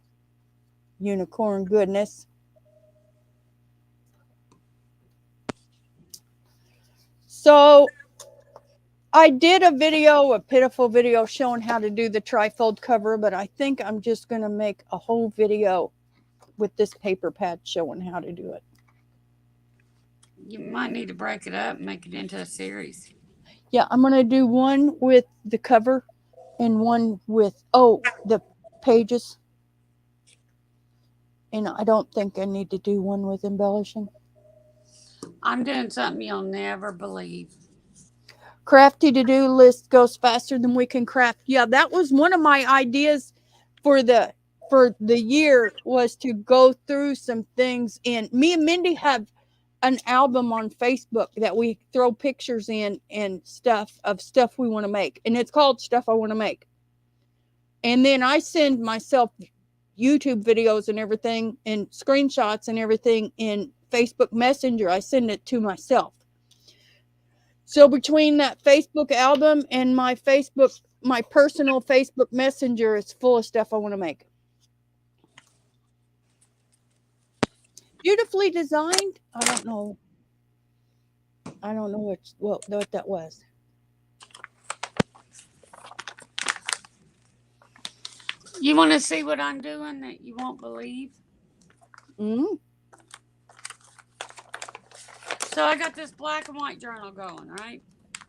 Unicorn goodness. So I did a pitiful video showing how to do the trifold cover, but I think I'm just going to make a whole video with this paper pad showing how to do it. You might need to break it up and make it into a series. Yeah, I'm going to do one with the cover and one with, the pages. And I don't think I need to do one with embellishing. I'm doing something you'll never believe. Crafty to-do list goes faster than we can craft. Yeah, that was one of my ideas for the year, was to go through some things. And me and Mindy have an album on Facebook that we throw pictures in and stuff we want to make. And it's called Stuff I Want to Make. And then I send myself YouTube videos and everything and screenshots and everything in Facebook Messenger. I send it to myself. So between that Facebook album and my personal Facebook Messenger is full of stuff I want to make. Beautifully designed. I don't know what that was. You want to see what I'm doing that you won't believe? Mm-hmm. So I got this black and white journal going, right?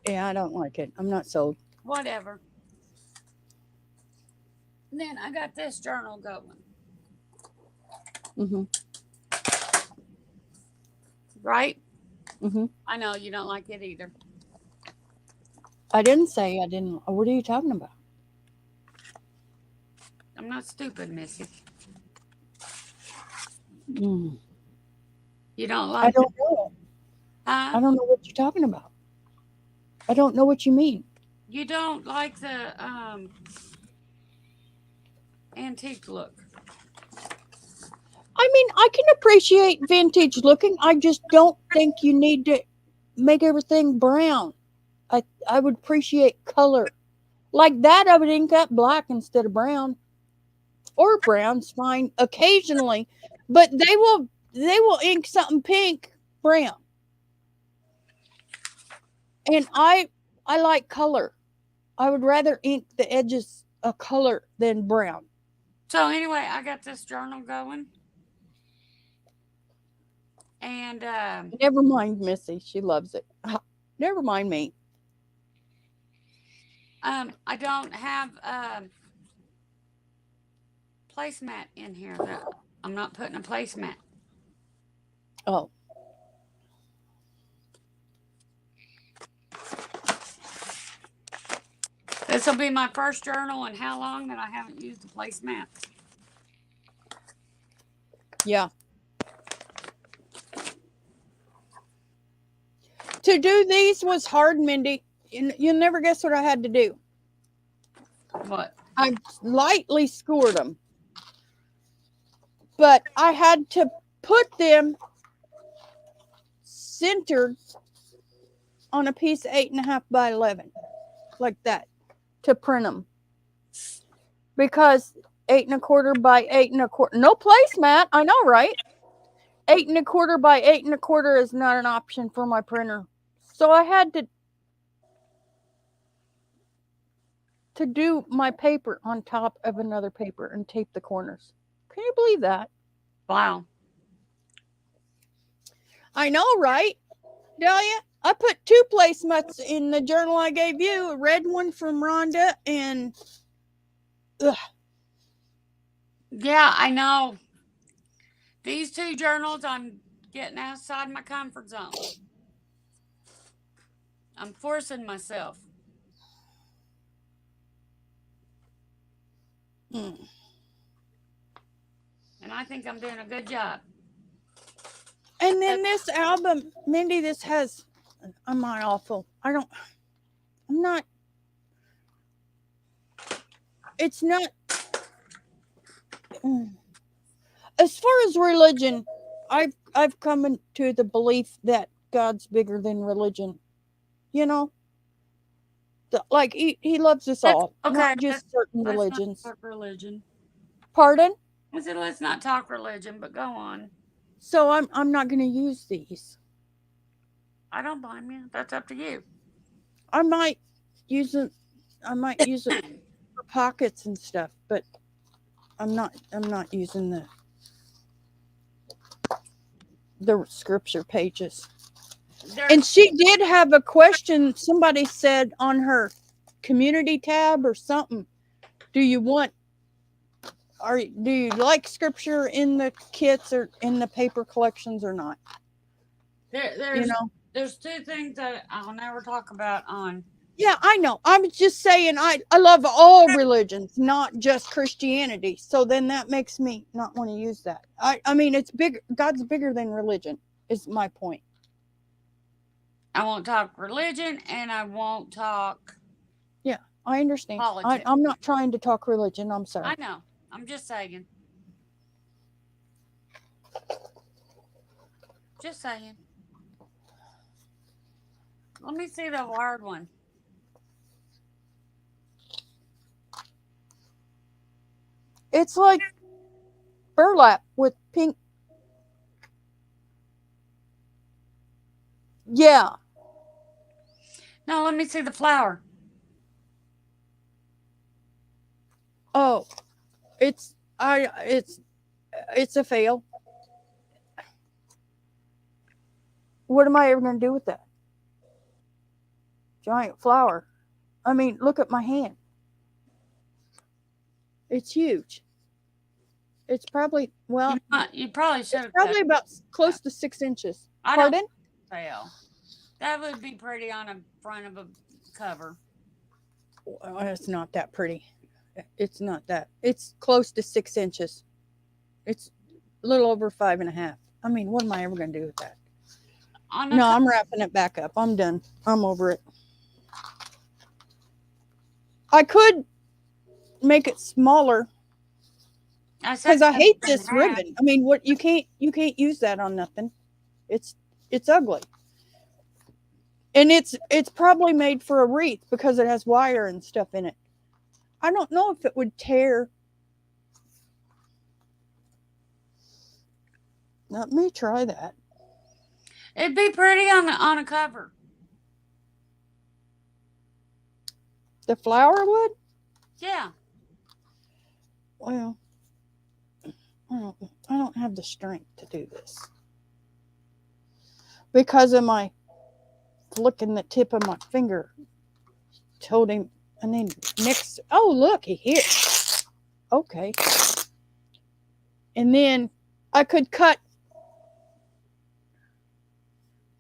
Yeah, I don't like it. I'm not sold. Whatever. Then I got this journal going. Mm-hmm. Right? Mm-hmm. I know you don't like it either. I didn't say I didn't. What are you talking about? I'm not stupid, Missy. Mm. You don't like I don't know. Huh? I don't know what you're talking about. I don't know what you mean. You don't like the antique look. I mean, I can appreciate vintage looking. I just don't think you need to make everything brown. I would appreciate color Like that, I would ink up black instead of brown. Or brown's fine occasionally, but they will ink something pink brown. And I like color. I would rather ink the edges a color than brown. So anyway, I got this journal going. And Never mind Missy, she loves it. Never mind me. I don't have placemat in here. I'm not putting a placemat. Oh, This will be my first journal in how long that I haven't used a placemat. yeah. To do these was hard, Mindy. You'll never guess what I had to do. What? I lightly scored them, but I had to put them centered on a piece of 8.5 by 11, like that, to print them. Because 8.25 by 8.25, no placemat. I know, right? 8.25 by 8.25 is not an option for my printer, so I had to do my paper on top of another paper and tape the corners. Can you believe that? Wow. I know, right? Delia, I put 2 placemats in the journal I gave you, a red one from Rhonda and Yeah, I know. These 2 journals, I'm getting outside my comfort zone. I'm forcing myself. mm. And I think I'm doing a good job. And then this album, Mindy, this has, I'm not awful. I'm not, it's not, as far as religion, I've come into the belief that God's bigger than religion. You know, like he loves us all, Okay, not just certain let's religions. not talk religion. Pardon? I said let's not talk religion, but go on. So I'm not going to use these. I don't blame you. That's up to you. I might use it. I might use it for pockets and stuff, but I'm not using the scripture pages. And she did have a question. Somebody said on her community tab or something, do you like scripture in the kits or in the paper collections or not? There's 2 things that I'll never talk about on. Yeah, I know. I'm just saying I love all religions, not just Christianity. So then that makes me not want to use that. I mean, it's big. God's bigger than religion is my point. I won't talk religion and I won't talk. Yeah, I understand. Politics. I'm not trying to talk religion. I'm sorry. I know. I'm just saying. Just saying. Let me see the wired one. It's like burlap with pink. Yeah. No, let me see the flower. Oh, it's a fail. What am I ever going to do with that giant flower? I mean, look at my hand. It's huge. It's probably, well, You probably should it's have probably about close to 6 inches. I don't- Pardon? fail. That would be pretty on the front of a cover. Well, it's not that pretty. It's not that. It's close to 6 inches. It's a little over 5.5. I mean, what am I ever going to do with that? No, I'm wrapping it back up. I'm done. I'm over it. I could make it smaller because I hate this ribbon. I mean, what you can't use that on nothing. It's ugly. And it's probably made for a wreath because it has wire and stuff in it. I don't know if it would tear. Let me try that. It'd be pretty on a cover. The flower would? Yeah. Well, I don't have the strength to do this. Because of my flicking the tip of my finger. Told him, and then next, oh, looky here. Okay. And then I could cut,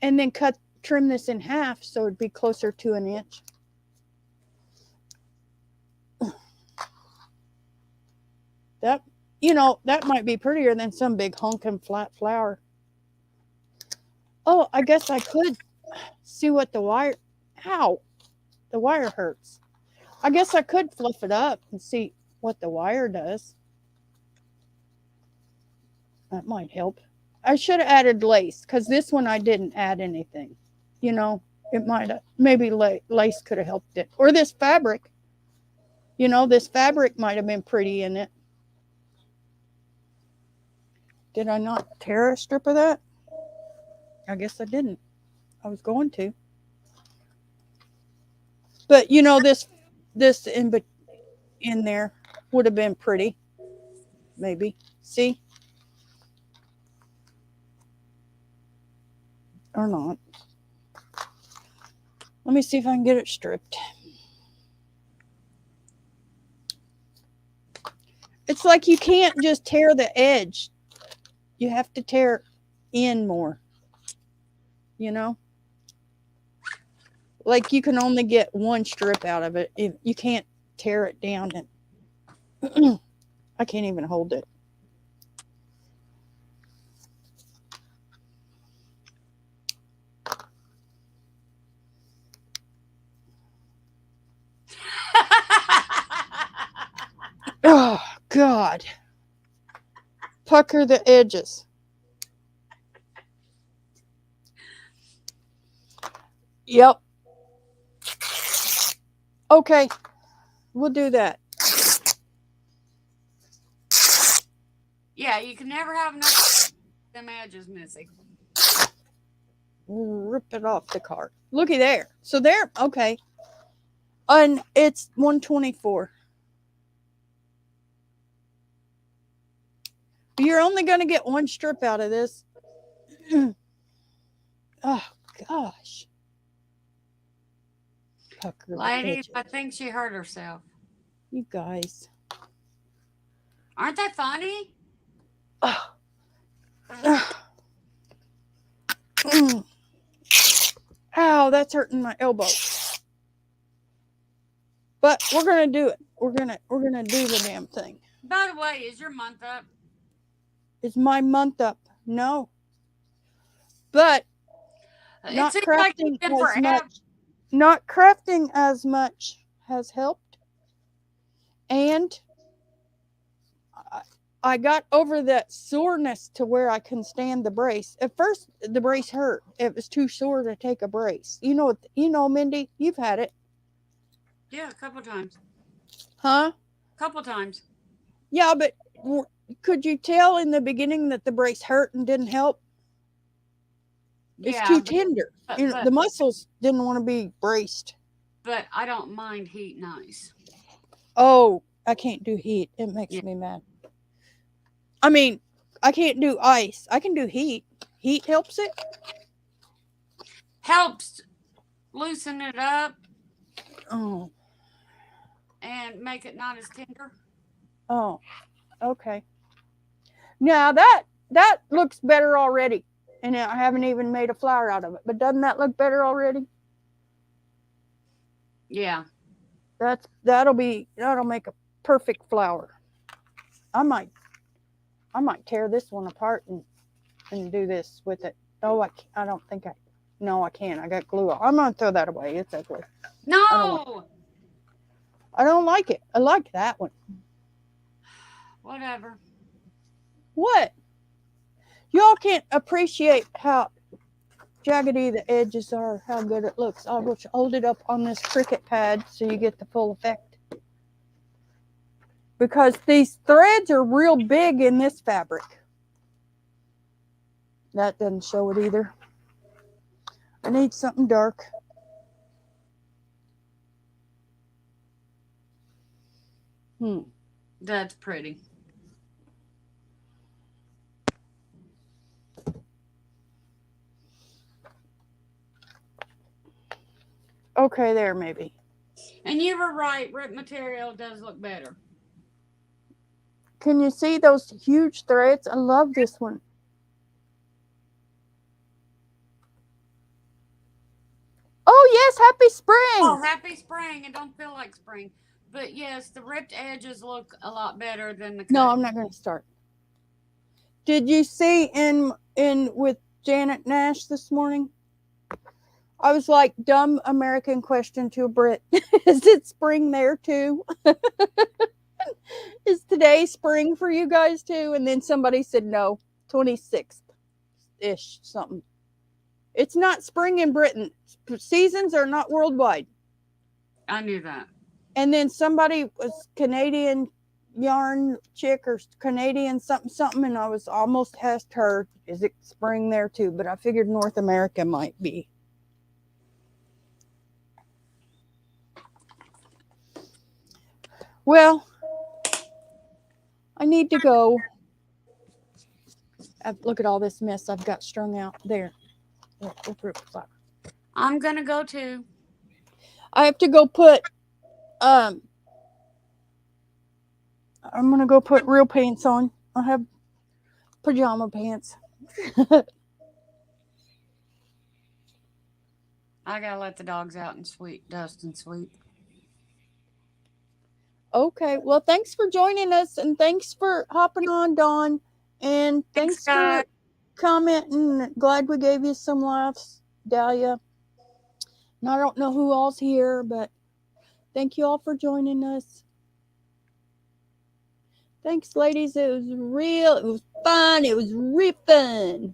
and then trim this in half so it'd be closer to an inch. That, that might be prettier than some big honking flat flower. Oh, I guess I could see what the wire, ow, the wire hurts. I guess I could fluff it up and see what the wire does. That might help. I should have added lace because this one I didn't add anything. It might have, maybe lace could have helped it. Or this fabric. This fabric might have been pretty in it. Did I not tear a strip of that? I guess I didn't. I was going to. But this in there would have been pretty. Maybe. See? Or not. Let me see if I can get it stripped. It's like you can't just tear the edge. You have to tear in more. Like you can only get one strip out of it. You can't tear it down. And I can't even hold it. Oh, God. Pucker the edges. Yep. Okay. We'll do that. Yeah, you can never have enough them edges missing. Rip it off the card. Looky there. So there, okay. And it's 124. You're only going to get one strip out of this. Oh, gosh. Pucker Lady, edges. I think she hurt herself. You guys. Aren't they funny? Oh. Ow, that's hurting my elbow. But we're gonna do it. We're gonna do the damn thing. By the way, is your month up? Is my month up? No. But It seems like you've been forever. Not crafting as much has helped. And I got over that soreness to where I can stand the brace. At first, the brace hurt. It was too sore to take a brace. Mindy, you've had it. Yeah, a couple times. Huh? Couple times. Yeah, but could you tell in the beginning that the brace hurt and didn't help? It's too tender. The muscles didn't want to be braced. But I don't mind heat and ice. Oh, I can't do heat. It makes me mad. I mean, I can't do ice. I can do heat. Heat helps it? Helps loosen it up. Oh. And make it not as tender. Oh, okay. Now that looks better already. And I haven't even made a flower out of it. But doesn't that look better already? Yeah. That'll make a perfect flower. I might tear this one apart and do this with it. Oh, I don't think I can't. I got glue. I'm going to throw that away. It's ugly. No. I don't like it. I like that one. Whatever. What? Y'all can't appreciate how jaggedy the edges are, how good it looks. I will hold it up on this Cricut pad so you get the full effect. Because these threads are real big in this fabric. That doesn't show it either. I need something dark. That's pretty. Okay, there maybe. And you were right. Rip material does look better. Can you see those huge threads? I love this one. Oh, yes, happy spring. Oh, happy spring. It don't feel like spring. But yes, the ripped edges look a lot better than the cut. No, I'm not going to start. Did you see in with Janet Nash this morning? I was like, dumb American question to a Brit. Is it spring there too? Is today spring for you guys too? And then somebody said no, 26th-ish something. It's not spring in Britain. Seasons are not worldwide. I knew that. And then somebody was Canadian yarn chick or Canadian something, and I was almost asked her, is it spring there too? But I figured North America might be. Well, I need to go. Look at all this mess I've got strung out there. I'm going to go too. I have to go put, I'm going to go put real pants on. I have pajama pants. I got to let the dogs out and dust and sweep. Okay. Well, thanks for joining us, and thanks for hopping on, Dawn. And thanks for commenting. Glad we gave you some laughs, Dahlia. And I don't know who all's here, but thank you all for joining us. Thanks, ladies. It was fun. It was real fun.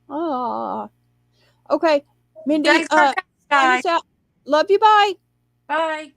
Ah. Okay. Mindy, Thanks for coming, out. Love you. Bye. Bye.